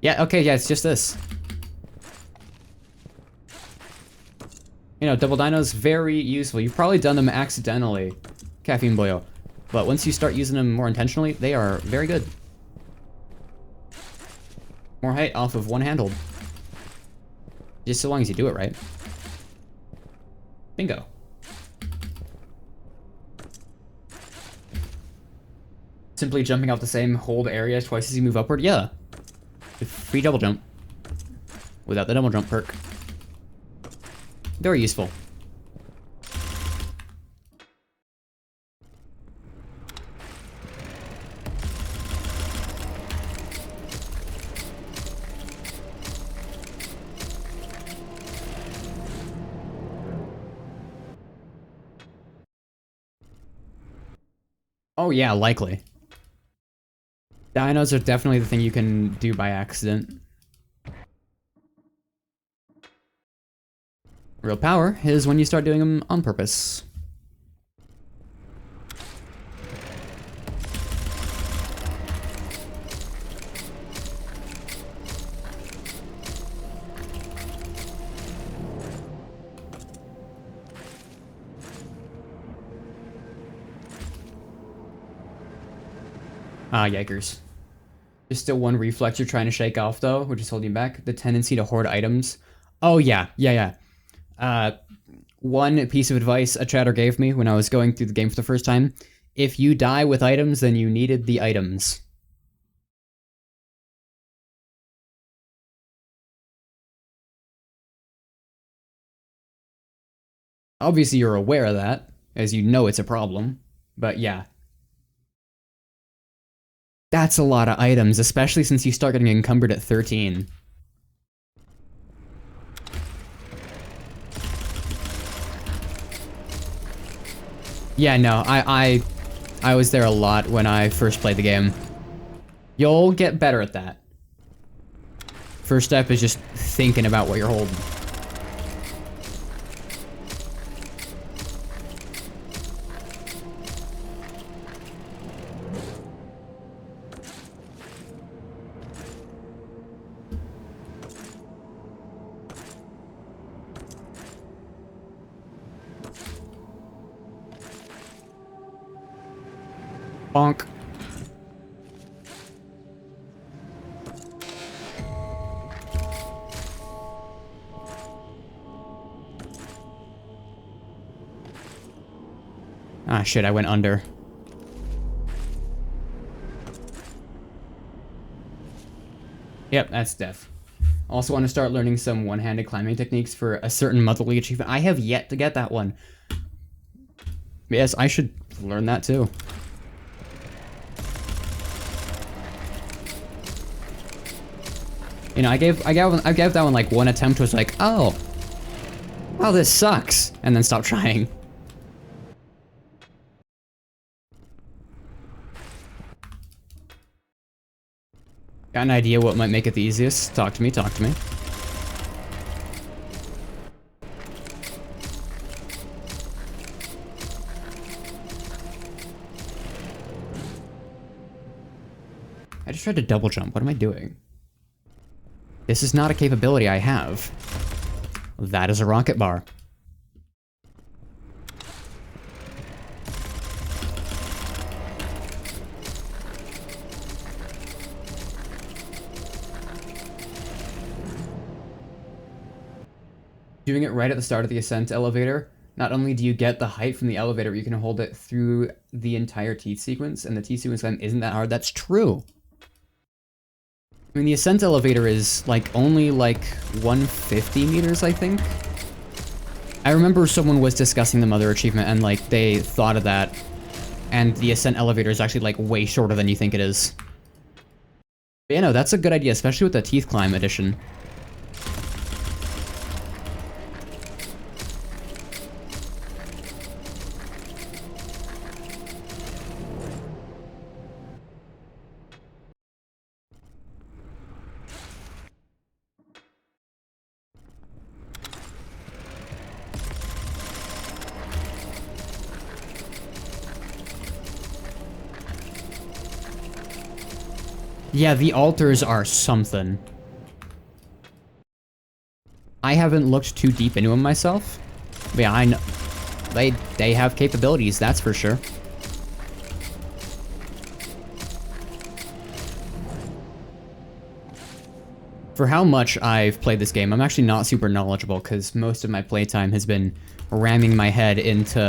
Yeah, okay, yeah, it's just this. You know, double dino's very useful. You've probably done them accidentally, Caffeine Boyo. But once you start using them more intentionally, they are very good. More height off of one handhold. Just so long as you do it right. Bingo. Simply jumping off the same hold area twice as you move upward? Yeah. Free double jump. Without the double jump perk. Very useful. Oh yeah, likely. Dinos are definitely the thing you can do by accident. Real power is when you start doing them on purpose. Ah, yikers. There's still one reflex you're trying to shake off, though, which is holding you back. The tendency to hoard items Oh, yeah. One piece of advice a chatter gave me when I was going through the game for the first time: if you die with items, then you needed the items. Obviously, you're aware of that, as you know it's a problem. But yeah. That's a lot of items, especially since you start getting encumbered at 13. Yeah, no, I was there a lot when I first played the game. You'll get better at that. First step is just thinking about what you're holding. Bonk. Ah, shit, I went under. Yep, that's death. Also want to start learning some one-handed climbing techniques for a certain monthly achievement. I have yet to get that one. Yes, I should learn that too. You know, I gave that one like one attempt, was like, oh, wow, this sucks, and then stopped trying. Got an idea what might make it the easiest? Talk to me, talk to me. I just tried to double jump. What am I doing? This is not a capability I have. That is a rocket bar. Doing it right at the start of the ascent elevator, not only do you get the height from the elevator, but you can hold it through the entire teeth sequence, and the teeth sequence climb isn't that hard. That's true. I mean, the ascent elevator is like only like 150 meters, I think. I remember someone was discussing the Mother achievement and like they thought of that, and the ascent elevator is actually like way shorter than you think it is. But yeah, no, that's a good idea, especially with the teeth climb edition. Yeah, the altars are something. I haven't looked too deep into them myself. But yeah, I know they have capabilities, that's for sure. For how much I've played this game, I'm actually not super knowledgeable because most of my playtime has been ramming my head into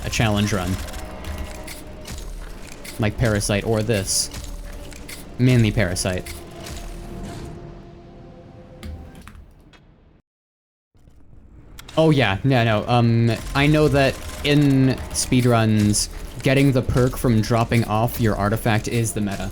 a challenge run. Like Parasite or this. Mainly Parasite. Oh yeah, no. I know that in speedruns, getting the perk from dropping off your artifact is the meta.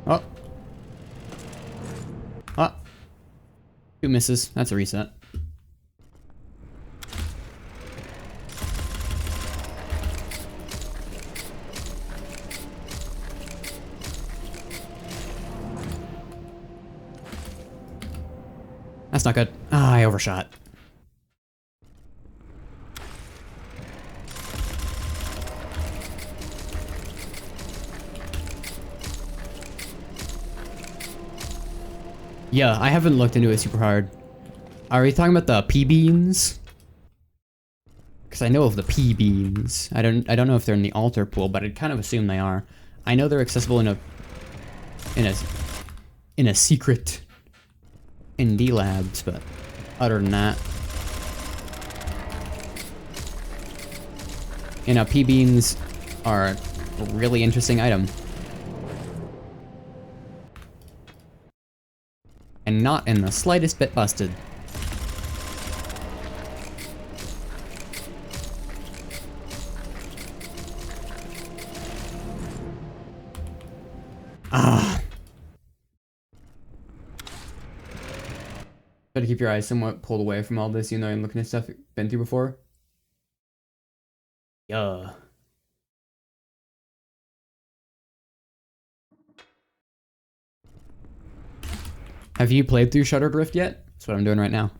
Oh. Oh. 2 misses. That's a reset. That's not good. Ah, I overshot. Yeah, I haven't looked into it super hard. Are we talking about the P-beans? Because I know of the P-beans. I don't know if they're in the altar pool, but I'd kind of assume they are. I know they're accessible in a secret ND labs, but other than that, you know, P-beans are a really interesting item. And not in the slightest bit busted. Ah. Try to keep your eyes somewhat pulled away from all this, you know, and looking at stuff you've been through before. Yeah. Have you played through Shuttered Rift yet? That's what I'm doing right now.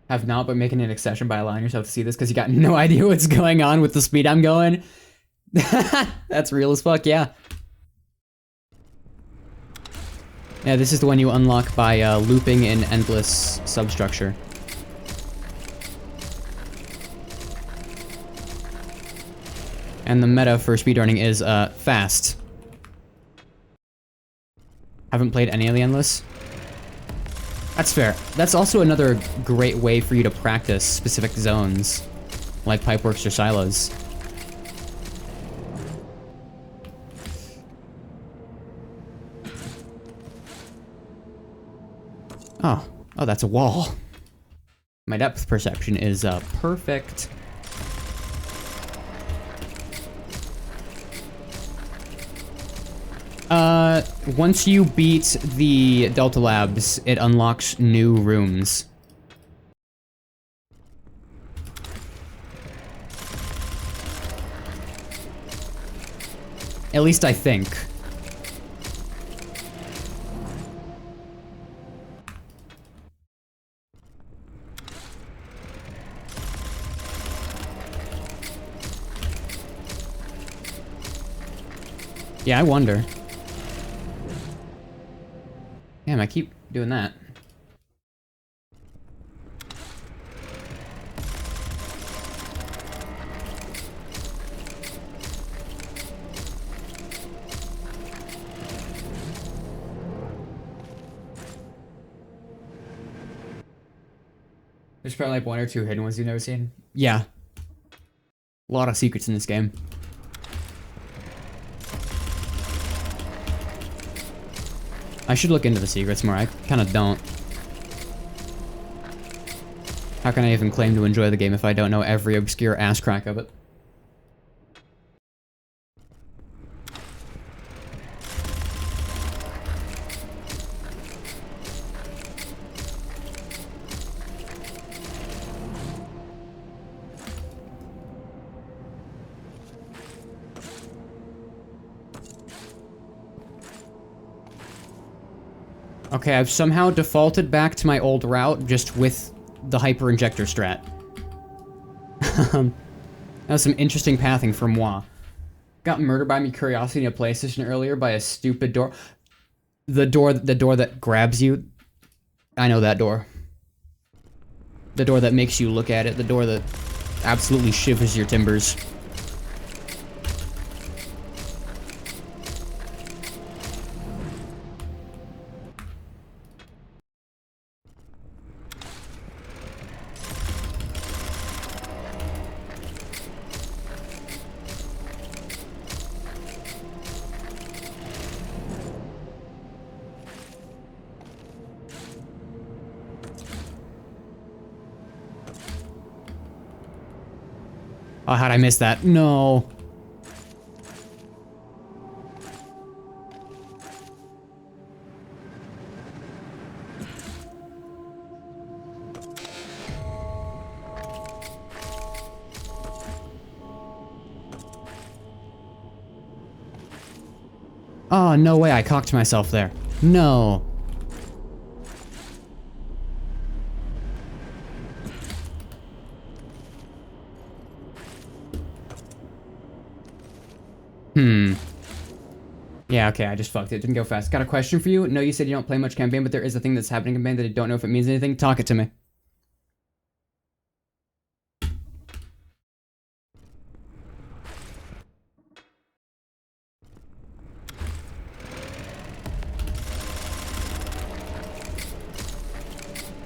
Have not, but making an exception by allowing yourself to see this because you got no idea what's going on with the speed I'm going. That's real as fuck, yeah. Yeah, this is the one you unlock by looping an endless substructure. And the meta for speedrunning is fast. Haven't played any of the endless? That's fair. That's also another great way for you to practice specific zones, like Pipeworks or Silos. Oh, that's a wall. My depth perception is perfect. Once you beat the Delta Labs, it unlocks new rooms. At least I think. Yeah, I wonder. Damn, I keep doing that. There's probably like one or two hidden ones you've never seen. Yeah. A lot of secrets in this game. I should look into the secrets more. I kind of don't. How can I even claim to enjoy the game if I don't know every obscure ass crack of it? Okay, I've somehow defaulted back to my old route, just with the hyper injector strat. That was some interesting pathing for moi. Got murdered by me curiosity in a PlayStation earlier by a stupid door. The door that grabs you. I know that door. The door that makes you look at it. The door that absolutely shivers your timbers. Oh, how'd I miss that? No. Oh, no way, I cocked myself there. No. Yeah, okay, I just fucked it. Didn't go fast. Got a question for you. No, you said you don't play much campaign, but there is a thing that's happening in campaign that I don't know if it means anything. Talk it to me.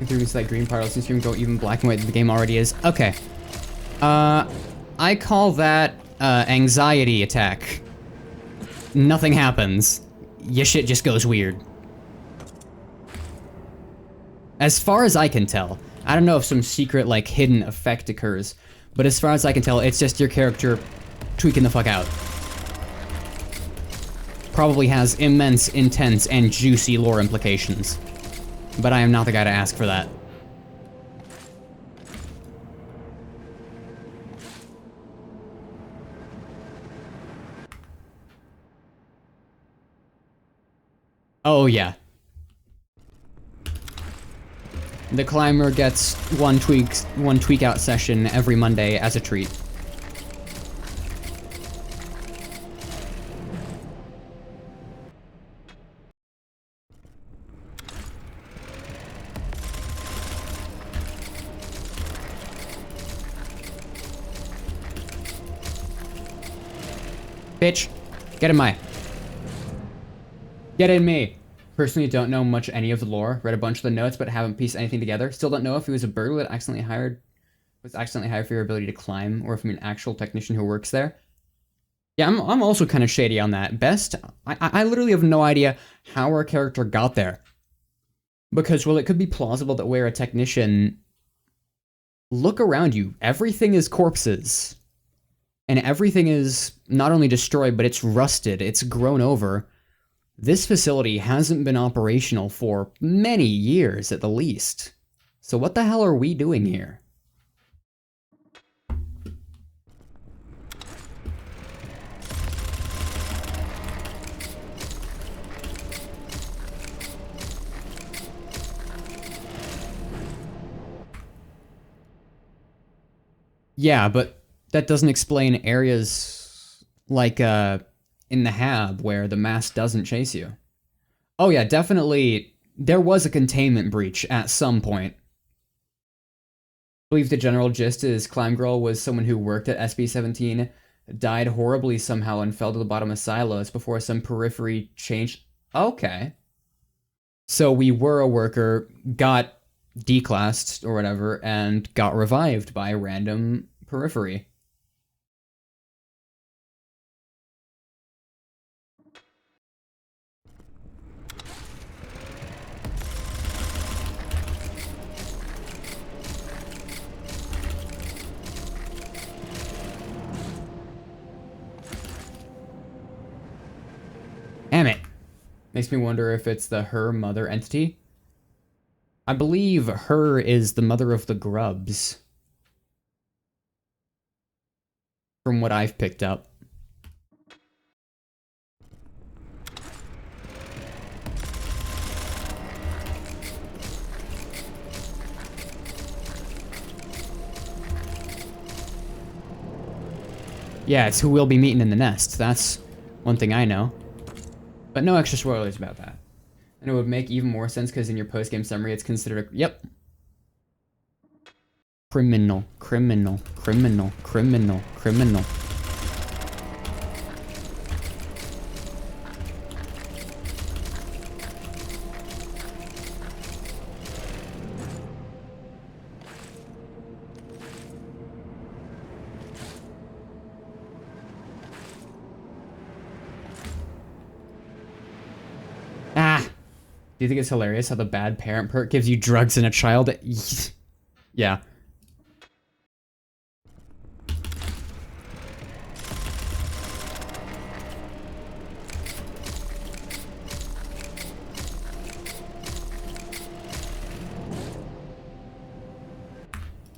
Through this like green part, since you can go even black and white. The game already is. Okay. I call that anxiety attack. Nothing happens. Your shit just goes weird. As far as I can tell, I don't know if some secret like hidden effect occurs, but as far as I can tell, it's just your character tweaking the fuck out. Probably has immense, intense, and juicy lore implications. But I am not the guy to ask for that. Oh yeah. The climber gets one tweak out session every Monday as a treat. Bitch, get in my. Get in me. Personally don't know much any of the lore. Read a bunch of the notes, but haven't pieced anything together. Still don't know if he was a burglar that was accidentally hired for your ability to climb, or if I'm an actual technician who works there. Yeah, I'm also kind of shady on that. Best, I literally have no idea how our character got there. Because, well, it could be plausible that we're a technician. Look around you. Everything is corpses. And everything is not only destroyed, but it's rusted. It's grown over. This facility hasn't been operational for many years at the least. So what the hell are we doing here? Yeah, but that doesn't explain areas like in the Hab where the mask doesn't chase you. Oh yeah, definitely there was a containment breach at some point. I believe the general gist is Climb Girl was someone who worked at SB-17, died horribly somehow and fell to the bottom of silos before some periphery changed. Okay. So we were a worker, got declassed or whatever, and got revived by a random periphery. Damn it. Makes me wonder if it's the her mother entity. I believe her is the mother of the grubs. From what I've picked up. Yeah, it's who we'll be meeting in the nest. That's one thing I know. But no extra spoilers about that. And it would make even more sense because in your post-game summary it's considered a... Yep. Criminal, criminal, criminal, criminal, criminal. Ah! Do you think it's hilarious how the bad parent perk gives you drugs and a child? Yeah.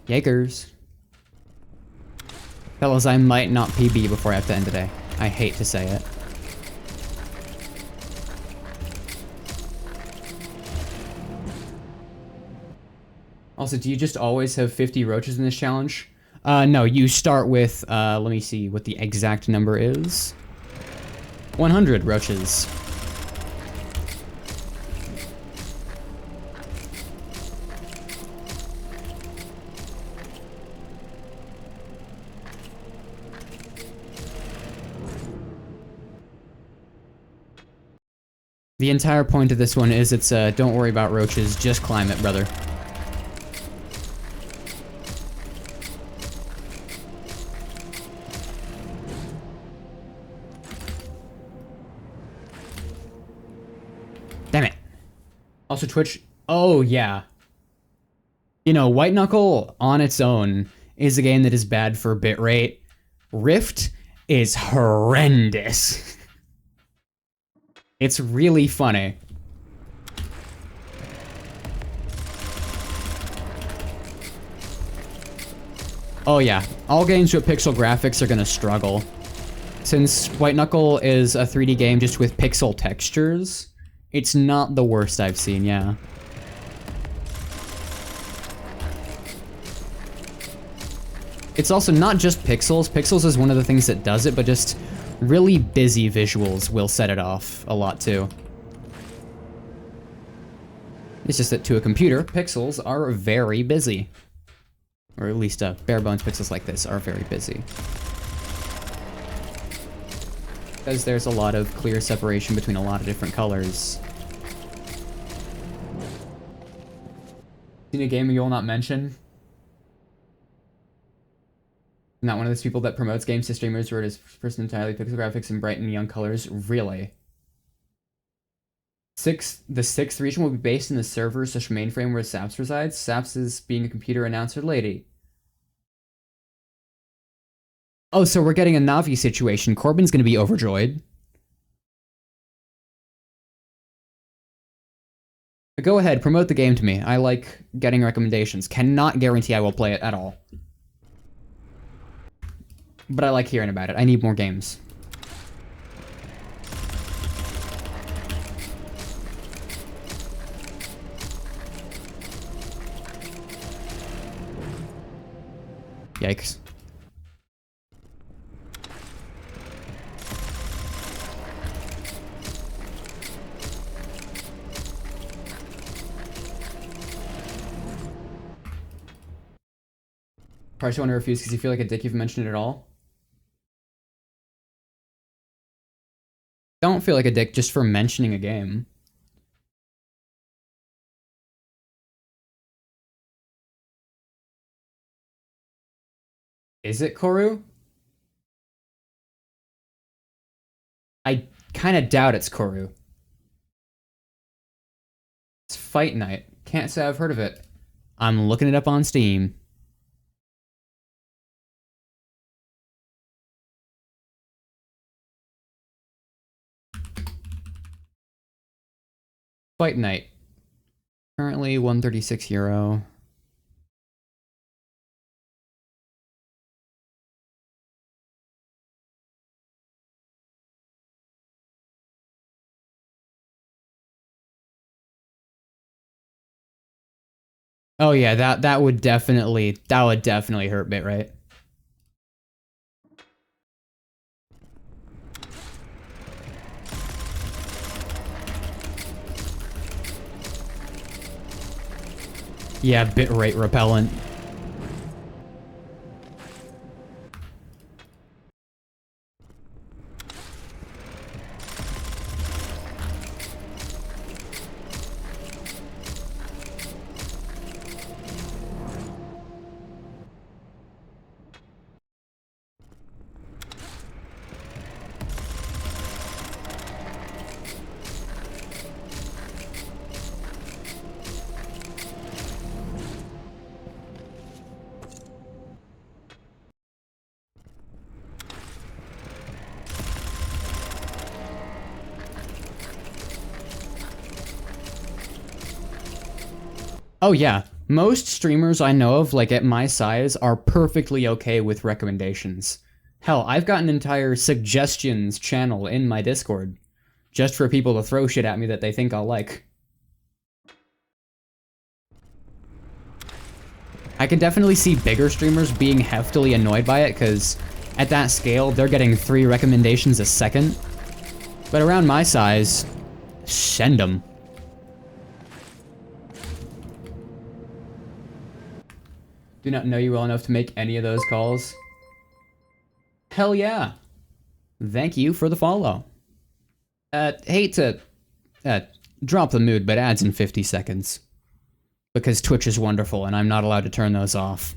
Jaegers. Fellas, I might not PB before I have to end today. I hate to say it. Also, do you just always have 50 roaches in this challenge? No, you start with, let me see what the exact number is. 100 roaches. The entire point of this one is it's, don't worry about roaches, just climb it, brother. Damn it. Also, Twitch, oh yeah. You know, White Knuckle on its own is a game that is bad for bitrate. Rift is horrendous. It's really funny. Oh yeah, all games with pixel graphics are gonna struggle. Since White Knuckle is a 3D game just with pixel textures, it's not the worst I've seen, yeah. It's also not just pixels. Pixels is one of the things that does it, but just really busy visuals will set it off a lot too. It's just that to a computer, pixels are very busy. Or at least bare bones pixels like this are very busy. Because there's a lot of clear separation between a lot of different colors. Seen a game you will not mention? Not one of those people that promotes games to streamers where it is first entirely pixel graphics and bright and young colors. Really? The sixth region will be based in the server/mainframe where Saps resides. Saps is being a computer announcer lady. Oh, so we're getting a Navi situation. Corbin's gonna be overjoyed. Go ahead, promote the game to me. I like getting recommendations. Cannot guarantee I will play it at all. But I like hearing about it. I need more games. Yikes. Probably want to refuse because you feel like a dick if you mentioned it at all. Don't feel like a dick just for mentioning a game. Is it Koru? I kind of doubt it's Koru. It's Fight Night. Can't say I've heard of it. I'm looking it up on Steam. Fight Night. Currently €136. Oh yeah, that would definitely hurt bitrate. Yeah, bitrate repellent. Oh yeah, most streamers I know of, like at my size, are perfectly okay with recommendations. Hell, I've got an entire suggestions channel in my Discord, just for people to throw shit at me that they think I'll like. I can definitely see bigger streamers being heftily annoyed by it, because at that scale, they're getting 3 recommendations a second. But around my size, send them. Do not know you well enough to make any of those calls. Hell yeah. Thank you for the follow. Hate to drop the mood, but ads in 50 seconds. Because Twitch is wonderful and I'm not allowed to turn those off.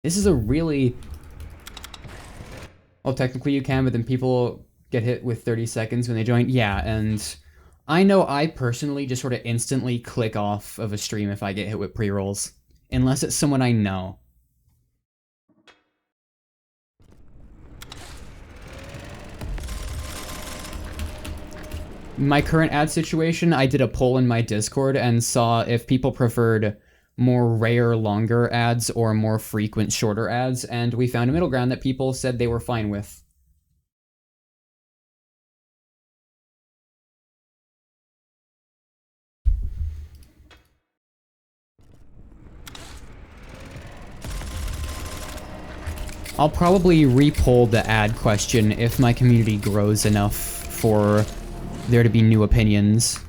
This is a really... Well, technically you can, but then people get hit with 30 seconds when they join. Yeah, and I know I personally just sort of instantly click off of a stream if I get hit with pre-rolls. Unless it's someone I know. My current ad situation, I did a poll in my Discord and saw if people preferred more rare, longer ads or more frequent, shorter ads, and we found a middle ground that people said they were fine with. I'll probably re-poll the ad question if my community grows enough for there to be new opinions.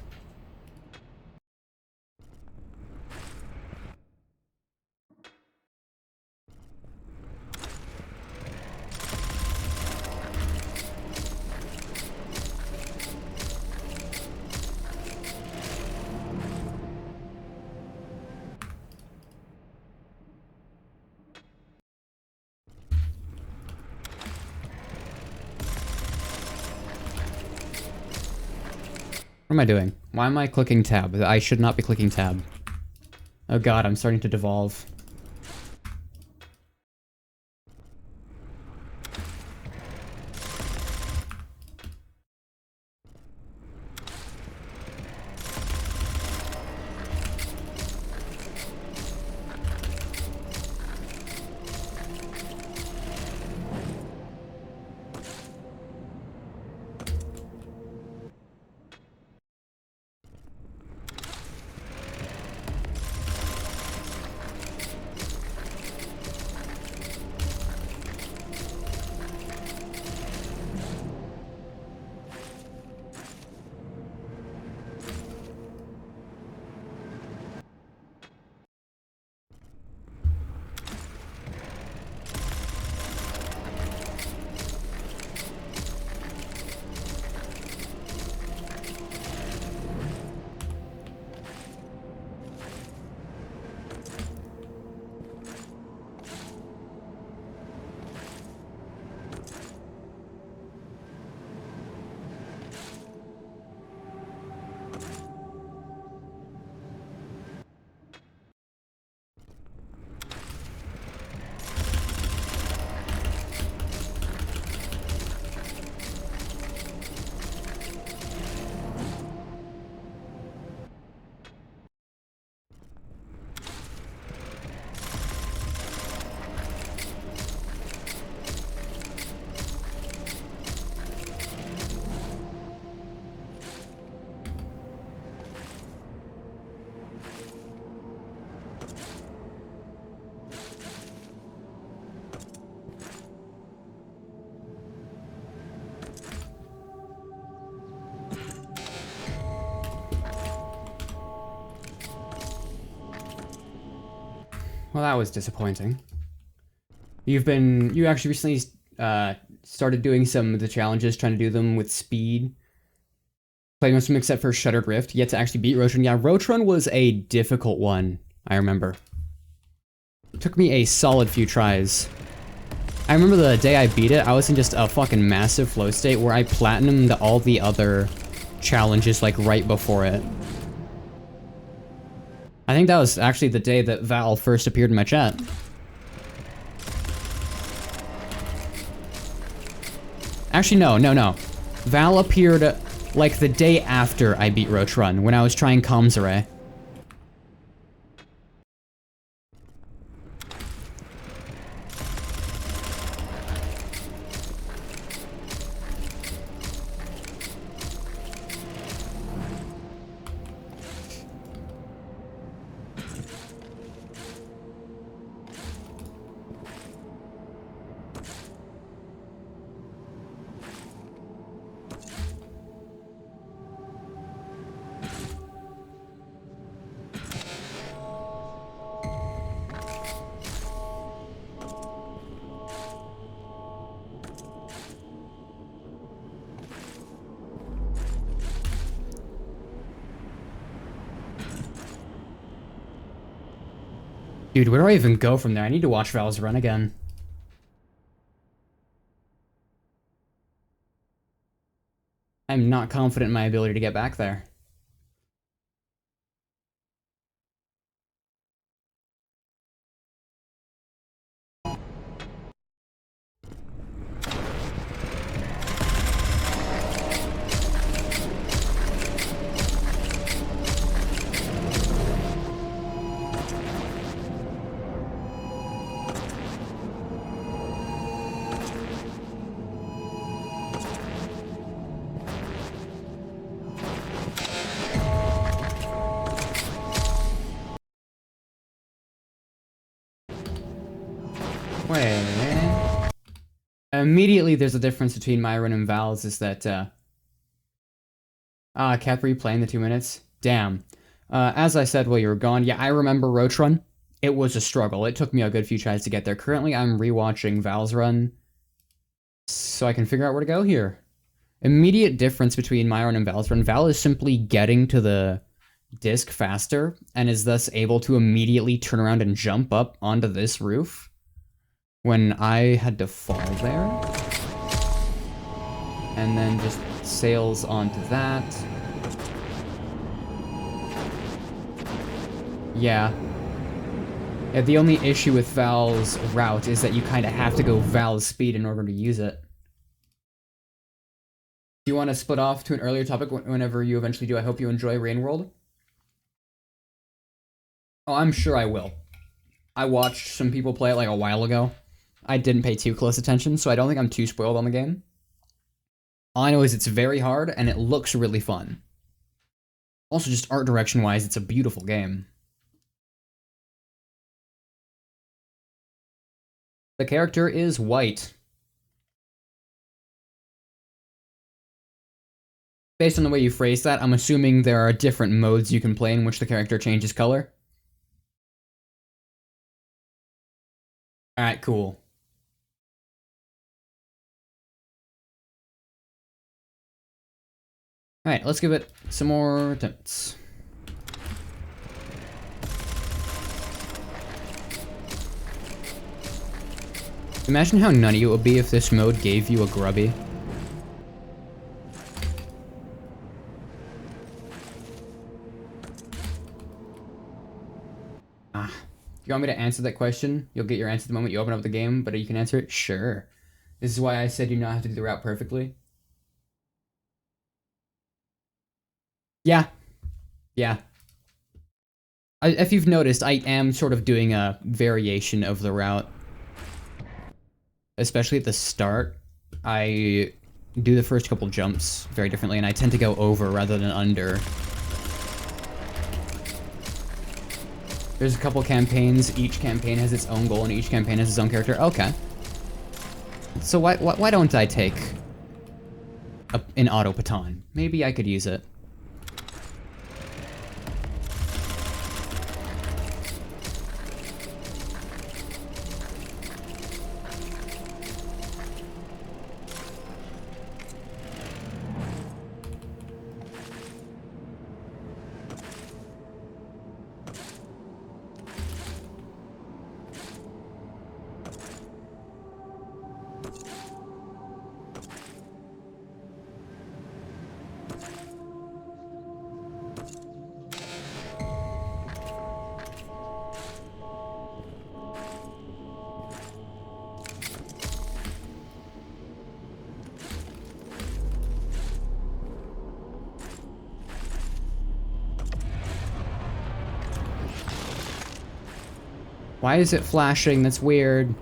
What am I doing? Why am I clicking tab? I should not be clicking tab. Oh god, I'm starting to devolve. Well, that was disappointing. You actually recently started doing some of the challenges, trying to do them with speed. Playing most of them except for Shuttered Rift, yet to actually beat Roach Run. Yeah, Roach Run was a difficult one, I remember. It took me a solid few tries. I remember the day I beat it, I was in just a fucking massive flow state where I platinumed all the other challenges like right before it. I think that was actually the day that Val first appeared in my chat. Actually, no. Val appeared like the day after I beat Roach Run, when I was trying Comms Array. Dude, where do I even go from there? I need to watch Val's run again. I'm not confident in my ability to get back there. Wait. Immediately, there's a difference between my run and Val's is that, I kept replaying the 2 minutes. Damn. As I said while you were gone, yeah, I remember Roach Run. It was a struggle. It took me a good few tries to get there. Currently, I'm rewatching Val's run, so I can figure out where to go here. Immediate difference between my run and Val's run. Val is simply getting to the disc faster, and is thus able to immediately turn around and jump up onto this roof. When I had to fall there, and then just sails onto that. Yeah. Yeah, the only issue with Val's route is that you kind of have to go Val's speed in order to use it. Do you want to split off to an earlier topic whenever you eventually do? I hope you enjoy Rain World. Oh, I'm sure I will. I watched some people play it like a while ago. I didn't pay too close attention, so I don't think I'm too spoiled on the game. All I know is it's very hard, and it looks really fun. Also, just art direction-wise, it's a beautiful game. The character is white. Based on the way you phrase that, I'm assuming there are different modes you can play in which the character changes color. Alright, cool. Alright, let's give it some more attempts. Imagine how nutty it would be if this mode gave you a grubby. You want me to answer that question? You'll get your answer the moment you open up the game, but you can answer it? Sure. This is why I said you not have to do the route perfectly. Yeah. Yeah. If you've noticed, I am sort of doing a variation of the route. Especially at the start, I do the first couple jumps very differently, and I tend to go over rather than under. There's a couple campaigns, each campaign has its own goal, and each campaign has its own character. Okay. So why don't I take an auto baton? Maybe I could use it. Why is it flashing? That's weird.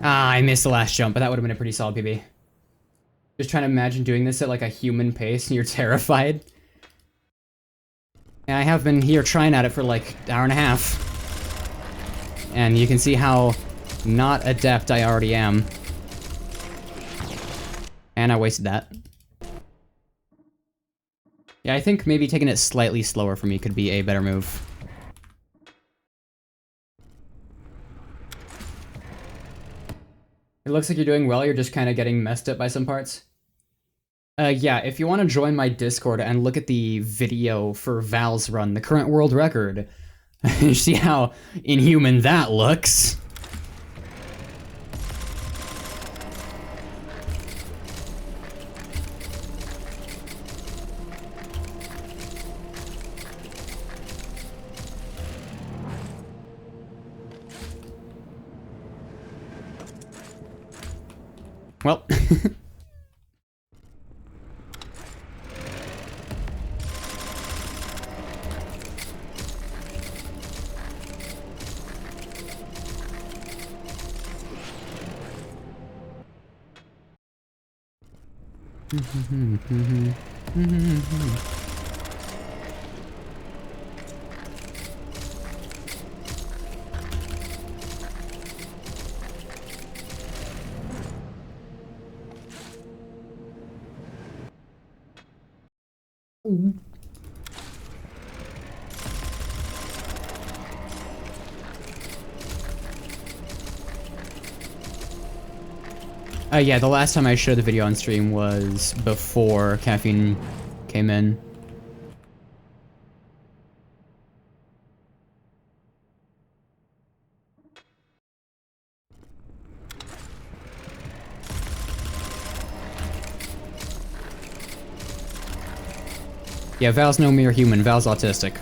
Ah, I missed the last jump, but that would have been a pretty solid PB. Just trying to imagine doing this at like a human pace and you're terrified. And I have been here trying at it for like an hour and a half. And you can see how not adept I already am. And I wasted that. Yeah, I think maybe taking it slightly slower for me could be a better move. It looks like you're doing well, you're just kind of getting messed up by some parts. Yeah, if you want to join my Discord and look at the video for Val's run, the current world record, you see how inhuman that looks. Well. Yeah, the last time I showed the video on stream was before Caffeine came in. Yeah, Val's no mere human, Val's autistic.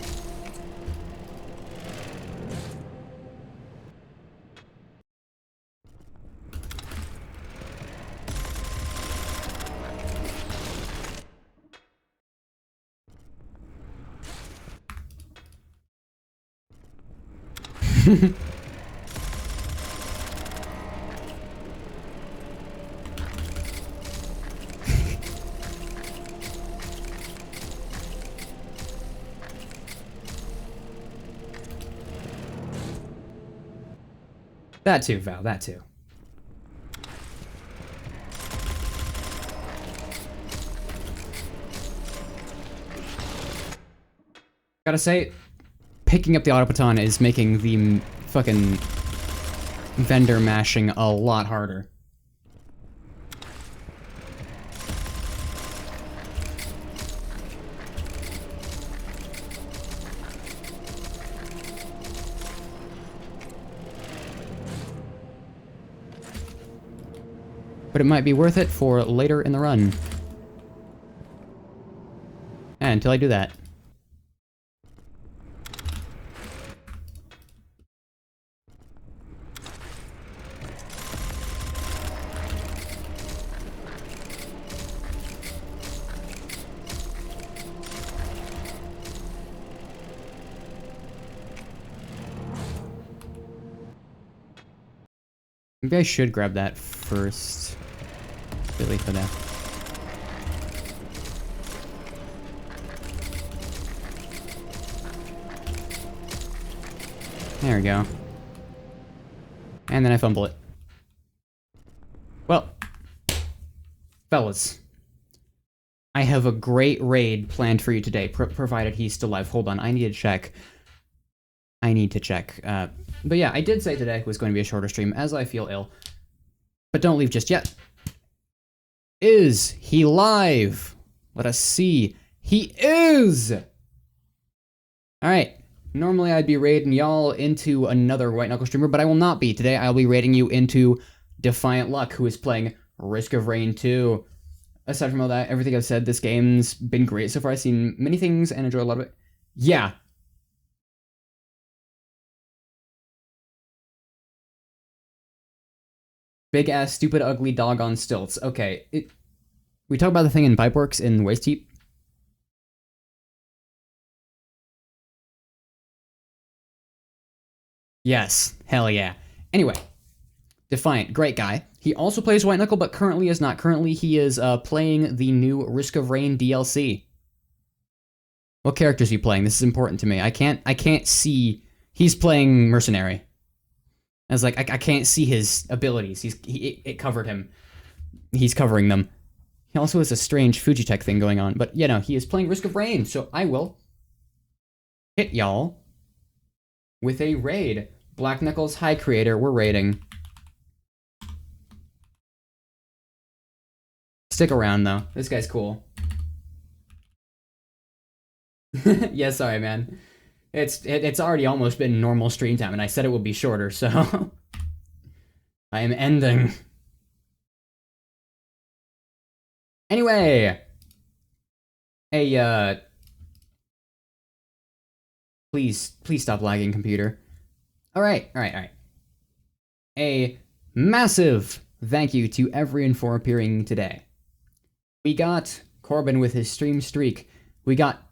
That too, Val, that too. Gotta say, picking up the automaton is making the fucking vendor mashing a lot harder. But it might be worth it for later in the run. And until I do that. Maybe I should grab that first. Really for that. There we go. And then I fumble it. Well, fellas, I have a great raid planned for you today, provided he's still alive. Hold on, I need to check. But yeah, I did say today was going to be a shorter stream, as I feel ill. But don't leave just yet. Is he live? Let us see. He is! Alright. Normally I'd be raiding y'all into another White Knuckle streamer, but I will not be. Today I'll be raiding you into Defiant Luck, who is playing Risk of Rain 2. Aside from all that, everything I've said, this game's been great so far. I've seen many things and enjoyed a lot of it. Yeah. Big ass, stupid, ugly dog on stilts. Okay, we talk about the thing in Pipeworks in Waste Heap. Yes, hell yeah. Anyway, Defiant, great guy. He also plays White Knuckle, but currently is not. Currently, he is playing the new Risk of Rain DLC. What character is he playing? This is important to me. I can't see. He's playing Mercenary. I was like, I can't see his abilities. It covered him. He's covering them. He also has a strange Fujitech thing going on, but he is playing Risk of Rain, so I will hit y'all with a raid. Black Knuckles, hi creator, we're raiding. Stick around though, this guy's cool. Yeah, sorry man. It's already almost been normal stream time, and I said it would be shorter, so I am ending. Anyway, please stop lagging, computer. All right. A massive thank you to everyone for appearing today. We got Corbin with his stream streak. We got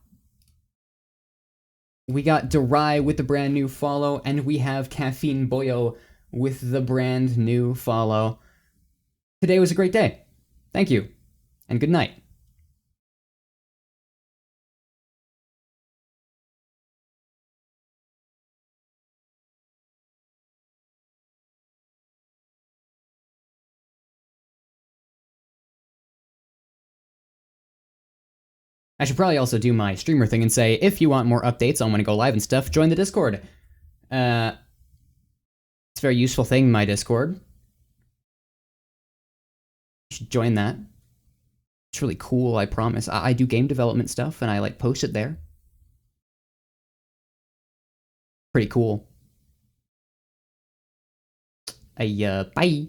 Derai with the brand new follow, and we have Caffeine Boyo with the brand new follow. Today was a great day. Thank you, and good night. I should probably also do my streamer thing and say, if you want more updates on when I go live and stuff, join the Discord. It's a very useful thing, my Discord. You should join that. It's really cool, I promise. I do game development stuff, and I post it there. Pretty cool. Bye.